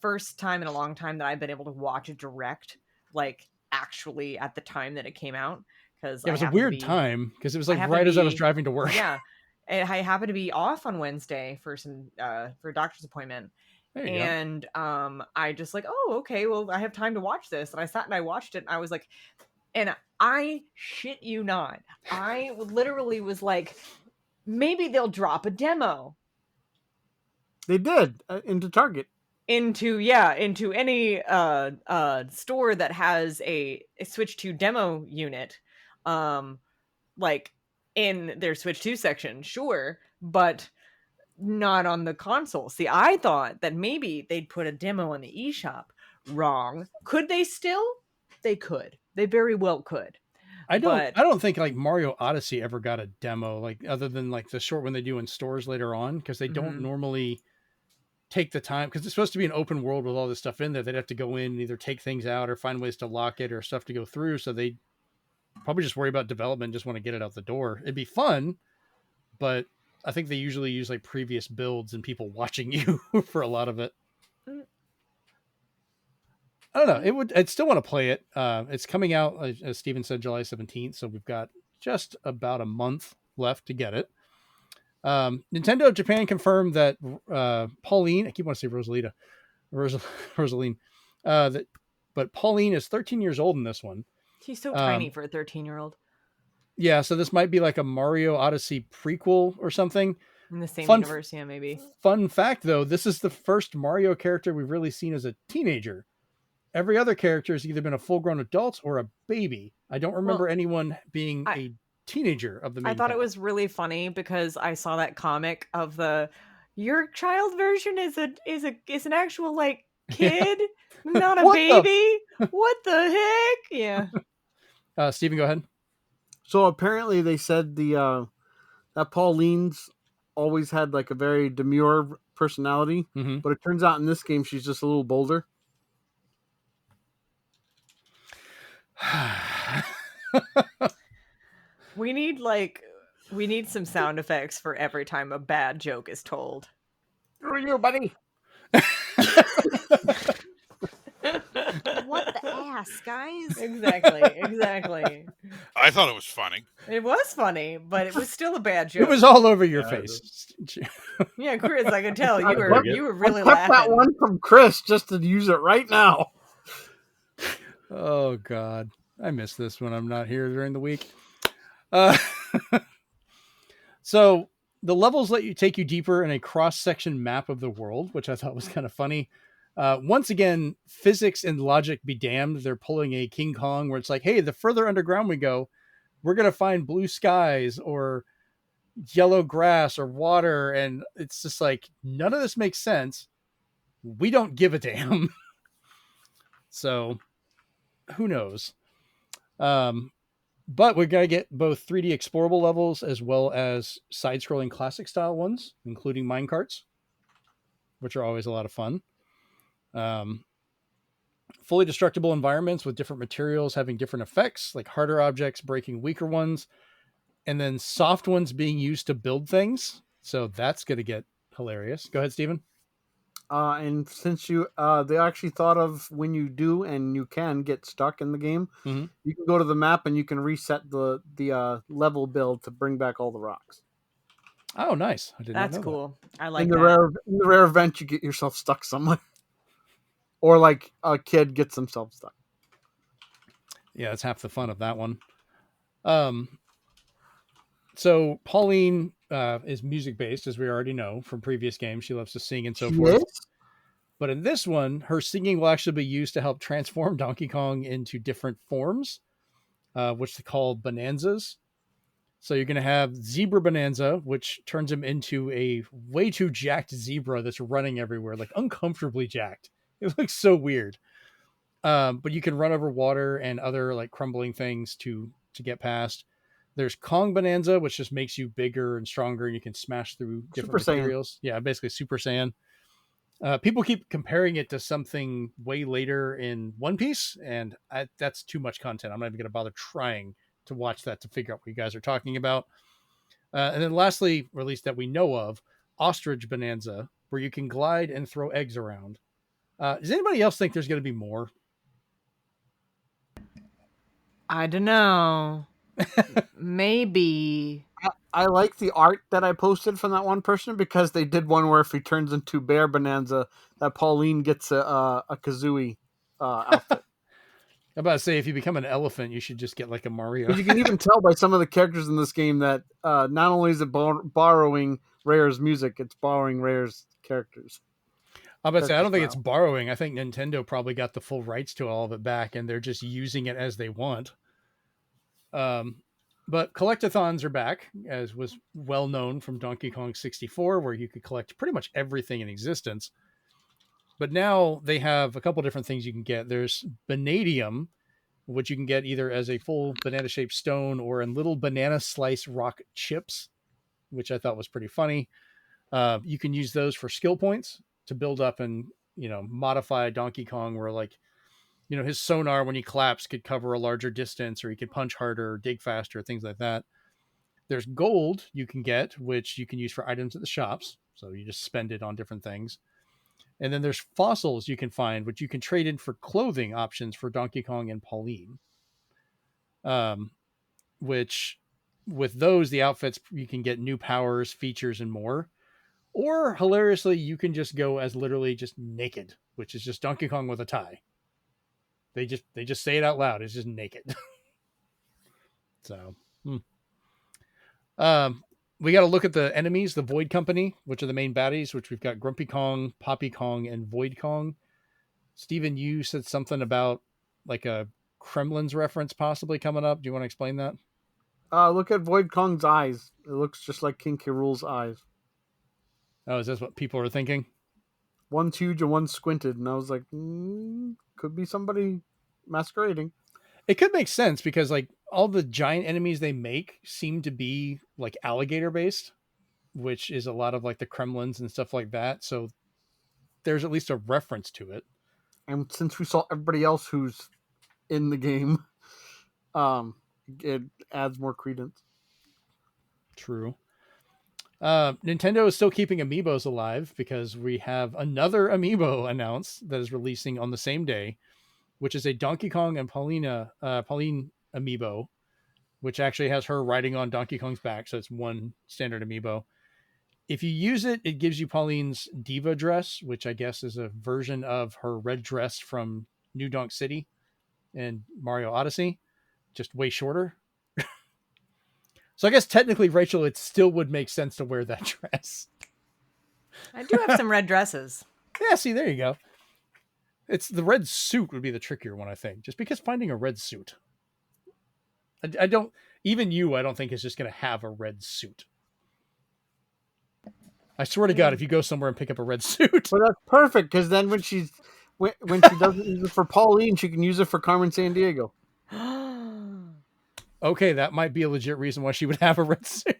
first time in a long time that I've been able to watch a direct actually at the time that it came out. Because it was a weird time because it was right as I was driving to work. Yeah, and I happened to be off on Wednesday for a doctor's appointment. And I just oh, okay, well, I have time to watch this. And I sat and I watched it, and I was like, and I shit you not, I literally was like, maybe they'll drop a demo. They did into Target. Into any store that has a Switch 2 demo unit, in their Switch 2 section, sure, but not on the console. See, I thought that maybe they'd put a demo on the eShop. Wrong. Could they still? They could. They very well could. I don't think Mario Odyssey ever got a demo, other than the short one they do in stores later on, because they don't normally take the time, because it's supposed to be an open world with all this stuff in there. They'd have to go in and either take things out or find ways to lock it or stuff to go through. So they probably just worry about development, just want to get it out the door. It'd be fun, but I think they usually use previous builds and people watching you for a lot of it. I don't know. I'd still want to play it. It's coming out, as Steven said, July 17th. So we've got just about a month left to get it. Nintendo of Japan confirmed that Pauline, I keep wanting to say Rosaline, but Pauline is 13 years old in this one. She's so tiny for a 13-year-old. Yeah, so this might be like a Mario Odyssey prequel or something. In the same Fun- universe, yeah, maybe. Fun fact, though, this is the first Mario character we've really seen as a teenager. Every other character has either been a full-grown adult or a baby. I don't remember anyone being a teenager of the main I thought it cast. was really funny because I saw that comic of your child version is an actual like kid, not a What baby. What the heck? Yeah. Steven, go ahead. So apparently they said that Pauline's always had like a very demure personality, Mm-hmm. but it turns out in this game she's just a little bolder. We need some sound effects for every time a bad joke is told. Screw you, buddy. What the ass, guys? Exactly. I thought it was funny. It was funny, but it was still a bad joke. It was all over your face. Yeah, Chris, I could tell you were really I kept laughing. that one from Chris just to use it right now. Oh God, I miss this when I'm not here during the week. So the levels let you take you deeper in a cross-section map of the world, which I thought was kind of funny. Once again, physics and logic be damned. They're pulling a King Kong where it's like, hey, the further underground we go, we're going to find blue skies or yellow grass or water. And it's just like, none of this makes sense. We don't give a damn. So who knows? But we're going to get both 3D explorable levels as well as side-scrolling classic style ones, including minecarts, which are always a lot of fun. Fully destructible environments with different materials having different effects, like harder objects breaking weaker ones, and then soft ones being used to build things. So that's going to get hilarious. Go ahead, Steven. And since they actually thought of when you do and you can get stuck in the game, Mm-hmm. you can go to the map and you can reset the level build to bring back all the rocks. Oh, nice. I did That's not know cool. I like in that. the rare event you get yourself stuck somewhere, or like a kid gets himself stuck. Yeah, that's half the fun of that one. So Pauline is music based, as we already know from previous games. She loves to sing and so forth. Yes? But in this one, her singing will actually be used to help transform Donkey Kong into different forms, which they call bonanzas. So you're going to have Zebra Bonanza, which turns him into a way too jacked zebra that's running everywhere, like uncomfortably jacked. It looks so weird. But you can run over water and other like crumbling things to get past. There's Kong Bonanza, which just makes you bigger and stronger, and you can smash through different Super Saiyan. materials. Yeah, basically Super Saiyan. People keep comparing it to something way later in One Piece, and that's too much content. I'm not even going to bother trying to watch that to figure out what you guys are talking about. And then lastly, or at least that we know of, Ostrich Bonanza, where you can glide and throw eggs around. Does anybody else think there's going to be more? I don't know. Maybe. I like the art that I posted from that one person because they did one where if he turns into Bear Bonanza, that Pauline gets a Kazooie outfit. I'm about to say, if you become an elephant, you should just get like a Mario. But you can even tell by some of the characters in this game that not only is it borrowing Rare's music, it's borrowing Rare's characters. I'm about to say, I don't think it's borrowing. I think Nintendo probably got the full rights to all of it back, and they're just using it as they want. But collectathons are back, as was well known from Donkey Kong 64, where you could collect pretty much everything in existence. But now they have a couple different things you can get. There's Banadium, which you can get either as a full banana-shaped stone or in little banana slice rock chips, which I thought was pretty funny. You can use those for skill points to build up and, modify Donkey Kong where like, his sonar when he claps could cover a larger distance, or he could punch harder or dig faster, things like that. There's gold you can get, which you can use for items at the shops. So you just spend it on different things. And then there's fossils you can find, which you can trade in for clothing options for Donkey Kong and Pauline. Which with those, the outfits, you can get new powers, features, and more. Or hilariously, you can just go as literally just naked, which is just Donkey Kong with a tie. They just say it out loud. It's just naked. So, we got to look at the enemies, the Void Company, which are the main baddies, which we've got Grumpy Kong, Poppy Kong, and Void Kong. Steven, you said something about like a Kremlin's reference possibly coming up. Do you want to explain that? Look at Void Kong's eyes. It looks just like King K. Rool's eyes. Oh, is this what people are thinking? One's huge and one's squinted, and I was like, could be somebody masquerading. It could make sense because like all the giant enemies they make seem to be like alligator based, which is a lot of like the Kremlins and stuff like that. So there's at least a reference to it. And since we saw everybody else who's in the game, it adds more credence. True. Nintendo is still keeping amiibos alive because we have another amiibo announced that is releasing on the same day, which is a Donkey Kong and Pauline amiibo, which actually has her riding on Donkey Kong's back. So it's one standard amiibo. If you use it, it gives you Pauline's diva dress, which I guess is a version of her red dress from New Donk City and Mario Odyssey, just way shorter. So I guess technically, Rachel, it still would make sense to wear that dress. I do have some red dresses. Yeah, see, there you go. It's the red suit would be the trickier one, I think. Just because finding a red suit. I don't, even you, I don't think is just going to have a red suit. I swear to God, if you go somewhere and pick up a red suit. But that's perfect, because then when she doesn't use it for Pauline, she can use it for Carmen Sandiego. Okay, that might be a legit reason why she would have a red suit.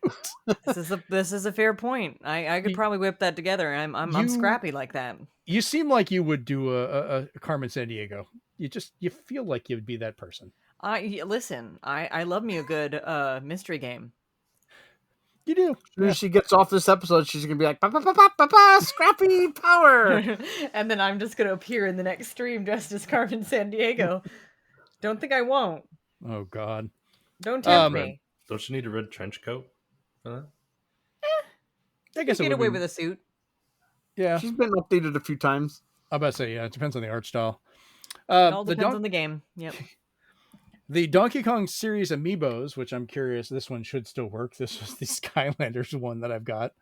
This is a fair point. I could probably whip that together. I'm scrappy like that. You seem like you would do a Carmen Sandiego. You feel like you would be that person. Listen. I love me a good mystery game. You do. As soon as she gets off this episode, she's gonna be like, "Pa, scrappy power," and then I'm just gonna appear in the next stream dressed as Carmen Sandiego. Don't think I won't. Oh God. Don't tempt me. Don't you need a red trench coat for that? I guess get away with a suit. Yeah, she's been updated a few times. I'm about to say, yeah, it depends on the art style. It all depends on the game. Yep. The Donkey Kong series amiibos, which I'm curious, this one should still work. This was the Skylanders one that I've got.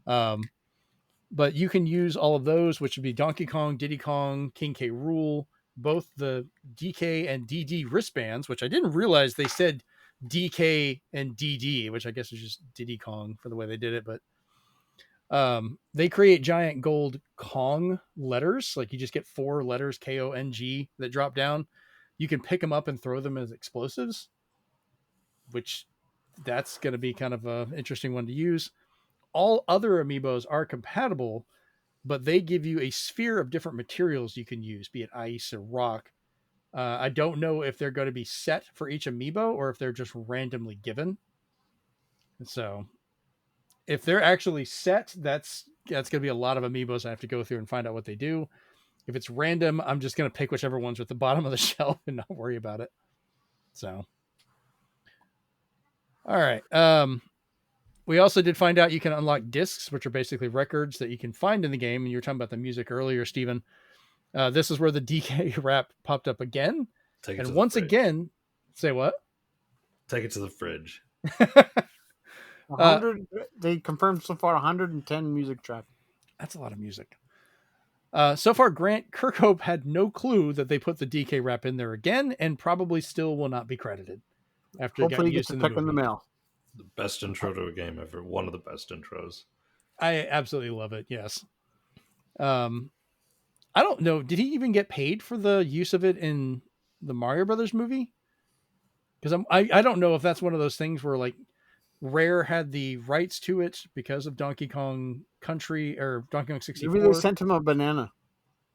But you can use all of those, which would be Donkey Kong, Diddy Kong, King K. Rool, both the DK and DD wristbands, which I didn't realize they said DK and DD, which I guess is just Diddy Kong for the way they did it. But they create giant gold Kong letters. Like you just get 4 letters, KONG, that drop down. You can pick them up and throw them as explosives, which that's going to be kind of an interesting one to use. All other amiibos are compatible, but they give you a sphere of different materials you can use, be it ice or rock. I don't know if they're going to be set for each amiibo or if they're just randomly given. So if they're actually set, that's going to be a lot of amiibos I have to go through and find out what they do. If it's random, I'm just going to pick whichever ones are at the bottom of the shelf and not worry about it. So, all right. We also did find out you can unlock discs, which are basically records that you can find in the game. And you were talking about the music earlier, Steven. This is where the DK rap popped up again. And once again, say what? Take it to the fridge. 100. They confirmed so far 110 music tracks. That's a lot of music. So far, Grant Kirkhope had no clue that they put the DK rap in there again, and probably still will not be credited after Hopefully, it got he gets used a in check in the mail. The best intro to a game ever. One of the best intros. I absolutely love it. Yes. I don't know. Did he even get paid for the use of it in the Mario Brothers movie? Because I don't know if that's one of those things where like Rare had the rights to it because of Donkey Kong Country or Donkey Kong 64. Maybe they sent him a banana.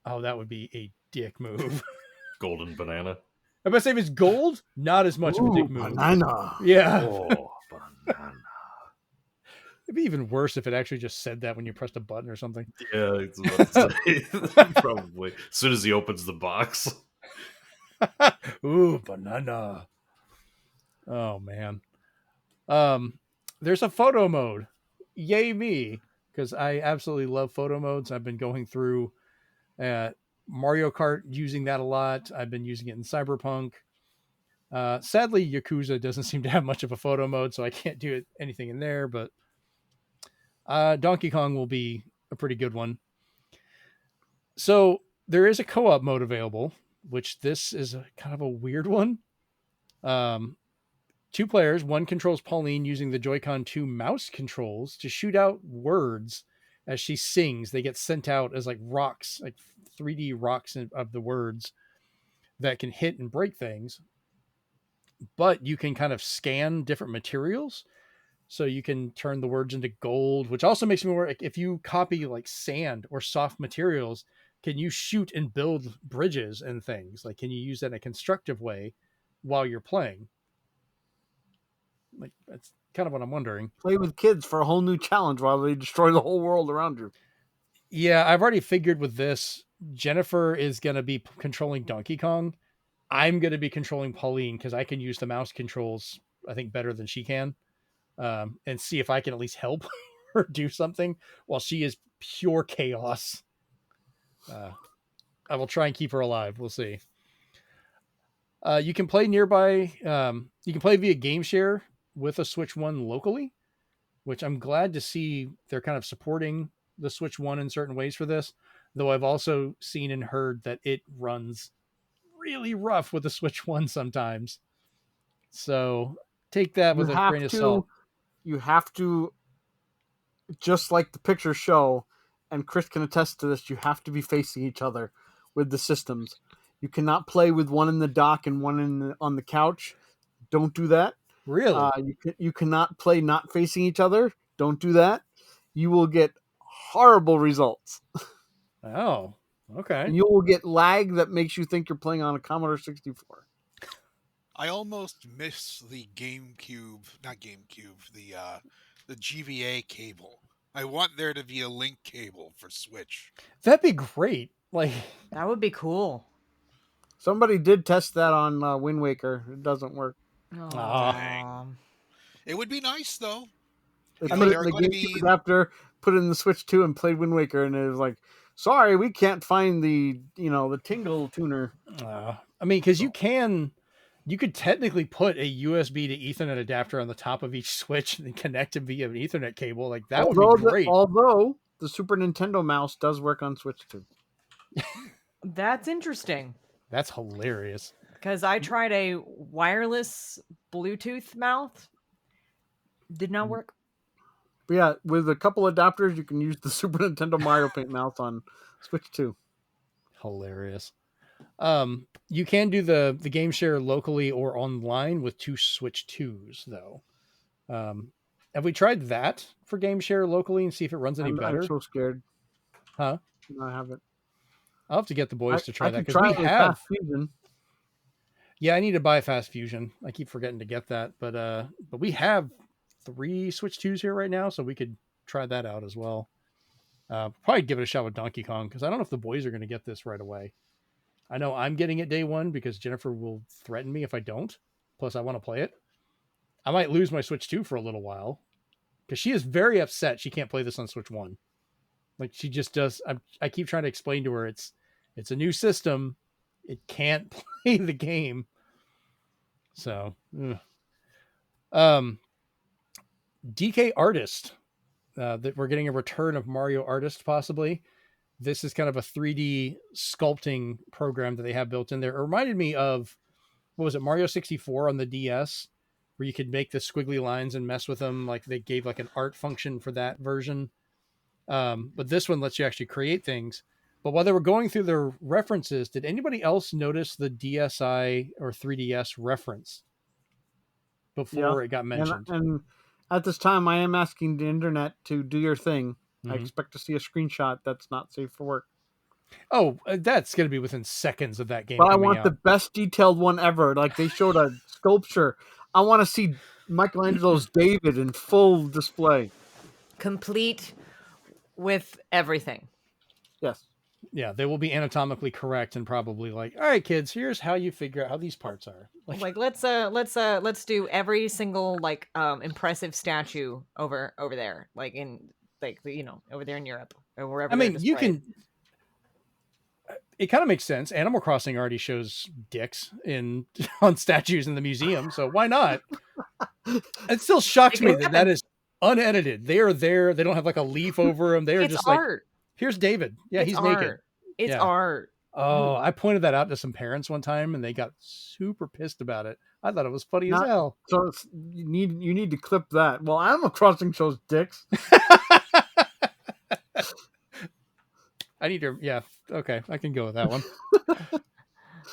Oh, that would be a dick move. Golden banana. I'm about to say if it's gold, not as much of a dick move. Banana. Yeah. Oh, banana. It'd be even worse if it actually just said that when you pressed a button or something. Yeah, it's about to say. Probably. As soon as he opens the box. Ooh, banana. Oh, man. There's a photo mode. Yay me. Because I absolutely love photo modes. I've been going through Mario Kart using that a lot. I've been using it in Cyberpunk. Sadly, Yakuza doesn't seem to have much of a photo mode, so I can't do anything in there. But Donkey Kong will be a pretty good one. So there is a co-op mode available, which this is kind of a weird one. 2 players, one controls Pauline using the Joy-Con 2 mouse controls to shoot out words as she sings. They get sent out as like rocks, like 3D rocks of the words that can hit and break things. But you can kind of scan different materials. So you can turn the words into gold, which also makes me wonder, if you copy like sand or soft materials, can you shoot and build bridges and things? Like, can you use that in a constructive way while you're playing? Like, that's kind of what I'm wondering. Play with kids for a whole new challenge while they destroy the whole world around you. Yeah, I've already figured with this, Jennifer is going to be controlling Donkey Kong. I'm going to be controlling Pauline because I can use the mouse controls, I think, better than she can. And see if I can at least help her do something while she is pure chaos. I will try and keep her alive. We'll see. You can play nearby. You can play via Game Share with a Switch 1 locally, which I'm glad to see they're kind of supporting the Switch 1 in certain ways for this. Though I've also seen and heard that it runs really rough with the Switch 1 sometimes. So take that with a grain of salt. You have to, just like the pictures show, and Chris can attest to this, you have to be facing each other with the systems. You cannot play with one in the dock and one on the couch. Don't do that. Really? You cannot play not facing each other. Don't do that. You will get horrible results. Oh, okay. And you will get lag that makes you think you're playing on a Commodore 64. I almost miss the the GVA cable. I want there to be a link cable for Switch. That'd be great. Like, That would be cool. Somebody did test that on Wind Waker. It doesn't work. Oh, It would be nice though. They You know, put it there in are the going to GameCube be adapter, put it in the Switch 2, and played Wind Waker, and it was like, sorry, we can't find the Tingle tuner. I mean, because you could technically put a USB to Ethernet adapter on the top of each Switch and connect it via an Ethernet cable. Like, that would be great. Although the Super Nintendo mouse does work on Switch 2. that's interesting. That's hilarious. Because I tried a wireless Bluetooth mouse. Did not work. But yeah, with a couple adapters, you can use the Super Nintendo Mario Paint mouse on Switch 2. Hilarious. You can do the Game Share locally or online with 2 Switch 2s, though. Have we tried that for Game Share locally and see if it runs any better? I'm so scared. Huh? No, I haven't. I'll have to get the boys to try that, because we have Fast Fusion. Yeah, I need to buy Fast Fusion. I keep forgetting to get that, but we have 3 Switch 2s here right now, so we could try that out as well. Probably give it a shot with Donkey Kong, because I don't know if the boys are going to get this right away. I know I'm getting it day one because Jennifer will threaten me if I don't. Plus, I want to play it. I might lose my Switch 2 for a little while, because she is very upset she can't play this on Switch 1. Like, she just does. I keep trying to explain to her it's a new system. It can't play the game. So, DK Artist, that we're getting a return of Mario Artist possibly. This is kind of a 3D sculpting program that they have built in there. It reminded me of, what was it, Mario 64 on the DS, where you could make the squiggly lines and mess with them. Like, they gave like an art function for that version. But this one lets you actually create things. But while they were going through their references, did anybody else notice the DSi or 3DS reference before it got mentioned? And at this time, I am asking the internet to do your thing. I expect to see a screenshot that's not safe for work. Oh, that's going to be within seconds of that game. But I want the best detailed one ever. Like, they showed a sculpture. I want to see Michelangelo's David in full display. Complete with everything. Yes. Yeah, they will be anatomically correct and probably like, all right, kids, here's how you figure out how these parts are. Like let's do every single like impressive statue over there, like in over there in Europe or wherever. I mean, you can. It kind of makes sense. Animal Crossing already shows dicks on statues in the museum, so why not? It still shocks me that is unedited. They are there. They don't have like a leaf over them. They are It's just like, art. here's David. Yeah, It's he's art. naked. It's Yeah. art. Oh, I pointed that out to some parents one time, and they got super pissed about it. I thought it was funny as Not- hell. So you need to clip that. Well, Animal Crossing shows dicks. I need to. Yeah, okay, I can go with that one.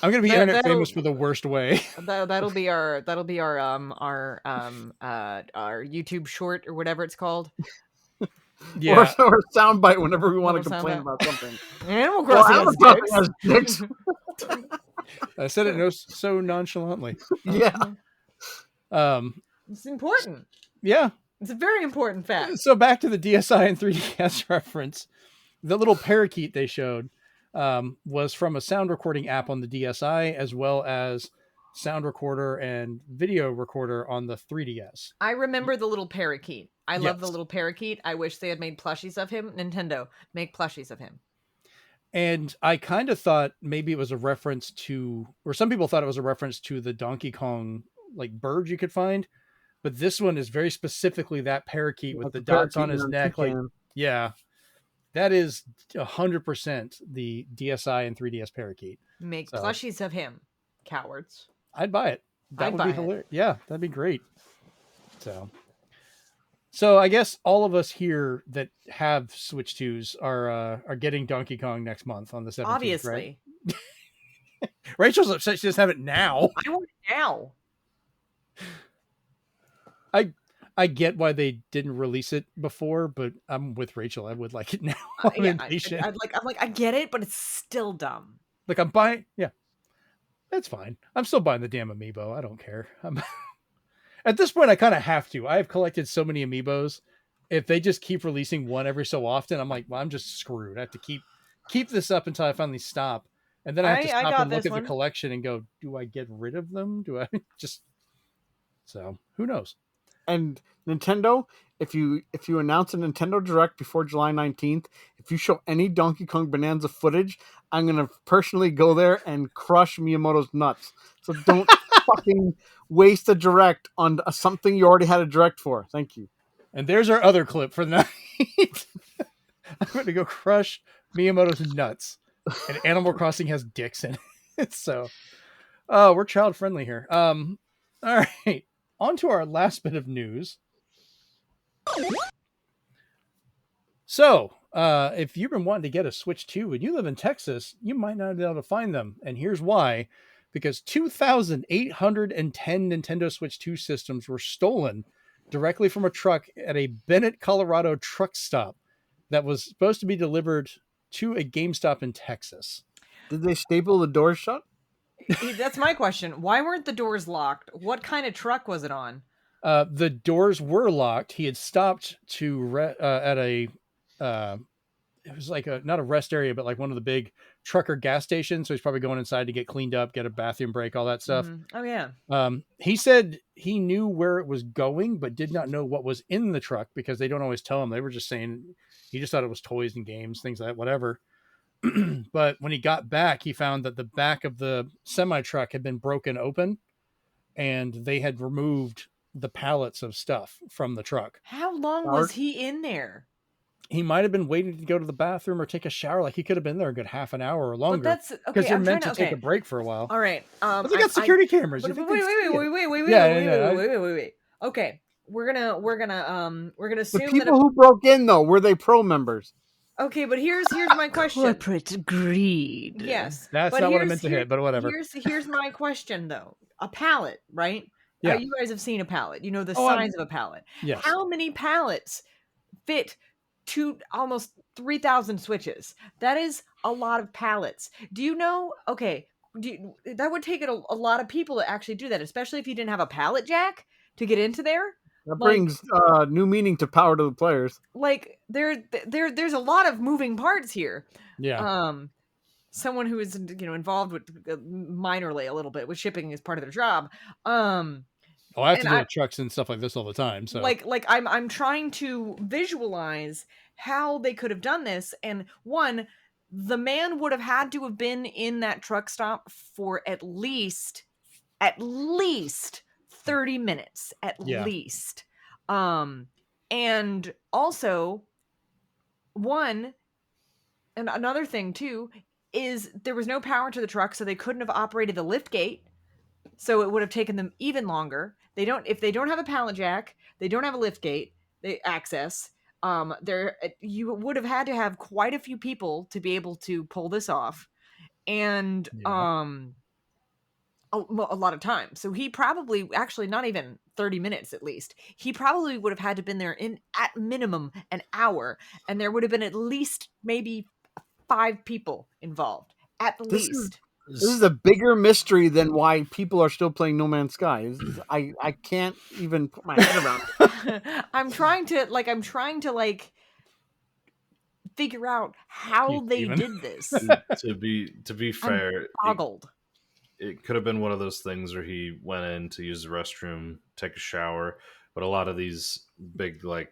I'm gonna be internet famous for the worst way. That'll be our YouTube short or whatever it's called. Yeah, Or a soundbite whenever we want to Little complain soundbite. about something. Animal Well, Crossing Animal has Crossing dicks. has dicks. I said it so nonchalantly. Yeah. It's important. Yeah. It's a very important fact. So back to the DSi and 3DS reference. The little parakeet they showed was from a sound recording app on the DSi, as well as sound recorder and video recorder on the 3DS. I remember the little parakeet. I love the Yes. little parakeet. I wish they had made plushies of him. Nintendo, make plushies of him. And I kind of thought maybe it was a reference to, or some people thought it was a reference to the Donkey Kong like bird you could find. But this one is very specifically that parakeet with the dots on his neck. Like, yeah, that is 100% the DSi and 3DS parakeet. Make So- plushies of him, cowards. I'd buy it. That I'd would buy be it. hilarious. Yeah, that'd be great. So I guess all of us here that have Switch 2s are getting Donkey Kong next month on the 17th, Obviously, right? Rachel's upset she doesn't have it now. I want it now. I get why they didn't release it before, but I'm with Rachel. I would like it now. I'm Yeah, impatient. I'm like, I get it, but it's still dumb. Like I'm buying, yeah, that's fine. I'm still buying the damn amiibo. I don't care. At this point, I kind of have to. I have collected so many amiibos. If they just keep releasing one every so often, I'm like, well, I'm just screwed. I have to keep this up until I finally stop, and then I have to I stop got and look this at the one. collection and go, do I get rid of them? Do I just? So who knows? And Nintendo, if you announce a Nintendo Direct before July 19th, if you show any Donkey Kong Bananza footage, I'm going to personally go there and crush Miyamoto's nuts. So don't fucking waste a Direct on something you already had a Direct for. Thank you. And there's our other clip for the night. I'm going to go crush Miyamoto's nuts. And Animal Crossing has dicks in it. So, we're child friendly here. All right. On to our last bit of news. So, if you've been wanting to get a Switch 2 and you live in Texas, you might not be able to find them. And here's why. Because 2,810 Nintendo Switch 2 systems were stolen directly from a truck at a Bennett, Colorado truck stop that was supposed to be delivered to a GameStop in Texas. Did they staple the doors shut? That's my question. Why weren't the doors locked? What kind of truck was it on? The doors were locked. He had stopped to at a it was like not a rest area, but like one of the big trucker gas stations. So he's probably going inside to get cleaned up, get a bathroom break, all that stuff. Mhm. Oh yeah. He said he knew where it was going, but did not know what was in the truck because they don't always tell him. They were just saying he just thought it was toys and games, things like that, whatever. But when he got back, he found that the back of the semi truck had been broken open and they had removed the pallets of stuff from the truck. How long was he in there? He might have been waiting to go to the bathroom or take a shower. Like he could have been there a good half an hour or longer. But that's okay. Because they're I'm meant trying to take a break for a while. All right. But they got security cameras. But You think wait. they'd- Okay. We're gonna assume The people that. who broke in, though, were they pro members? Okay, but here's my question. Corporate greed. Yes, That's but not what I here's- meant to here- hit, but whatever. Here's my question though. A pallet, right? Yeah. You guys have seen a pallet. You know the Oh, size of a pallet. Yes. How many pallets fit to almost 3,000 Switches? That is a lot of pallets. Do you know? Okay, that would take a lot of people to actually do that, especially if you didn't have a pallet jack to get into there. That brings new meaning to Power to the Players. Like there's a lot of moving parts here. Yeah. Someone who is involved with minorly a little bit with shipping as part of their job. Oh, I have to and deal with trucks and stuff like this all the time. So like I'm trying to visualize how they could have done this. And one, the man would have had to have been in that truck stop for at least 30 minutes at Yeah. least. And also, and another thing too, is there was no power to the truck, so they couldn't have operated the lift gate. So it would have taken them even longer. If they don't have a pallet jack, they don't have a lift gate, they access. You would have had to have quite a few people to be able to pull this off. And a lot of time. So he probably, actually not even 30 minutes at least, he probably would have had to been there in at minimum an hour, and there would have been at least maybe 5 people involved at the least. This is a bigger mystery than why people are still playing No Man's Sky. I can't even put my head around it. I'm trying to figure out how they did this. To be fair, boggled. It could have been one of those things where he went in to use the restroom, take a shower, but a lot of these big truck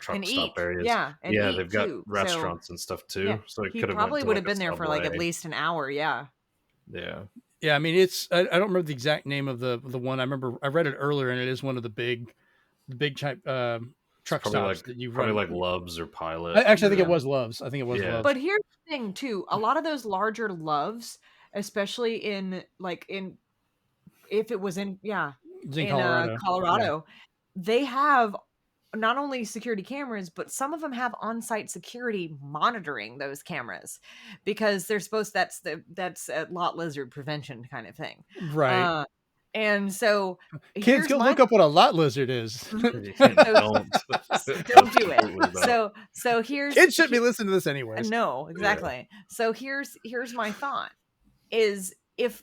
And stop eat. areas, Yeah, they've got too. restaurants and stuff too. Yeah. So He probably would have been there for at least an hour. Yeah. Yeah, I mean, I don't remember the exact name of the one. I remember I read it earlier, and it is one of the big type truck stops that you've probably run. like Loves or Pilot. Actually, I think it was Loves. Loves. But here's the thing too: a lot of those larger Loves, especially if it was in Colorado, they have not only security cameras, but some of them have on-site security monitoring those cameras, because they're supposed that's a lot lizard prevention kind of thing, right? And so kids go look up what a lot lizard is. Don't do it. So here's kids shouldn't be listening to this anyways. No, exactly. Yeah. So here's my thought: is if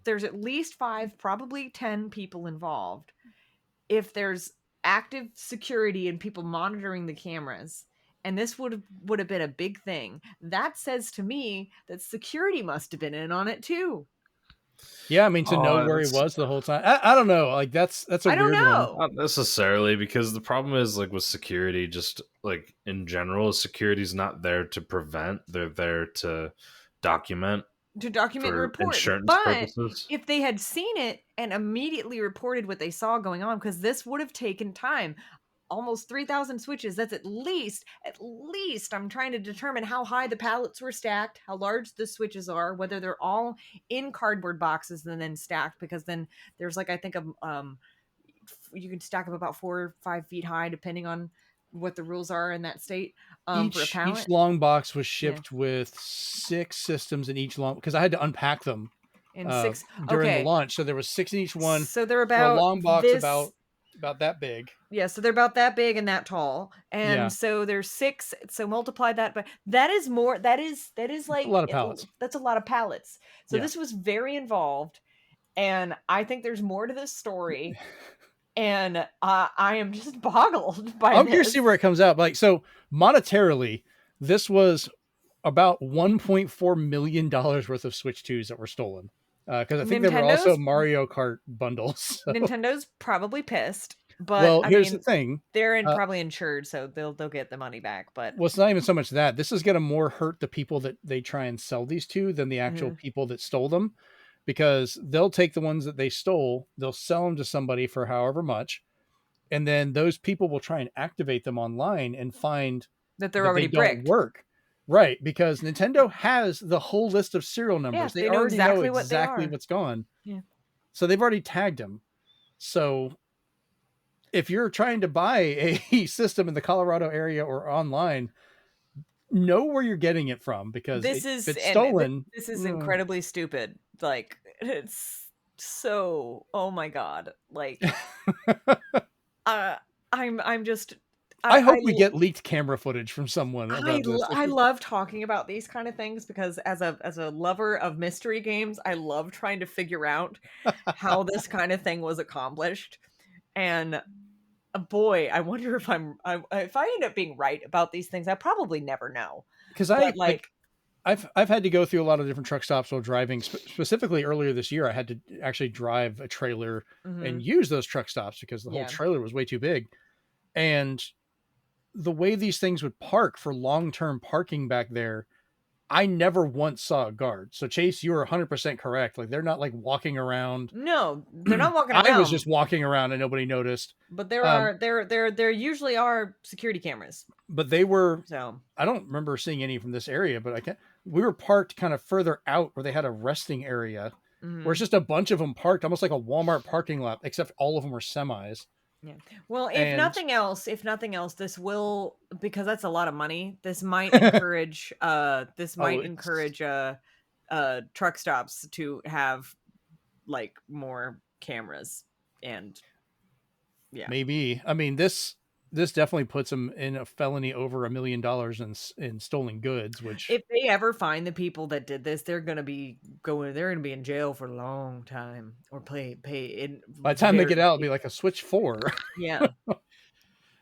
there's at least 5, probably 10 people involved, if there's active security and people monitoring the cameras, and this would have been a big thing, that says to me that security must have been in on it too. Yeah, I mean, to know where he was the whole time. I don't know. Like that's a weird one. Not necessarily, because the problem is with security, just in general, security's not there to prevent; they're there to document. And report. Insurance purposes. If they had seen it and immediately reported what they saw going on, because this would have taken time, almost 3,000 switches, that's at least I'm trying to determine how high the pallets were stacked, how large the switches are, whether they're all in cardboard boxes and then stacked, because then there's I think you can stack them about 4 or 5 feet high depending on what the rules are in that state. For a pallet. Each long box was shipped with 6 systems in each long, because I had to unpack them in 6 during the launch. So there was 6 in each one. So they're about a long box about that big. Yeah, so they're about that big and that tall. And so there's 6. So multiply that, but that is more. That is like a lot of pallets. That's a lot of pallets. So this was very involved, and I think there's more to this story. And I am just boggled by I'm curious to see where it comes out. So monetarily, this was about $1.4 million worth of Switch 2s that were stolen. Because I think there were also Mario Kart bundles. So. Nintendo probably pissed. But here's the thing: they're probably insured, so they'll get the money back. But it's not even so much that. This is going to more hurt the people that they try and sell these to than the actual people that stole them. Because they'll take the ones that they stole, they'll sell them to somebody for however much, and then those people will try and activate them online and find that they're already bricked. Don't work. Right, because Nintendo has the whole list of serial numbers. Yeah, they already know exactly what's gone. Yeah. So they've already tagged them. So if you're trying to buy a system in the Colorado area or online, know where you're getting it from, because if it's stolen. This is incredibly stupid. It's so, oh my god. I'm just. I hope we get leaked camera footage from someone. I love talking about these kind of things, because as a lover of mystery games, I love trying to figure out how this kind of thing was accomplished. And boy, I wonder if if I end up being right about these things. I probably never know, because I've had to go through a lot of different truck stops while driving. Specifically earlier this year, I had to actually drive a trailer and use those truck stops because the whole trailer was way too big. And the way these things would park for long-term parking back there, I never once saw a guard. So Chase, you were 100% correct. Like they're not like walking around. No, they're not walking around. I was just walking around and nobody noticed. But there usually are security cameras. But they were. So I don't remember seeing any from this area, but we were parked kind of further out where they had a resting area where it's just a bunch of them parked, almost like a Walmart parking lot, except all of them were semis. Yeah. Well, if nothing else, this will, because that's a lot of money. This might encourage truck stops to have like more cameras and maybe. I mean, this definitely puts them in a felony over $1 million in stolen goods, which if they ever find the people that did this, they're going to be in jail for a long time or pay in. By the time they get out, it'll be like a Switch 4. Yeah. Well,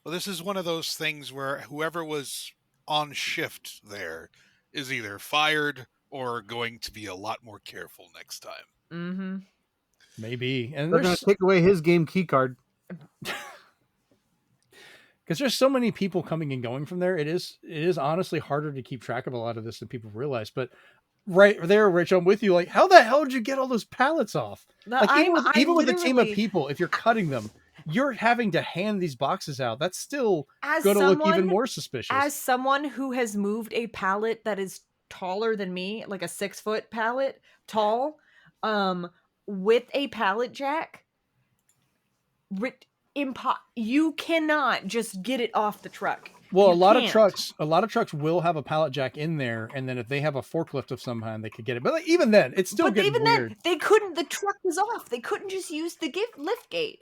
this is one of those things where whoever was on shift there is either fired or going to be a lot more careful next time. Mm-hmm. Maybe. And they're going to take away his game key card. Because there's so many people coming and going from there. It is honestly harder to keep track of a lot of this than people realize. But right there, Rich, I'm with you. Like, how the hell did you get all those pallets off? Like, even with a team of people, if you're cutting them, you're having to hand these boxes out. That's still going to look even more suspicious. As someone who has moved a pallet that is taller than me, like a 6-foot pallet tall, with a pallet jack, you cannot just get it off the truck. Well, a lot of trucks will have a pallet jack in there, and then if they have a forklift of some kind, they could get it. But like, even then, it's still getting weird. Then, they couldn't. The truck was off. They couldn't just use the lift gate.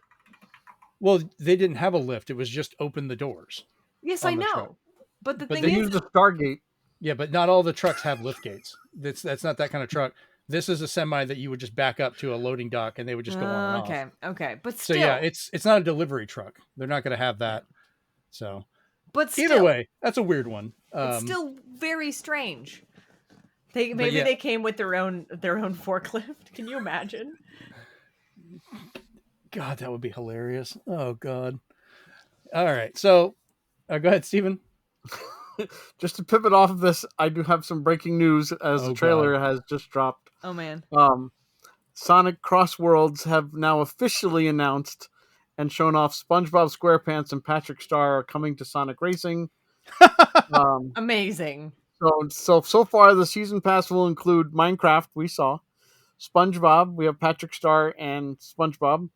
Well, they didn't have a lift. It was just open the doors. Yes, I know. Truck. But the thing they used the Stargate. Yeah, but not all the trucks have lift gates. That's not that kind of truck. This is a semi that you would just back up to a loading dock and they would just go on and off. Okay. But still. So yeah, it's not a delivery truck. They're not going to have that. So, but still, either way, that's a weird one. It's still very strange. They came with their own forklift. Can you imagine? God, that would be hilarious. Oh God. All right. So, go ahead, Steven. Just to pivot off of this, I do have some breaking news as the trailer has just dropped. Oh man. Sonic CrossWorlds have now officially announced and shown off SpongeBob SquarePants and Patrick Star are coming to Sonic Racing. Amazing. So far the season pass will include Minecraft, we saw, SpongeBob, we have Patrick Star and SpongeBob.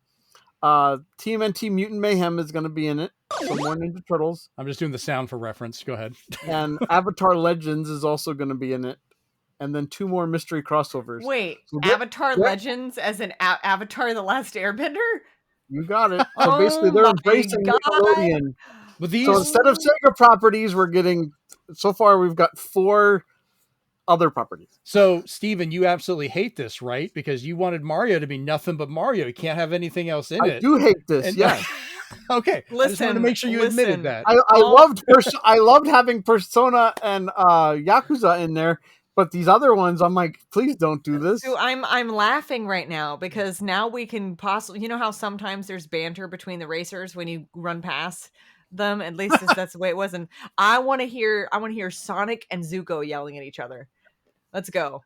TMNT Mutant Mayhem is going to be in it. So more Ninja Turtles. I'm just doing the sound for reference. Go ahead. And Avatar Legends is also going to be in it. And then 2 more mystery crossovers. Wait, so Avatar Legends as an Avatar The Last Airbender? You got it. So basically they're embracing Nickelodeon. But these... So instead of Sega properties, we're getting... So far, we've got 4 other properties. So, Steven, you absolutely hate this, right? Because you wanted Mario to be nothing but Mario. You can't have anything else in it. I do hate this, yes. Okay. I just wanted to make sure you admitted that. I loved having Persona and Yakuza in there, but these other ones, I'm like, please don't do this. So I'm laughing right now because now we can possibly, you know how sometimes there's banter between the racers when you run past them. At least that's the way it was. And I want to hear Sonic and Zuko yelling at each other. Let's go.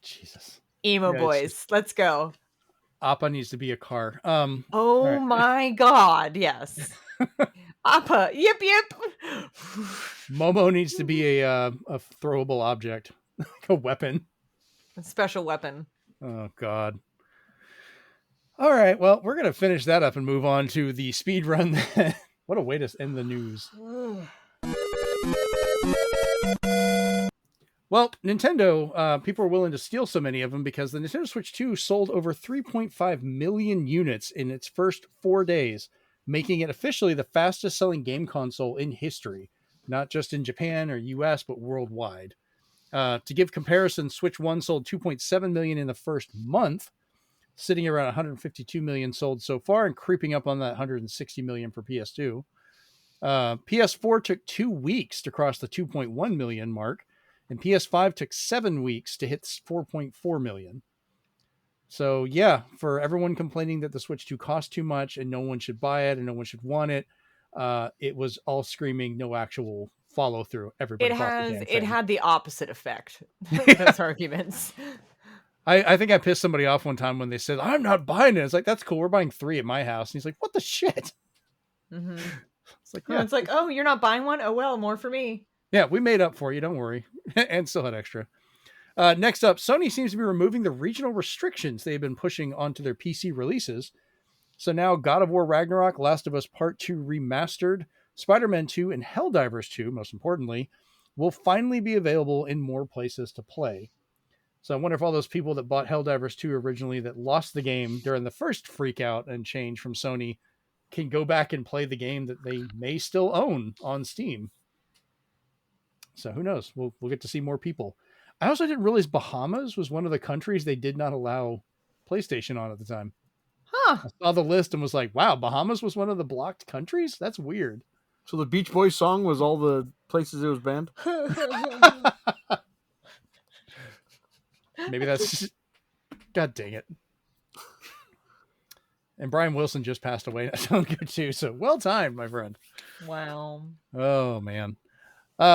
Jesus. Emo boys. Let's go. Appa needs to be a car. Right. My God, yes. Appa, yip. Momo needs to be a throwable object, like a weapon. A special weapon. Oh God. All right, well, we're going to finish that up and move on to the speed run. What a way to end the news. Well, Nintendo, people are willing to steal so many of them because the Nintendo Switch 2 sold over 3.5 million units in its first 4 days, making it officially the fastest selling game console in history, not just in Japan or US, but worldwide. To give comparison, Switch 1 sold 2.7 million in the first month, sitting around 152 million sold so far and creeping up on that 160 million for PS2. PS4 took 2 weeks to cross the 2.1 million mark, and PS5 took 7 weeks to hit 4.4 million. So yeah, for everyone complaining that the Switch 2 cost too much and no one should buy it and no one should want it, it was all screaming no actual follow through. Everybody bought the damn It thing. had the opposite effect. Those arguments. I think I pissed somebody off one time when they said, I'm not buying it. It's like, that's cool. We're buying 3 at my house. And he's like, what the shit? Mm-hmm. It's like, Yeah. It's like, oh, you're not buying one? Oh, well, more for me. Yeah, we made up for you. Don't worry. And still had extra. Next up, Sony seems to be removing the regional restrictions they've been pushing onto their PC releases. So now God of War Ragnarok, Last of Us Part 2 Remastered, Spider-Man 2, and Helldivers 2, most importantly, will finally be available in more places to play. So I wonder if all those people that bought Helldivers 2 originally that lost the game during the first freak out and change from Sony can go back and play the game that they may still own on Steam. So who knows? We'll get to see more people. I also didn't realize Bahamas was one of the countries they did not allow PlayStation on at the time. Huh. I saw the list and was like, wow, Bahamas was one of the blocked countries? That's weird. So the Beach Boys song was all the places it was banned? Maybe that's... God dang it. And Brian Wilson just passed away. That sounds good too. So well timed, my friend. Wow. Oh, man.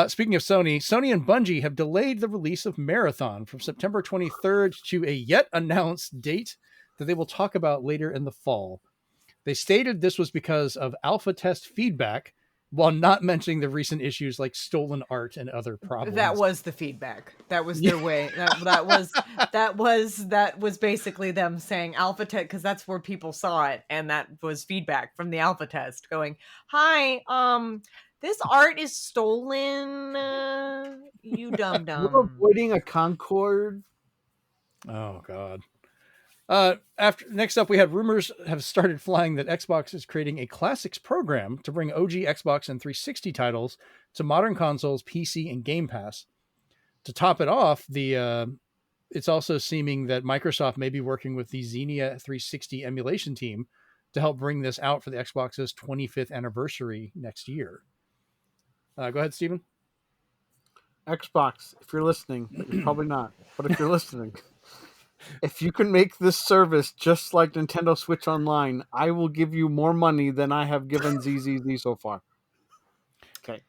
Speaking of Sony and Bungie have delayed the release of Marathon from September 23rd to a yet announced date that they will talk about later in the fall. They stated this was because of alpha test feedback, while not mentioning the recent issues like stolen art and other problems. That was the feedback. That was their way. That was basically them saying alpha test, because that's where people saw it, and that was feedback from the alpha test going, "Hi, this art is stolen. You dumb We're dumb." avoiding a Concord. Oh, God. Next up, we had rumors have started flying that Xbox is creating a classics program to bring OG Xbox and 360 titles to modern consoles, PC, and Game Pass. To top it off, it's also seeming that Microsoft may be working with the Xenia 360 emulation team to help bring this out for the Xbox's 25th anniversary next year. Go ahead, Steven. Xbox, if you're listening, but you're probably not. But if you're listening, if you can make this service just like Nintendo Switch Online, I will give you more money than I have given ZZZ so far. Okay.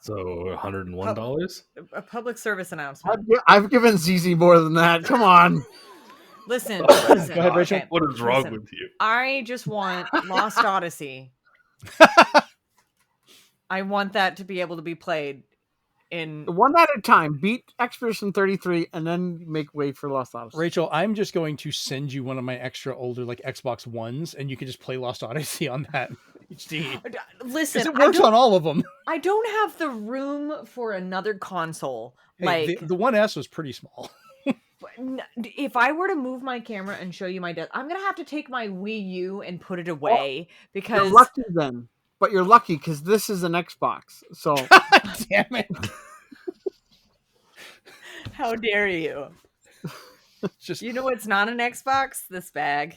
So $101? A public service announcement. I've given ZZ more than that. Come on. Listen. Go ahead, Rachel. Okay. What is wrong Listen. with you? I just want Lost Odyssey. I want that to be able to be played in one at a time. Beat Expedition 33 and then make way for Lost Odyssey. Rachel, I'm just going to send you one of my extra older like Xbox Ones, and you can just play Lost Odyssey on that HD. Listen, it works on all of them. I don't have the room for another console. Hey, the 1S was pretty small. If I were to move my camera and show you my desk, I'm gonna have to take my Wii U and put it away because you're lucky then. But you're lucky because this is an Xbox. So damn it. How dare you? Just you know it's not an Xbox? This bag.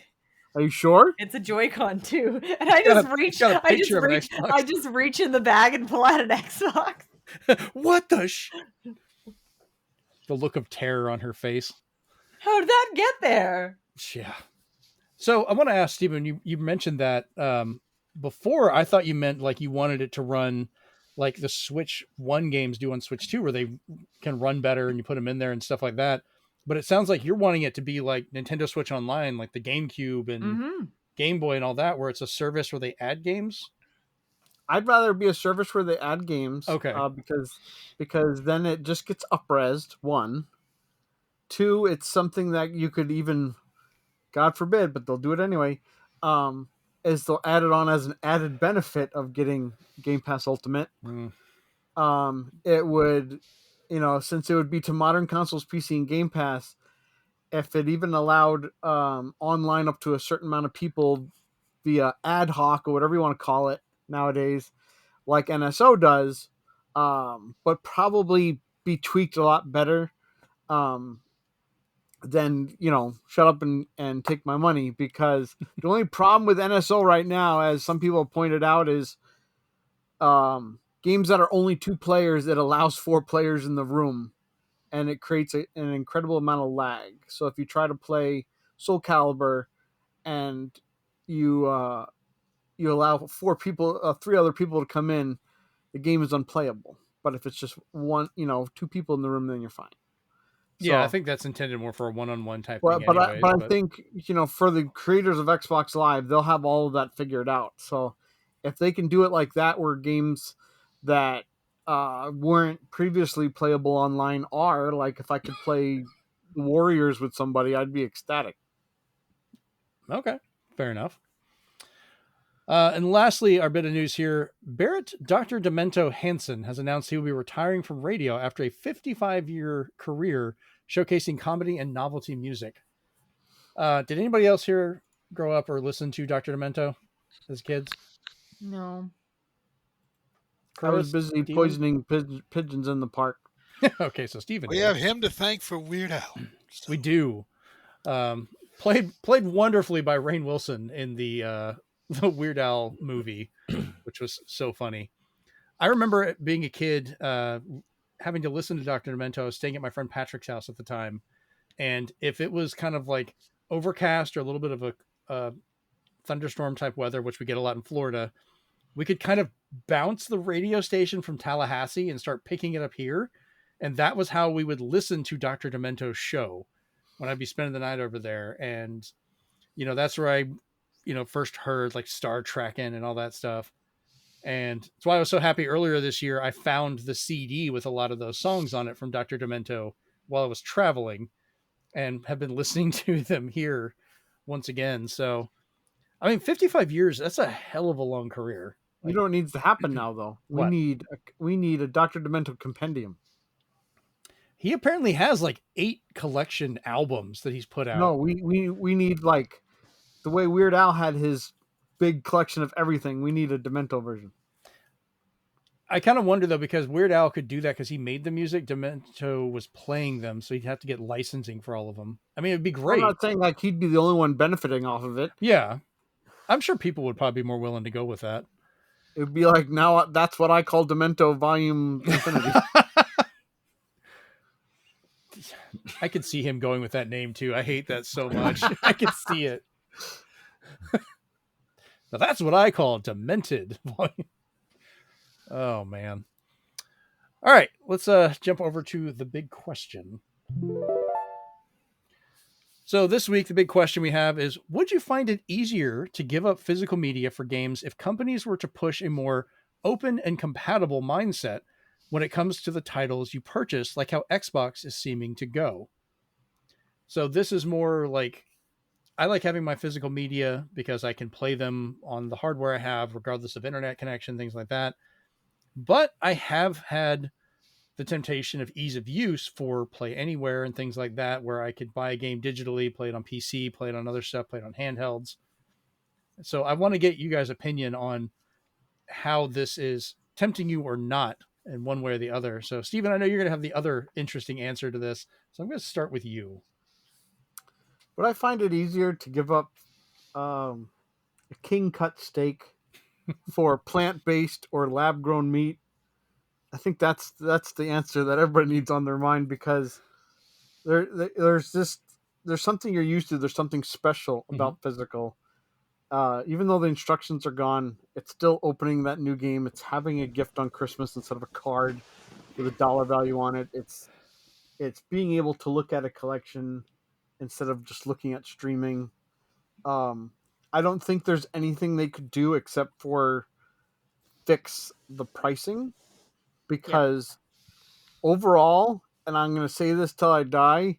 Are you sure? It's a Joy-Con too. And I just reach in the bag and pull out an Xbox. What the The look of terror on her face. How did that get there? Yeah. So I want to ask Stephen, you mentioned that before. I thought you meant like you wanted it to run like the Switch 1 games do on Switch 2, where they can run better and you put them in there and stuff like that. But it sounds like you're wanting it to be like Nintendo Switch Online, like the GameCube and Game Boy and all that, where it's a service where they add games. I'd rather be a service where they add games. Okay. Because then it just gets up-resed, 1. 2, it's something that you could even, God forbid, but they'll do it anyway, is they'll add it on as an added benefit of getting Game Pass Ultimate. It would, since it would be to modern consoles, PC, and Game Pass, if it even allowed online up to a certain amount of people via ad hoc or whatever you want to call it nowadays, like NSO does, but probably be tweaked a lot better than, shut up and take my money, because the only problem with NSO right now, as some people have pointed out, is games that are only 2 players, it allows 4 players in the room, and it creates an incredible amount of lag. So if you try to play Soul Calibur and you allow 3 other people to come in, the game is unplayable. But if it's just one, two people in the room, then you're fine. Yeah, I So, think that's intended more for a one-on-one type but thing but anyways. I think for the creators of Xbox Live, they'll have all of that figured out. So if they can do it like that, where games that weren't previously playable online are, like if I could play Warriors with somebody, I'd be ecstatic. Okay, fair enough. And lastly, our bit of news here. Barrett Dr. Demento Hansen has announced he will be retiring from radio after a 55-year career showcasing comedy and novelty music. Did anybody else here grow up or listen to Dr. Demento as kids? No. I was Chris, busy Steven? poisoning pigeons in the park. Okay, so Steven We did. have him to thank for Weird Al. So. We do. Played wonderfully by Rainn Wilson in the Weird Al movie, which was so funny. I remember being a kid, having to listen to Dr. Demento. I was staying at my friend Patrick's house at the time. And if it was kind of like overcast or a little bit of a thunderstorm type weather, which we get a lot in Florida, we could kind of bounce the radio station from Tallahassee and start picking it up here. And that was how we would listen to Dr. Demento's show when I'd be spending the night over there. And, that's where I, first heard like Star Trekking and all that stuff. And that's why I was so happy earlier this year. I found the CD with a lot of those songs on it from Dr. Demento while I was traveling and have been listening to them here once again. So, 55 years, that's a hell of a long career. You know what needs to happen now, though? We What? need a Dr. Demento compendium. He apparently has like 8 collection albums that he's put out. No, we need, like, the way Weird Al had his big collection of everything. We need a Demento version. I kind of wonder though, because Weird Al could do that because he made the music. Demento was playing them, so he'd have to get licensing for all of them. It'd be great. I'm not saying like he'd be the only one benefiting off of it. Yeah, I'm sure people would probably be more willing to go with that. It would be like, now that's what I call Demento Volume Infinity. I could see him going with that name too. I hate that so much. I could see it. Now that's what I call Demented Volume. Oh man. All right, let's jump over to the big question. So this week, the big question we have is, would you find it easier to give up physical media for games if companies were to push a more open and compatible mindset when it comes to the titles you purchase, like how Xbox is seeming to go? So this is more like, I like having my physical media because I can play them on the hardware I have, regardless of internet connection, things like that. But I have had the temptation of ease of use for Play Anywhere and things like that, where I could buy a game digitally, play it on PC, play it on other stuff, play it on handhelds. So I want to get you guys' opinion on how this is tempting you or not in one way or the other. So Steven, I know you're going to have the other interesting answer to this. So I'm going to start with you. Would I find it easier to give up a king cut steak for plant-based or lab-grown meat? I think that's the answer that everybody needs on their mind, because there's something you're used to. There's something special about physical. Even though the instructions are gone, it's still opening that new game. It's having a gift on Christmas instead of a card with a dollar value on it. It's being able to look at a collection instead of just looking at streaming. I don't think there's anything they could do except for fix the pricing, because overall, and I'm going to say this till I die,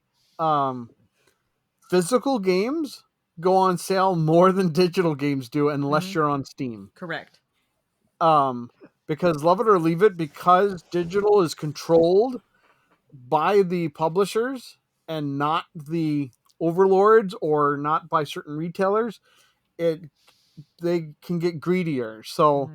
physical games go on sale more than digital games do, unless you're on Steam. Correct. Because love it or leave it, because digital is controlled by the publishers and not the overlords, or not by certain retailers, they can get greedier. So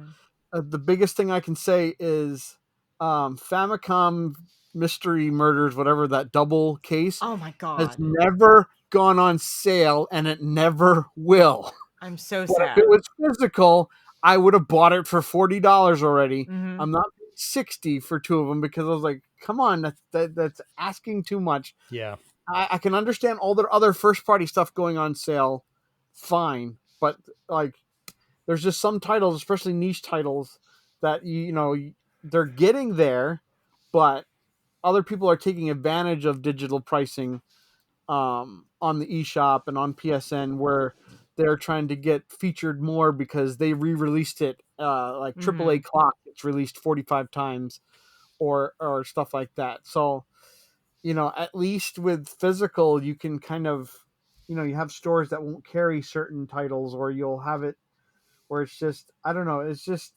the biggest thing I can say is Famicom Mystery Murders, whatever, that double case, Oh my god. has never gone on sale, and it never will. I'm so But sad. if it was physical, I would have bought it for $40 already. Mhm. I'm not paying $60 for 2 of them, because I was like, come on, that's asking too much. Yeah. I can understand all their other first party stuff going on sale, fine, but like, there's just some titles, especially niche titles, that they're getting there, but other people are taking advantage of digital pricing on the eShop and on PSN, where they're trying to get featured more because they re-released it, like AAA Clock. It's released 45 times, or stuff like that. So, at least with physical, you can kind of, you have stores that won't carry certain titles, or you'll have it where it's just, I don't know. It's just,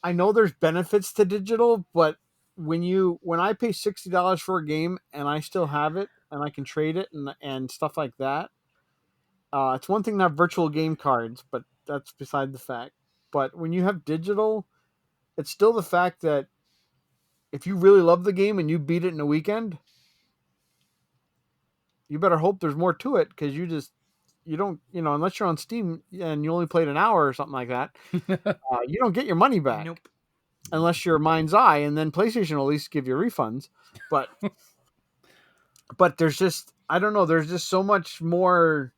I know there's benefits to digital, but when I pay $60 for a game and I still have it and I can trade it and stuff like that, it's one thing to have virtual game cards, but that's beside the fact. But when you have digital, it's still the fact that if you really love the game and you beat it in a weekend, you better hope there's more to it, because you don't, unless you're on Steam and you only played an hour or something like that, you don't get your money back. Nope. Unless you're Mind's Eye, and then PlayStation will at least give you refunds. But there's just, I don't know, there's just so much more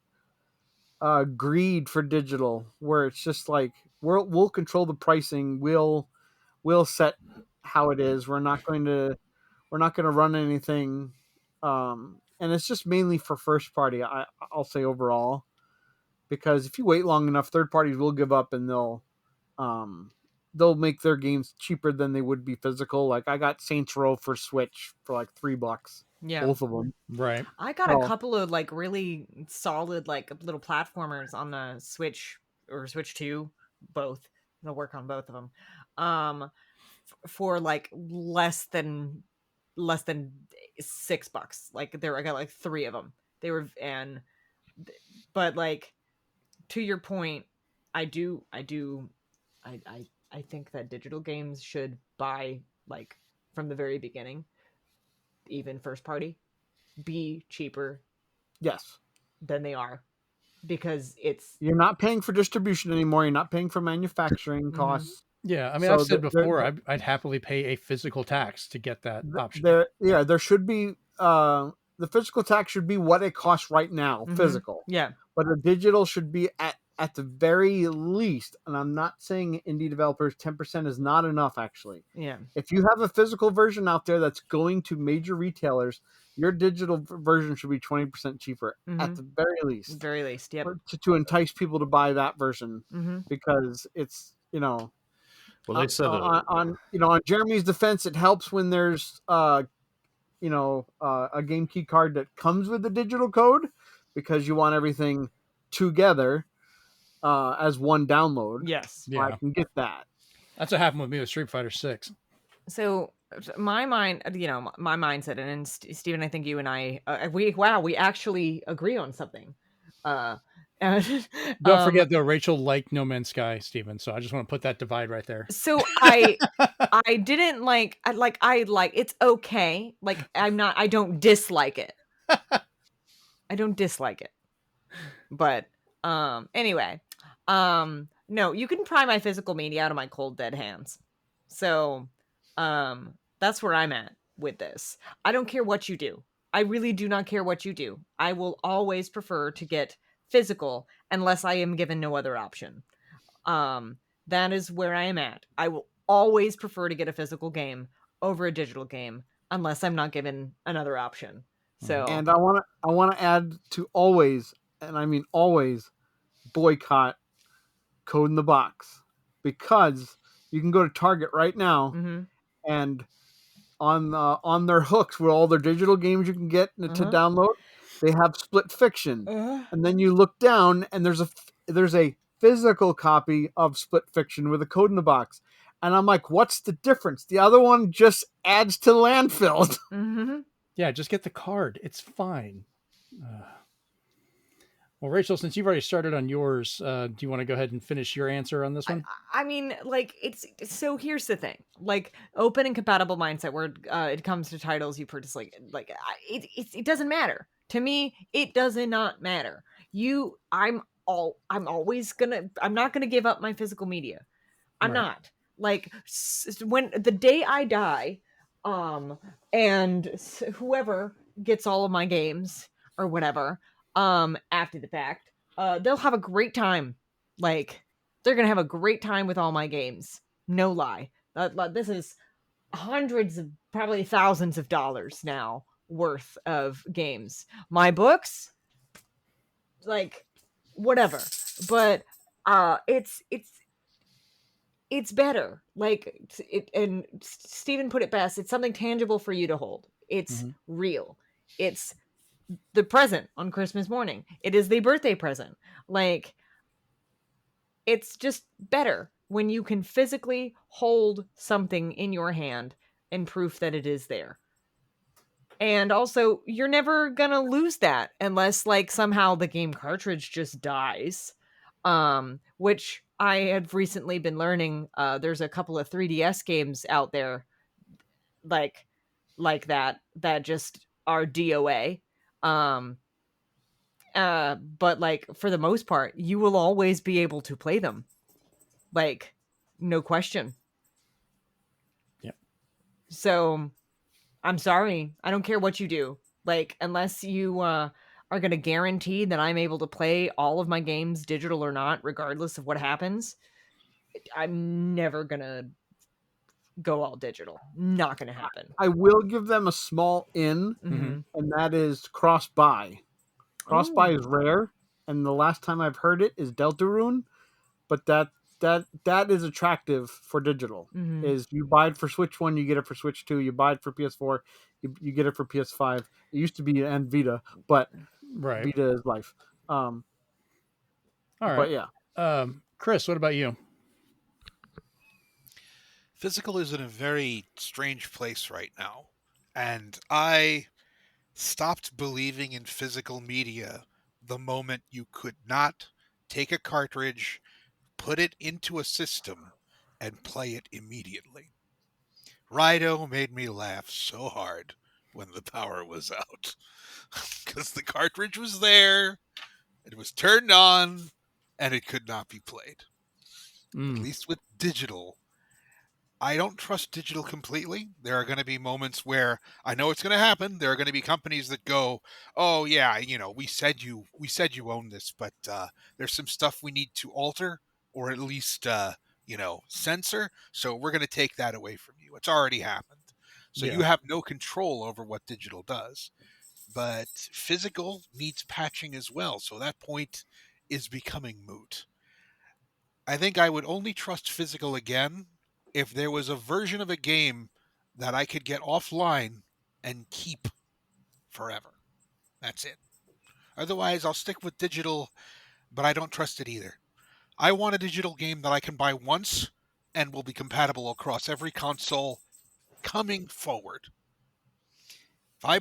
greed for digital, where it's just like, we'll control the pricing, we'll set how it is. We're not going to run anything, and it's just mainly for first party. I'll say overall, because if you wait long enough, third parties will give up, and they'll make their games cheaper than they would be physical. Like, I got Saints Row for Switch for like $3, both of them. Right. I got a couple of like really solid like little platformers on the Switch or Switch 2, both. They'll work on both of them. For like less than $6. Like I got like 3 of them. But like, to your point, I think that digital games should buy, like, from the very beginning, even first party, be cheaper. Yes. Than they are, because you're not paying for distribution anymore. You're not paying for manufacturing costs. Yeah, I mean, I've said before, I'd happily pay a physical tax to get that option. There should be, the physical tax should be what it costs right now, physical. Yeah. But the digital should be at the very least, and I'm not saying indie developers 10% is not enough, actually. Yeah. If you have a physical version out there that's going to major retailers, your digital version should be 20% cheaper at the very least. Very least, yep. To entice people to buy that version, because it's, well, they said on Jeremy's defense, it helps when there's a game key card that comes with the digital code, because you want everything together as one download. Yes. Yeah. I can get that. That's what happened with me with Street Fighter 6. So my mindset, and Steven, I think you and I, we actually agree on something. Don't forget though, Rachel liked No Man's Sky, Steven. So I just want to put that divide right there. So I didn't like it's okay. Like, I don't dislike it. I don't dislike it. But anyway, no, you can pry my physical media out of my cold dead hands. So that's where I'm at with this. I don't care what you do. I really do not care what you do. I will always prefer to get physical unless I am given no other option. That is where I am at. I will always prefer to get a physical game over a digital game unless I'm not given another option. So, and I want to add to always, and I mean always, boycott Code in the Box, because you can go to Target right now and on their hooks with all their digital games you can get to download, they have Split Fiction, and then you look down and there's a physical copy of Split Fiction with a Code in the Box, and I'm like, what's the difference? The other one just adds to landfill. Yeah, just get the card. It's fine. Well, Rachel, since you've already started on yours, do you want to go ahead and finish your answer on this one? I mean, like, so here's the thing. Like, open and compatible mindset, where it comes to titles you purchase, it doesn't matter. To me, it does not matter. I'm not gonna give up my physical media. I'm not. Like, when the day I die, and whoever gets all of my games or whatever, after the fact, they'll have a great time. Like, they're gonna have a great time with all my games. No lie. This is hundreds of, probably thousands of dollars now worth of games. My books, like, whatever, but it's better. Like it, and Stephen put it best. It's something tangible for you to hold. It's real. It's the present on Christmas morning. It is the birthday present. Like, it's just better when you can physically hold something in your hand and proof that it is there. And also, you're never gonna lose that unless, like, somehow the game cartridge just dies. Which I have recently been learning. There's a couple of 3DS games out there, like that just are DOA. But like, for the most part, you will always be able to play them. Like, no question. Yep. So, I'm sorry. I don't care what you do. Like, unless you are going to guarantee that I'm able to play all of my games, digital or not, regardless of what happens, I'm never going to go all digital. Not going to happen. I will give them a small in, Mm-hmm. and that is cross-buy. Cross-buy Ooh. is rare, and the last time I've heard it is Deltarune, but that is attractive for digital. Mm-hmm. Is you buy it for Switch 1, you get it for Switch 2, you buy it for PS4, you get it for PS5. It used to be and Vita, but Right. Vita is life. All right. But yeah. Chris, what about you? Physical is in a very strange place right now, and I stopped believing in physical media the moment you could not take a cartridge, put it into a system, and play it immediately. RAIDOU made me laugh so hard when the power was out, because the cartridge was there, it was turned on, and it could not be played. At least with digital, I don't trust digital completely. There are going to be moments where I know it's going to happen. There are going to be companies that go, "Oh yeah, we said you own this, but there's some stuff we need to alter or at least censor. So we're going to take that away from you." It's already happened. So you have no control over what digital does. But physical needs patching as well. So that point is becoming moot. I think I would only trust physical again if there was a version of a game that I could get offline and keep forever. That's it. Otherwise, I'll stick with digital, but I don't trust it either. I want a digital game that I can buy once and will be compatible across every console coming forward. If I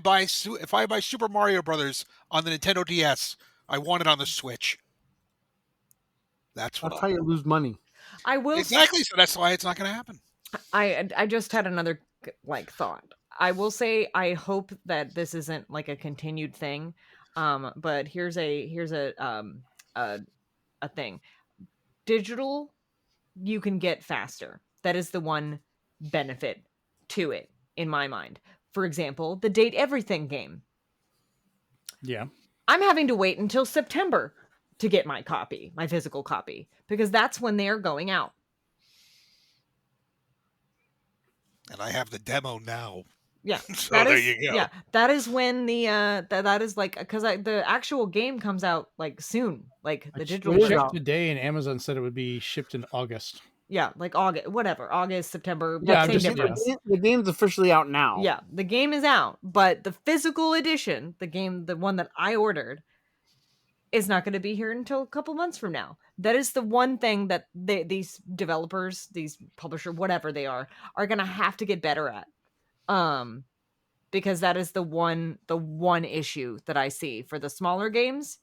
buy Super Mario Brothers on the Nintendo DS, I want it on the Switch. That's how you lose money. I will exactly. So that's why it's not going to happen. I just had another thought. I will say I hope that this isn't like a continued thing. But here's a thing. Digital, you can get faster. That is the one benefit to it in my mind. For example, the Date Everything game. Yeah. I'm having to wait until September to get my physical copy, because that's when they're going out. And I have the demo now. Yeah. So there you go. Yeah. That is when the that is like, because the actual game comes out like soon. Like the digital shipped today, and Amazon said it would be shipped in August. Yeah, like August, September. Yeah, the game's officially out now. Yeah, the game is out, but the physical edition, the one that I ordered, is not going to be here until a couple months from now. That is the one thing that these developers, these publisher, whatever they are going to have to get better at. Because that is the one issue that I see for the smaller games.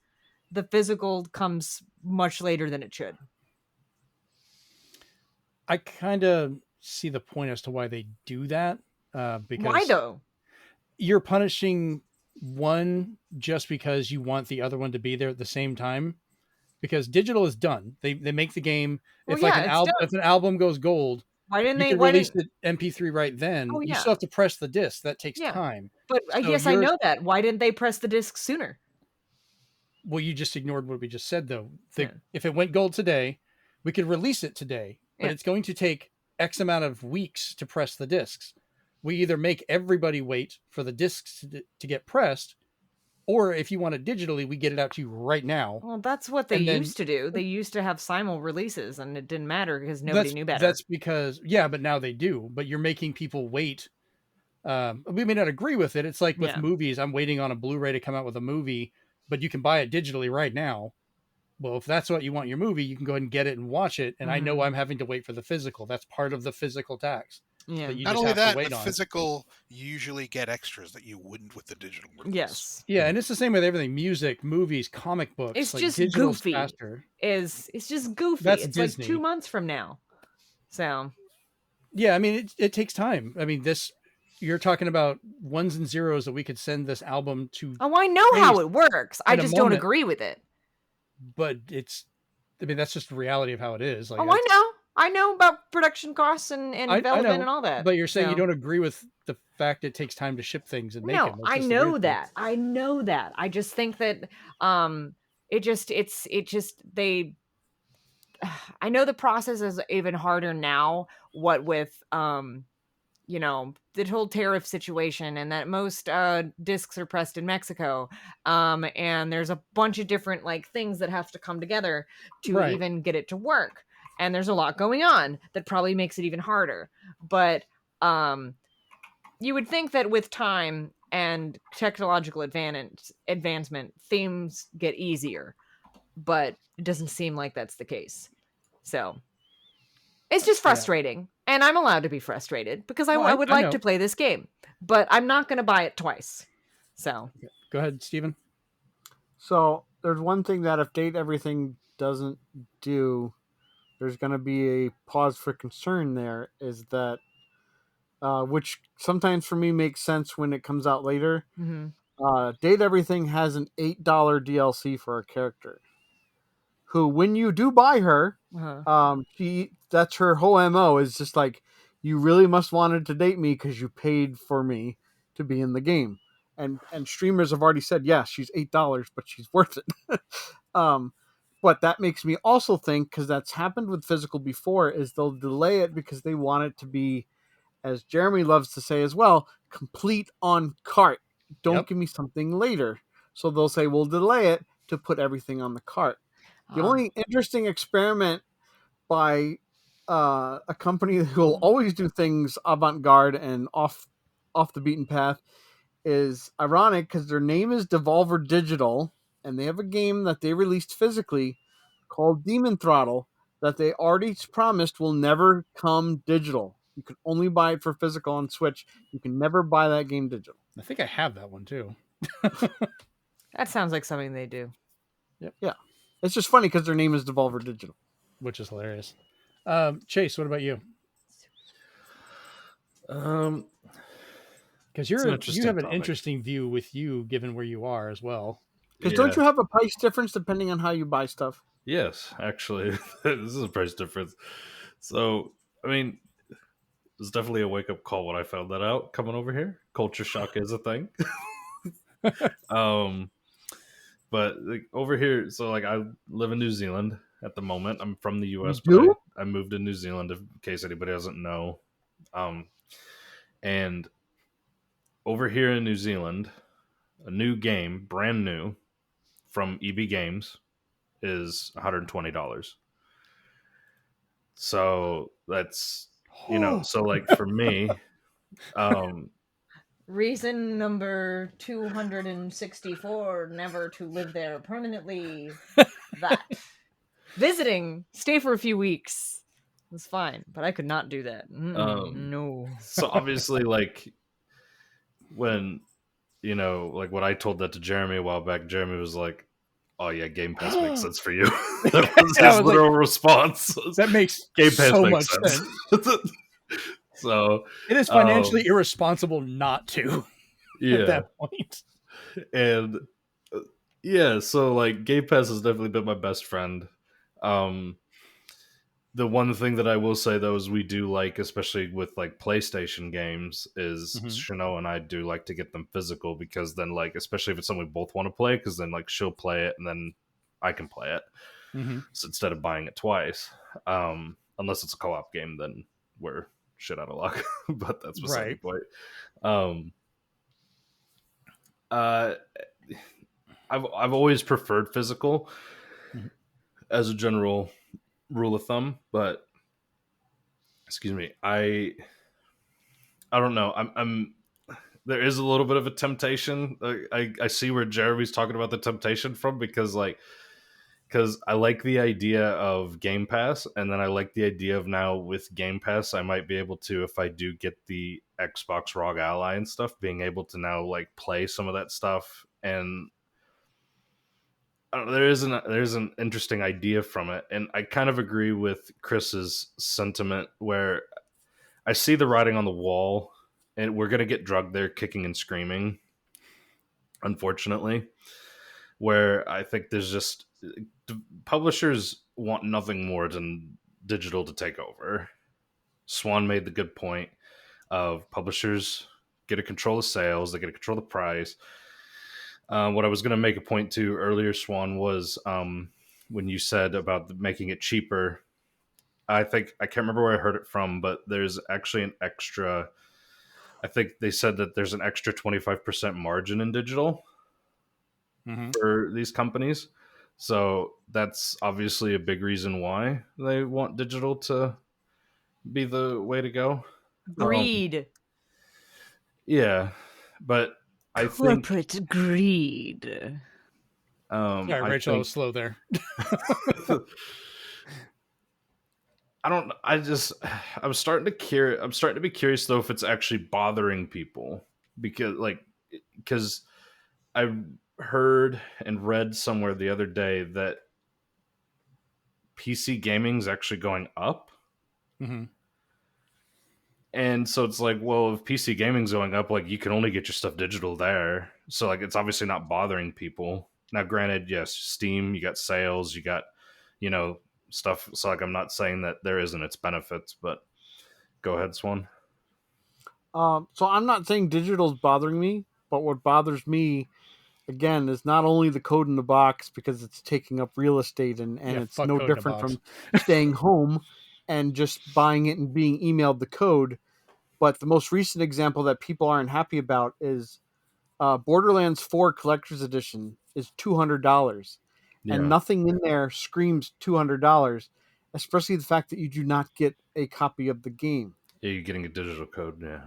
The physical comes much later than it should. I kind of see the point as to why they do that. Because why though? You're punishing one just because you want the other one to be there at the same time. Because digital is done. They make the game. If an album goes gold, why didn't they release the MP3 right then? Oh, yeah. You still have to press the disc. That takes time. But yes, I know that. Why didn't they press the disc sooner? Well, you just ignored what we just said, though. If it went gold today, we could release it today, but it's going to take X amount of weeks to press the discs. We either make everybody wait for the discs to get pressed, or if you want it digitally, we get it out to you right now. Well, that's what they And then- used to do. They used to have simul releases, and it didn't matter because nobody knew better. That's because, yeah, but now they do. But you're making people wait. We may not agree with it. It's like with movies. I'm waiting on a Blu-ray to come out with a movie, but you can buy it digitally right now. Well, if that's what you want your movie, you can go ahead and get it and watch it. And I know I'm having to wait for the physical. That's part of the physical tax. Yeah. That you Not just only have to that, wait but on. physical, you usually get extras that you wouldn't with the digital release. Yes. Yeah, and it's the same with everything: music, movies, comic books. It's like, just digital's goofy. faster. It's just goofy. That's it's Disney. like 2 months from now. So Yeah, I mean, it takes time. I mean, you're talking about ones and zeros that we could send this album to. Oh, I know how taste it works. I in a just don't moment. agree with it. But that's just the reality of how it is. Like, Oh, I know about production costs and I development know, and all that. But you're saying you so- don't agree with the fact it takes time to ship things and make No, them. That's I just the know weird thing. that. I know that. I just think that they I know the process is even harder now, what with you know, the whole tariff situation, and that most discs are pressed in Mexico, and there's a bunch of different like things that have to come together to Right. even get it to work, and there's a lot going on that probably makes it even harder. But you would think that with time and technological advancement, themes get easier, but it doesn't seem like that's the case. So it's just frustrating, and I'm allowed to be frustrated because I would like know. to play this game, but I'm not going to buy it twice. So Go ahead, Steven. So there's one thing that if Date Everything doesn't do, there's going to be a pause for concern there, is that, which sometimes for me makes sense when it comes out later. Date Everything has an $8 DLC for a character who, when you do buy her, that's her whole MO, is just like, you really must wanted to date me because you paid for me to be in the game. And streamers have already said, yeah, she's $8, but she's worth it. But that makes me also think, because that's happened with physical before, is they'll delay it because they want it to be, as Jeremy loves to say as well, complete on cart. Don't give me something later. So they'll say, we'll delay it to put everything on the cart. The only interesting experiment by a company who will always do things avant-garde and off the beaten path is ironic, because their name is Devolver Digital, and they have a game that they released physically called Demon Throttle that they already promised will never come digital. You can only buy it for physical on Switch. You can never buy that game digital. I think I have that one too. that sounds like something they do. Yep. Yeah. It's just funny because their name is Devolver Digital. Which is hilarious. Chase, what about you? Because you have an interesting view with you, given where you are as well. Because don't you have a price difference depending on how you buy stuff? Yes, actually, this is a price difference. So, I mean, it's definitely a wake-up call when I found that out coming over here. Culture shock is a thing. But like, over here, so like I live in New Zealand at the moment. I'm from the US, but I moved to New Zealand, in case anybody doesn't know. And over here in New Zealand, a new game, brand new, from EB Games is $120. So that's, so like for me, reason number 264 never to live there permanently. That visiting, stay for a few weeks was fine, but I could not do that. No. So obviously, like when like when I told that to Jeremy a while back, Jeremy was like, "Oh yeah, Game Pass makes sense for you." That was his literal response. That makes Game Pass so makes much sense. So it is financially irresponsible not to. Yeah. At that point. And so like Game Pass has definitely been my best friend. The one thing that I will say though is we do like, especially with like PlayStation games, is Chanel and I do like to get them physical, because then like, especially if it's something we both want to play, because then like she'll play it and then I can play it. So instead of buying it twice, unless it's a co-op game, then we're shit out of luck. But that's beside Right. the point. I've always preferred physical as a general rule of thumb, but excuse me, I don't know. I'm there is a little bit of a temptation. I see where Jeremy's talking about the temptation from, because I like the idea of Game Pass, and then I like the idea of now with Game Pass, I might be able to, if I do get the Xbox ROG Ally and stuff, being able to now like play some of that stuff. And I don't know, there's an interesting idea from it, and I kind of agree with Chris's sentiment where I see the writing on the wall, and we're gonna get drugged there, kicking and screaming. Unfortunately, where I think there's just publishers want nothing more than digital to take over. Swan made the good point of publishers get to control the sales, they get to control the price. What I was going to make a point to earlier, Swan, was when you said about making it cheaper. I can't remember where I heard it from, but there's actually an extra, I think they said that there's an extra 25% margin in digital for these companies. So that's obviously a big reason why they want digital to be the way to go. Greed. Yeah, but I think Corporate greed. Sorry, Rachel, I was slow there. I'm starting to be curious though if it's actually bothering people, because I heard and read somewhere the other day that PC gaming is actually going up. Mm-hmm. And so it's like, well, if PC gaming's going up, like you can only get your stuff digital there. So like it's obviously not bothering people. Now, granted, yes, Steam, you got sales, you got, stuff. So like I'm not saying that there isn't its benefits, but go ahead, Swan. So I'm not saying digital's bothering me, but what bothers me again is not only the code in the box, because it's taking up real estate and it's no different from staying home and just buying it and being emailed the code. But the most recent example that people aren't happy about is Borderlands 4 Collector's Edition is $200. Yeah. And nothing in there screams $200, especially the fact that you do not get a copy of the game. Yeah, you're getting a digital code, yeah.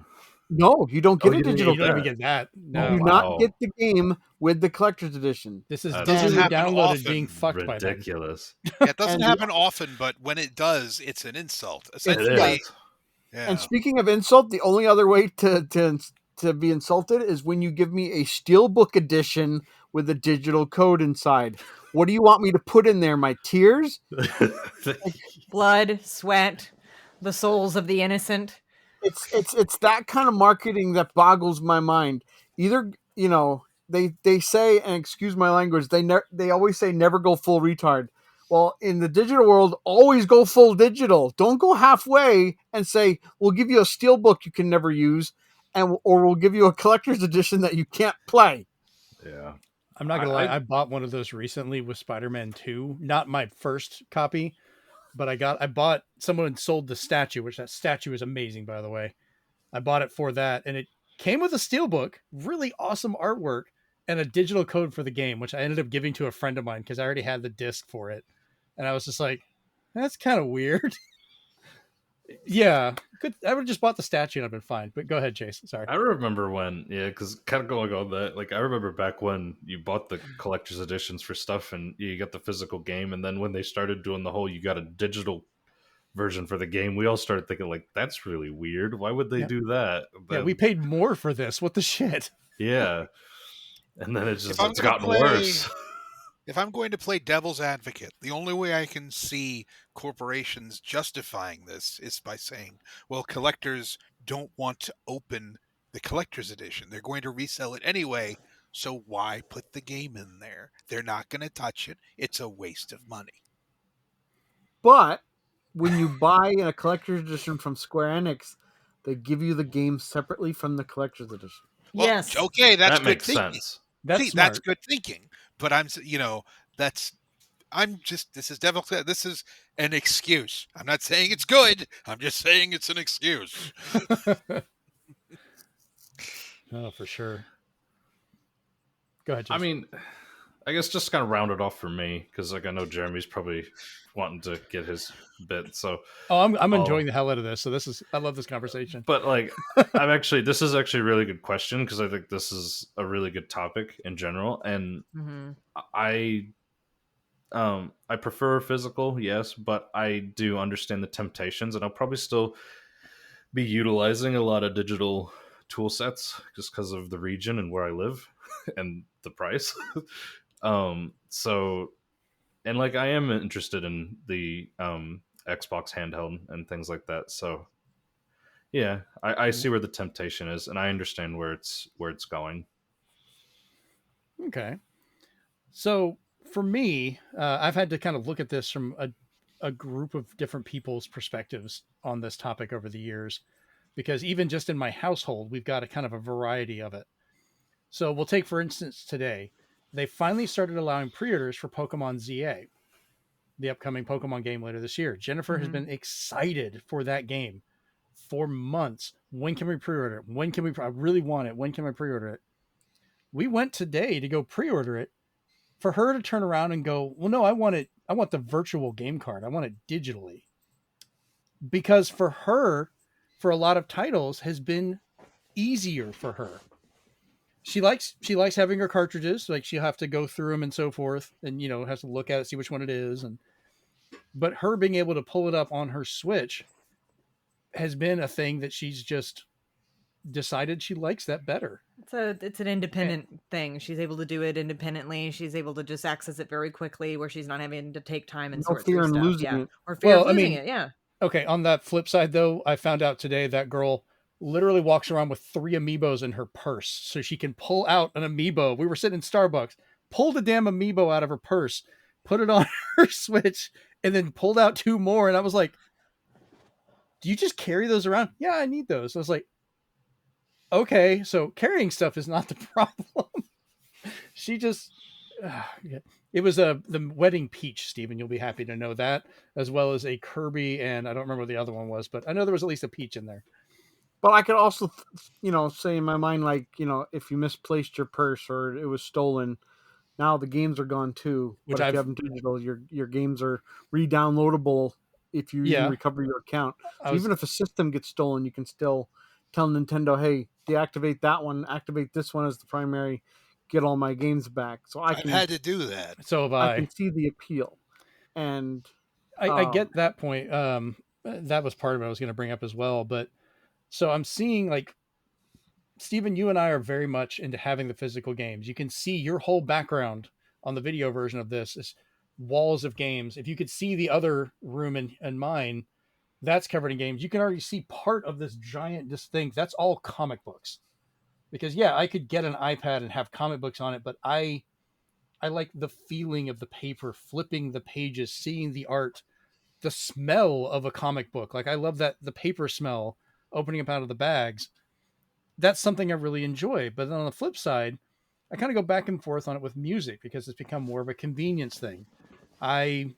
No, you don't get a digital code. You don't even get that. No. You do not get the game with the Collector's Edition. This is digitally downloaded being fucked ridiculous. by Ridiculous. Yeah, it doesn't happen often, but when it does, it's an insult. Essentially, yeah. And speaking of insult, the only other way to be insulted is when you give me a Steelbook edition with a digital code inside. What do you want me to put in there? My tears? Blood, sweat, the souls of the innocent. It's that kind of marketing that boggles my mind. Either, they say, and excuse my language, they always say never go full retard. Well, in the digital world, always go full digital. Don't go halfway and say, we'll give you a Steelbook you can never use, or we'll give you a collector's edition that you can't play. Yeah. I'm not going to lie. I bought one of those recently with Spider-Man 2. Not my first copy, but I bought, someone sold the statue, which that statue is amazing, by the way. I bought it for that, and it came with a Steelbook, really awesome artwork, and a digital code for the game, which I ended up giving to a friend of mine because I already had the disc for it. And I was just like, that's kind of weird. Yeah, good. I would have just bought the statue and I've been fine. But go ahead, Jason. Sorry. I remember because kind of going on that, like I remember back when you bought the collector's editions for stuff and you got the physical game, and then when they started doing the whole, you got a digital version for the game, we all started thinking like, that's really weird. Why would they do that? Yeah, we paid more for this. What the shit? Yeah, and then it's gotten worse. If I'm going to play devil's advocate, the only way I can see corporations justifying this is by saying, well, collectors don't want to open the collector's edition. They're going to resell it anyway, so why put the game in there? They're not going to touch it. It's a waste of money. But when you buy a collector's edition from Square Enix, they give you the game separately from the collector's edition. Well, yes. Okay, that's that good makes thinking. sense. That's good thinking. But I'm this is an excuse. I'm not saying it's good. I'm just saying it's an excuse. Oh, for sure. Go ahead, I Jess. mean, I guess just kind of round it off for me, because like I know Jeremy's probably wanting to get his bit. So I'm enjoying the hell out of this. So I love this conversation. But like, this is actually a really good question, because I think this is a really good topic in general, and I prefer physical, yes, but I do understand the temptations, and I'll probably still be utilizing a lot of digital tool sets just because of the region and where I live and the price. So, and like I am interested in the Xbox handheld and things like that. So yeah, I see where the temptation is, and I understand where it's going. Okay. So for me, I've had to kind of look at this from a group of different people's perspectives on this topic over the years, because even just in my household, we've got a kind of a variety of it. So we'll take, for instance, today, they finally started allowing pre-orders for Pokemon ZA, the upcoming Pokemon game later this year. Jennifer has been excited for that game for months. When can we pre-order it? When can we? I really want it. When can I pre-order it? We went today to go pre-order it. For her to turn around and go, well, no, I want it. I want the virtual game card. I want it digitally. Because for her, for a lot of titles, has been easier for her. She likes having her cartridges. Like she'll have to go through them and so forth, and has to look at it, see which one it is, but her being able to pull it up on her Switch has been a thing that she's just decided she likes that better. It's an independent thing. She's able to do it independently. She's able to just access it very quickly, where she's not having to take time and sort through stuff. Losing it. Or fear of losing it. Yeah. Okay. On that flip side, though, I found out today that girl literally walks around with 3 amiibos in her purse, so she can pull out an amiibo. We were sitting in Starbucks, pulled a damn amiibo out of her purse, put it on her Switch, and then pulled out 2 more. And I was like, "Do you just carry those around?" "Yeah, I need those." I was like, okay, so carrying stuff is not the problem. She just, it was the Wedding Peach, Stephen. You'll be happy to know that, as well as a Kirby, and I don't remember what the other one was, but I know there was at least a Peach in there. But I could also, say in my mind, like, if you misplaced your purse or it was stolen, now the games are gone too. But if you have them digital, your games are re-downloadable if you even recover your account. So even if a system gets stolen, you can still tell Nintendo, hey, deactivate that one, activate this one as the primary, get all my games back. So I've had to do that. So have I. I can see the appeal. And I get that point. That was part of what I was going to bring up as well. But so I'm seeing, like, Stephen, you and I are very much into having the physical games. You can see your whole background on the video version of this is walls of games. If you could see the other room in mine, that's covered in games. You can already see part of this giant thing. That's all comic books. Because I could get an iPad and have comic books on it, but I like the feeling of the paper, flipping the pages, seeing the art, the smell of a comic book. Like I love that, the paper smell opening up out of the bags. That's something I really enjoy. But then on the flip side, I kind of go back and forth on it with music, because it's become more of a convenience thing. I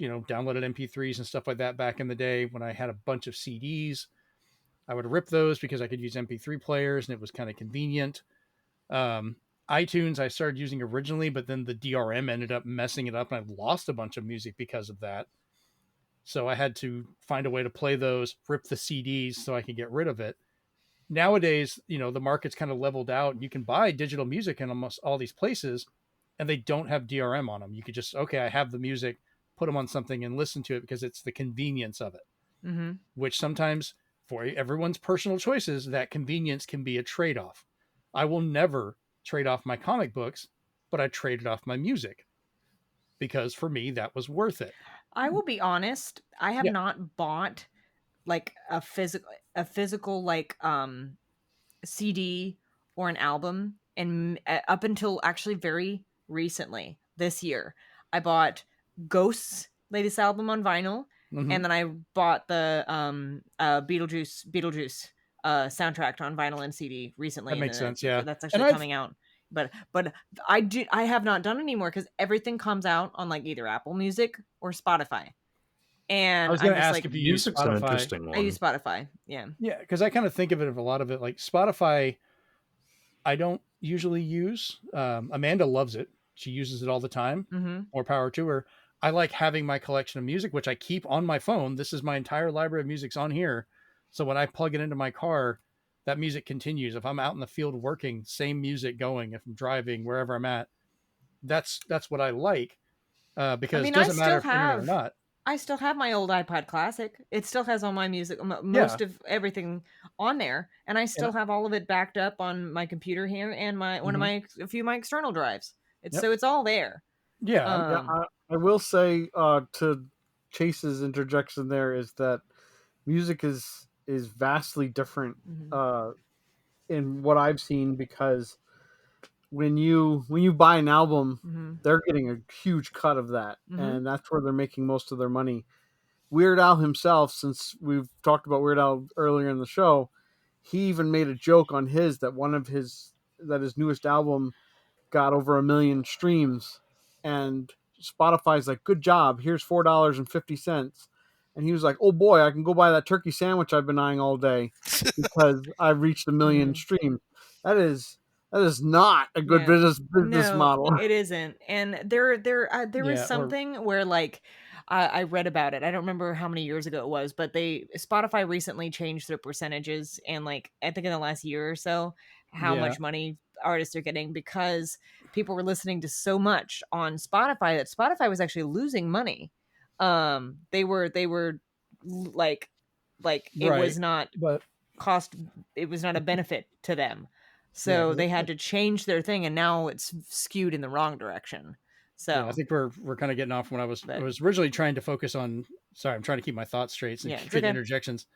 downloaded MP3s and stuff like that back in the day when I had a bunch of CDs. I would rip those because I could use MP3 players and it was kind of convenient. iTunes I started using originally, but then the DRM ended up messing it up and I lost a bunch of music because of that. So I had to find a way to play those, rip the CDs so I could get rid of it. Nowadays, the market's kind of leveled out. You can buy digital music in almost all these places and they don't have DRM on them. You could just, I have the music, put them on something and listen to it, because it's the convenience of it, which sometimes for everyone's personal choices, that convenience can be a trade-off. I will never trade off my comic books, but I traded off my music because for me, that was worth it. I will be honest. I have not bought like a physical like CD or an album. And up until actually very recently this year, I bought Ghost's latest album on vinyl, and then I bought the Beetlejuice soundtrack on vinyl and CD recently. That makes sense. That's actually coming out. But I have not done anymore because everything comes out on like either Apple Music or Spotify. I And was I'm going to just ask like, if you use Music's an Spotify. interesting one. I use Spotify. Yeah. Yeah, because I kind of think of it of a lot of it like Spotify. I don't usually use. Amanda loves it. She uses it all the time. Mm-hmm. More power to her. I like having my collection of music, which I keep on my phone. This is my entire library of music's on here. So when I plug it into my car, that music continues. If I'm out in the field working, same music going. If I'm driving, wherever I'm at, that's what I like. Because I mean, it doesn't matter if internet or not. I still have my old iPod Classic. It still has all my music, most Yeah. of everything on there, and I still have all of it backed up on my computer here and a few of my external drives. Yep. So it's all there. Yeah. I will say to Chase's interjection there is that music is vastly different in what I've seen, because when you buy an album, they're getting a huge cut of that, and that's where they're making most of their money. Weird Al himself, since we've talked about Weird Al earlier in the show, he even made a joke on his his newest album got over 1 million streams, and Spotify's like, "Good job. Here's $4.50." And he was like, "Oh boy, I can go buy that turkey sandwich I've been eyeing all day because I've reached 1 million streams." That is not a good business model. It isn't. And there is something where like I read about it. I don't remember how many years ago it was, but Spotify recently changed their percentages, and like I think in the last year or so, how much money artists are getting because people were listening to so much on Spotify that Spotify was actually losing money. They were like it was not it was not a benefit to them. So they had to change their thing, and now it's skewed in the wrong direction. So yeah, I think we're kind of getting off when I was originally trying to focus on. Sorry, I'm trying to keep my thoughts straight and create interjections,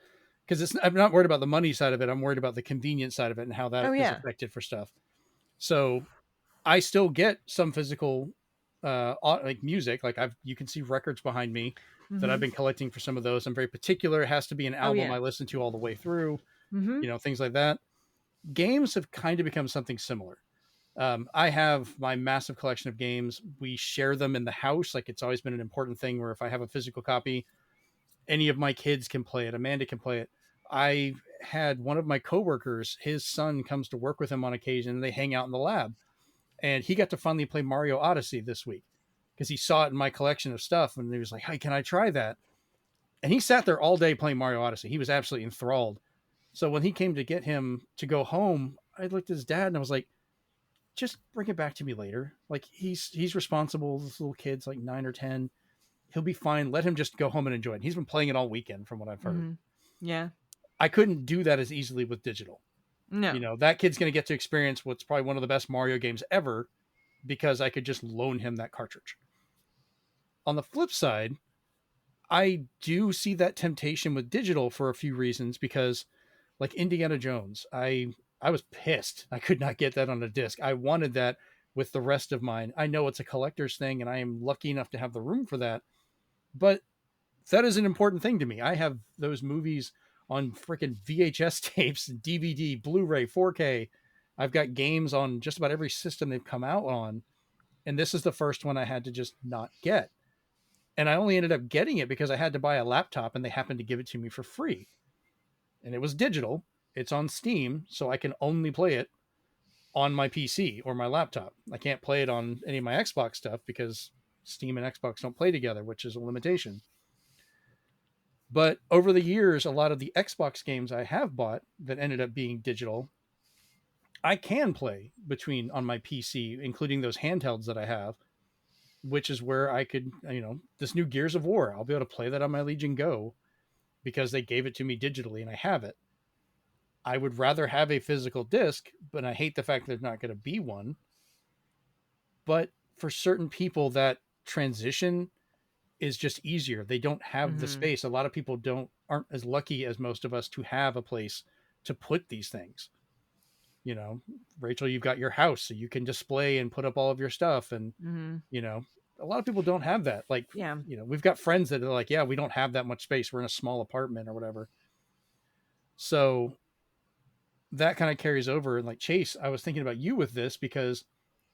because I'm not worried about the money side of it. I'm worried about the convenience side of it and how that is affected for stuff. So I still get some physical, like music. Like you can see records behind me that I've been collecting for some of those. I'm very particular. It has to be an album I listen to all the way through. Things like that. Games have kind of become something similar. I have my massive collection of games. We share them in the house. Like it's always been an important thing where if I have a physical copy, any of my kids can play it. Amanda can play it. I had one of my coworkers, his son comes to work with him on occasion, and they hang out in the lab. And he got to finally play Mario Odyssey this week because he saw it in my collection of stuff. And he was like, "Hey, can I try that?" And he sat there all day playing Mario Odyssey. He was absolutely enthralled. So when he came to get him to go home, I looked at his dad and I was like, "Just bring it back to me later. Like he's responsible. This little kid's like 9 or 10. He'll be fine. Let him just go home and enjoy it." He's been playing it all weekend from what I've heard. Yeah. I couldn't do that as easily with digital. No. That kid's going to get to experience what's probably one of the best Mario games ever because I could just loan him that cartridge. On the flip side, I do see that temptation with digital for a few reasons, because like Indiana Jones, I was pissed I could not get that on a disc. I wanted that with the rest of mine. I know it's a collector's thing and I am lucky enough to have the room for that, but that is an important thing to me. I have those movies on freaking VHS tapes, DVD, Blu-ray, 4K. I've got games on just about every system they've come out on. And this is the first one I had to just not get. And I only ended up getting it because I had to buy a laptop and they happened to give it to me for free. And it was digital. It's on Steam, so I can only play it on my PC or my laptop. I can't play it on any of my Xbox stuff because Steam and Xbox don't play together, which is a limitation. But over the years, a lot of the Xbox games I have bought that ended up being digital, I can play on my PC, including those handhelds that I have, which is where I could, this new Gears of War, I'll be able to play that on my Legion Go because they gave it to me digitally and I have it. I would rather have a physical disc, but I hate the fact that there's not going to be one. But for certain people, that transition is just easier. They don't have the space. A lot of people aren't as lucky as most of us to have a place to put these things. Rachel, you've got your house, so you can display and put up all of your stuff. And, a lot of people don't have that. Like, we've got friends that are like, yeah, we don't have that much space. We're in a small apartment or whatever. So that kind of carries over. And like Chase, I was thinking about you with this because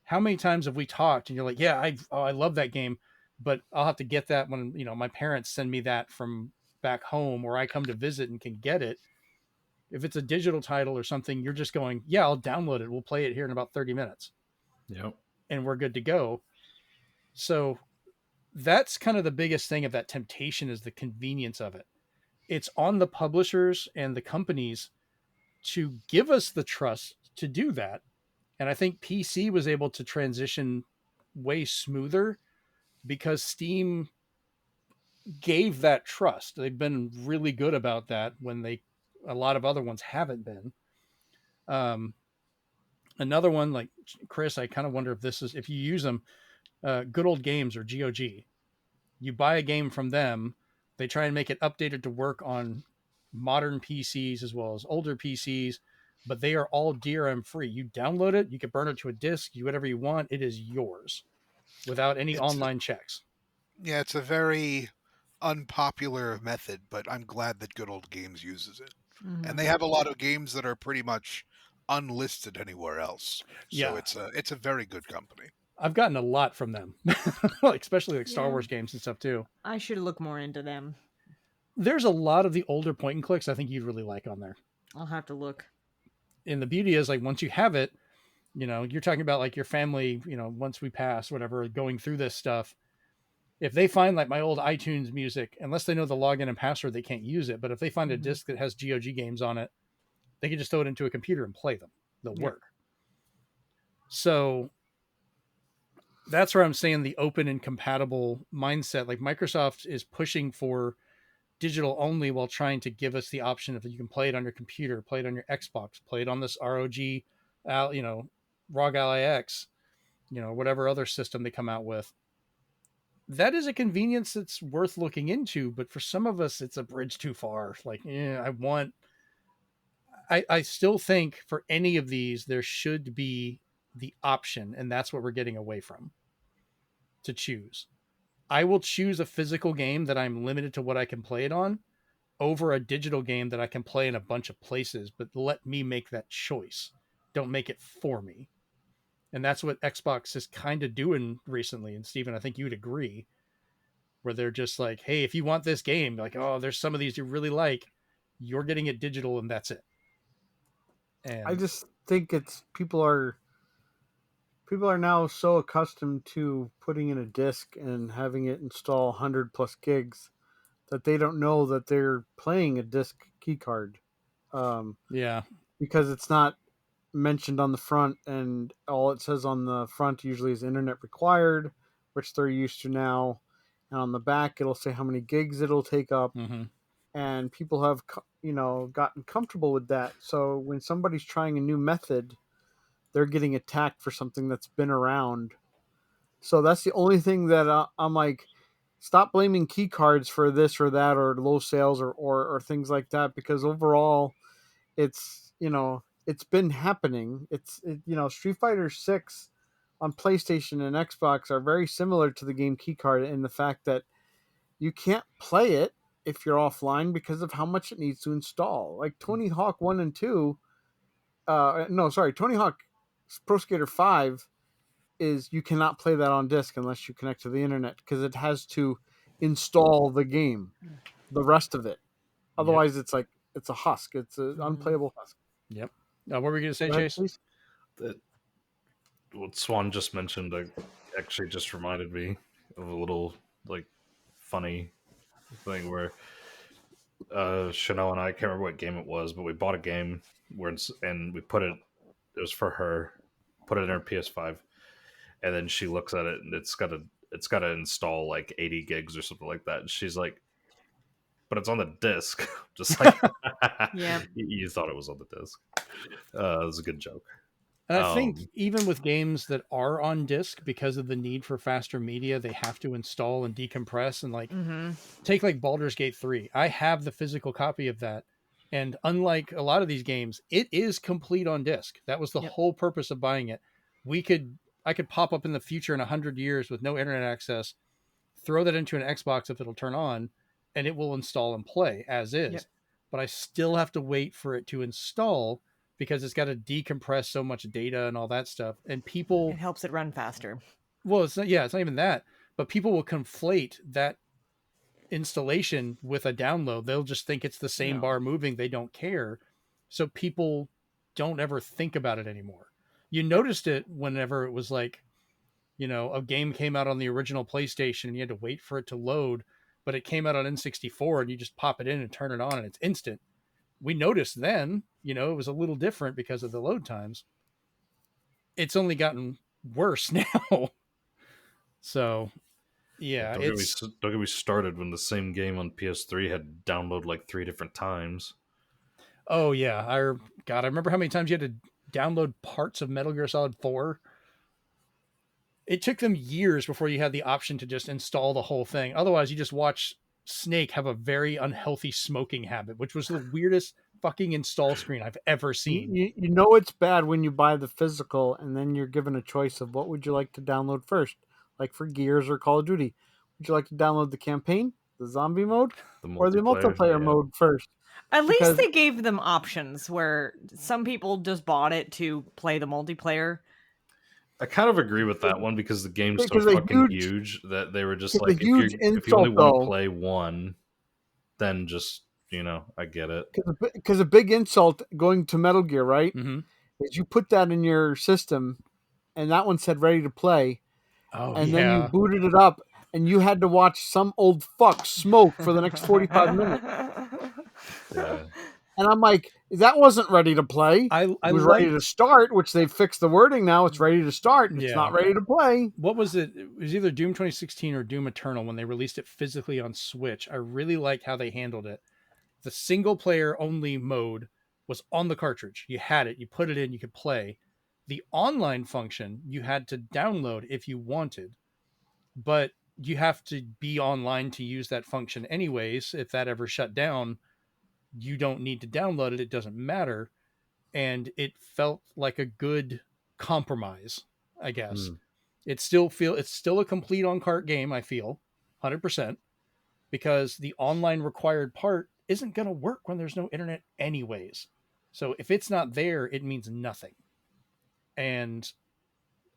how many times have we talked and you're like, yeah, I love that game, but I'll have to get that when, my parents send me that from back home or I come to visit and can get it. If it's a digital title or something, you're just going, yeah, I'll download it. We'll play it here in about 30 minutes. Yep. And we're good to go. So that's kind of the biggest thing of that temptation is the convenience of it. It's on the publishers and the companies to give us the trust to do that. And I think PC was able to transition way smoother because Steam gave that trust. They've been really good about that when a lot of other ones haven't been. Another one like Chris, I kind of wonder if you use them, Good Old Games or GOG. You buy a game from them, they try and make it updated to work on modern PCs as well as older PCs, but they are all DRM free. You download it, you can burn it to a disk, do whatever you want. It is yours without any online checks. Yeah, it's a very unpopular method, but I'm glad that Good Old Games uses it. Mhm. And they have a lot of games that are pretty much unlisted anywhere else. So Yeah. it's a very good company. I've gotten a lot from them, especially like Star Yeah. Wars games and stuff too. I should look more into them. There's a lot of the older point and clicks I think you'd really like on there. I'll have to look. And the beauty is like once you have it, you're talking about like your family, once we pass, whatever, going through this stuff. If they find like my old iTunes music, unless they know the login and password, they can't use it. But if they find a disc that has GOG games on it, they can just throw it into a computer and play them. They'll work. So that's where I'm saying the open and compatible mindset. Like Microsoft is pushing for digital only while trying to give us the option of you can play it on your computer, play it on your Xbox, play it on this ROG, ROG Ally X, whatever other system they come out with. That is a convenience that's worth looking into, but for some of us, it's a bridge too far. Like, I still think for any of these, there should be the option, and that's what we're getting away from, to choose. I will choose a physical game that I'm limited to what I can play it on over a digital game that I can play in a bunch of places, but let me make that choice. Don't make it for me. And that's what Xbox is kind of doing recently. And Steven, I think you'd agree, where they're just like, hey, if you want this game, like, oh, there's some of these you really like, you're getting it digital and that's it. And I just think people are now so accustomed to putting in a disc and having it install 100 plus gigs that they don't know that they're playing a disc key card. Because it's not mentioned on the front, and all it says on the front usually is internet required, which they're used to now. And on the back, it'll say how many gigs it'll take up. Mm-hmm. And people have, gotten comfortable with that. So when somebody's trying a new method, they're getting attacked for something that's been around. So that's the only thing that I'm like, stop blaming key cards for this or that or low sales or things like that, because overall it's, it's been happening. Street Fighter 6 on PlayStation and Xbox are very similar to the game keycard in the fact that you can't play it if you're offline because of how much it needs to install. Like Tony Hawk 1 and 2, Tony Hawk Pro Skater 5 is you cannot play that on disc unless you connect to the internet because it has to install the game, the rest of it. Otherwise, it's like it's a husk. It's an unplayable husk. Yep. What were we going to say, Chase? That what Swan just mentioned actually just reminded me of a little like funny thing where Chanel and I can't remember what game it was, but we bought a game and we put it. It was for her. Put it in her PS5, and then she looks at it and it's got to install like 80 gigs or something like that. And she's like, but it's on the disc. Just like, Yeah, you thought it was on the disc. It was a good joke. And I think even with games that are on disc, because of the need for faster media, they have to install and decompress. And like, take like Baldur's Gate 3. I have the physical copy of that. And unlike a lot of these games, it is complete on disc. That was the whole purpose of buying it. I could pop up in the future in 100 years with no internet access, throw that into an Xbox if it'll turn on, and it will install and play as is. But I still have to wait for it to install because it's got to decompress so much data and all that stuff. And people, It helps it run faster. well, it's not even that, but people will conflate that installation with a download. They'll just think it's the same No. bar moving. They don't care. So people don't ever think about it anymore. You noticed it whenever it was like, you know, a game came out on the original PlayStation and you had to wait for it to load, but it came out on N64 and you just pop it in and turn it on and it's instant. We noticed then, you know, it was a little different because of the load times. It's only gotten worse now. So, yeah, Don't get me started when the same game on PS3 had download like 3 different times. Oh yeah, I remember how many times you had to download parts of Metal Gear Solid 4. It took them years before you had the option to just install the whole thing. Otherwise, you just watch Snake have a very unhealthy smoking habit, which was the weirdest fucking install screen I've ever seen. You know it's bad when you buy the physical and then you're given a choice of what would you like to download first. Like for Gears or Call of Duty, would you like to download the campaign, the zombie mode, or the multiplayer mode first? At least they gave them options where some people just bought it to play the multiplayer. I kind of agree with that one because the game's so fucking huge that they were just like, if you only want to play one, then just, you know, I get it. Because a big insult going to Metal Gear, right, Mm-hmm. is you put that in your system and that one said ready to play. Oh, and yeah. then you booted it up and you had to watch some old fuck smoke for the next 45 minutes. Yeah. And I'm like, that wasn't ready to play. It was ready to start, which they fixed the wording now. It's ready to start. It's not ready to play. What was it? It was either Doom 2016 or Doom Eternal when they released it physically on Switch. I really liked how they handled it. The single player only mode was on the cartridge. You had it. You put it in. You could play. The online function you had to download if you wanted, but you have to be online to use that function anyways. If that ever shut down, you don't need to download it. It doesn't matter. And it felt like a good compromise, I guess. It's still a complete on-cart game, I feel, 100%, because the online required part isn't going to work when there's no internet anyways. So if it's not there, it means nothing. And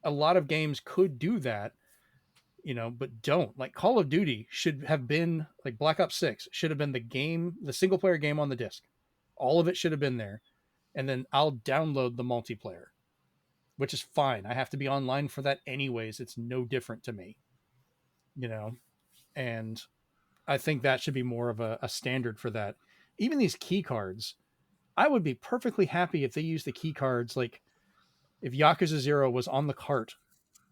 a lot of games could do that, you know, but don't. Like Call of Duty should have been, like Black Ops 6 should have been the single player game on the disc. All of it should have been there. And then I'll download the multiplayer, which is fine. I have to be online for that anyways. It's no different to me, you know? And I think that should be more of a standard for that. Even these key cards, I would be perfectly happy if they used the key cards, like if Yakuza 0 was on the cart,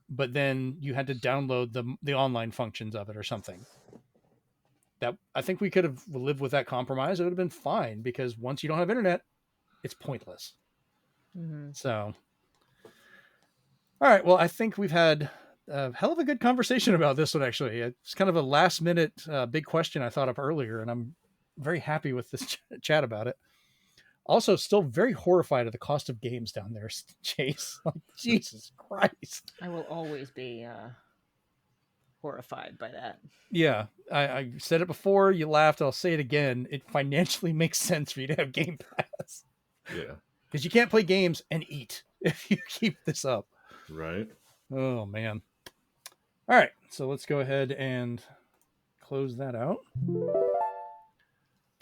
but then you had to download the online functions of it or something. That I think we could have lived with that compromise. It would have been fine because once you don't have internet, it's pointless. Mm-hmm. So, all right. Well, I think we've had a hell of a good conversation about this one, actually. It's kind of a last minute big question I thought of earlier, and I'm very happy with this chat about it. Also, still very horrified at the cost of games down there, Chase. Like, Jesus Christ. I will always be horrified by that. Yeah, I said it before. You laughed. I'll say it again. It financially makes sense for you to have Game Pass. Yeah. Because you can't play games and eat if you keep this up. Right. Oh, man. All right, so let's go ahead and close that out.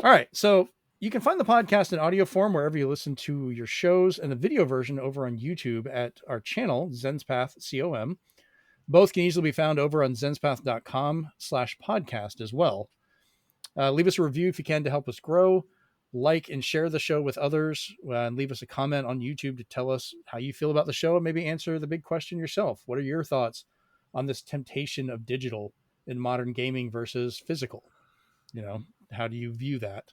All right, so you can find the podcast in audio form wherever you listen to your shows, and the video version over on YouTube at our channel, Zenspath COM. Both can easily be found over on zenspath.com/podcast as well. Leave us a review if you can to help us grow. Like and share the show with others, and leave us a comment on YouTube to tell us how you feel about the show and maybe answer the big question yourself. What are your thoughts on this temptation of digital in modern gaming versus physical? You know, how do you view that?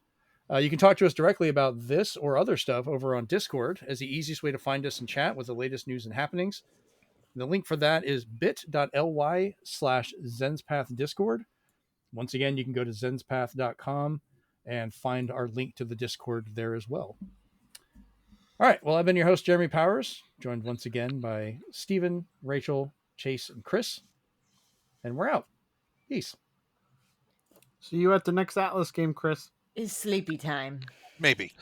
You can talk to us directly about this or other stuff over on Discord as the easiest way to find us and chat with the latest news and happenings. The link for that is bit.ly/Zenspath Discord. Once again, you can go to zenspath.com and find our link to the Discord there as well. All right. Well, I've been your host, Jeremy Powers, joined once again by Stephen, Rachel, Chase, and Chris. And we're out. Peace. See you at the next Atlas game, Chris. It's sleepy time. Maybe.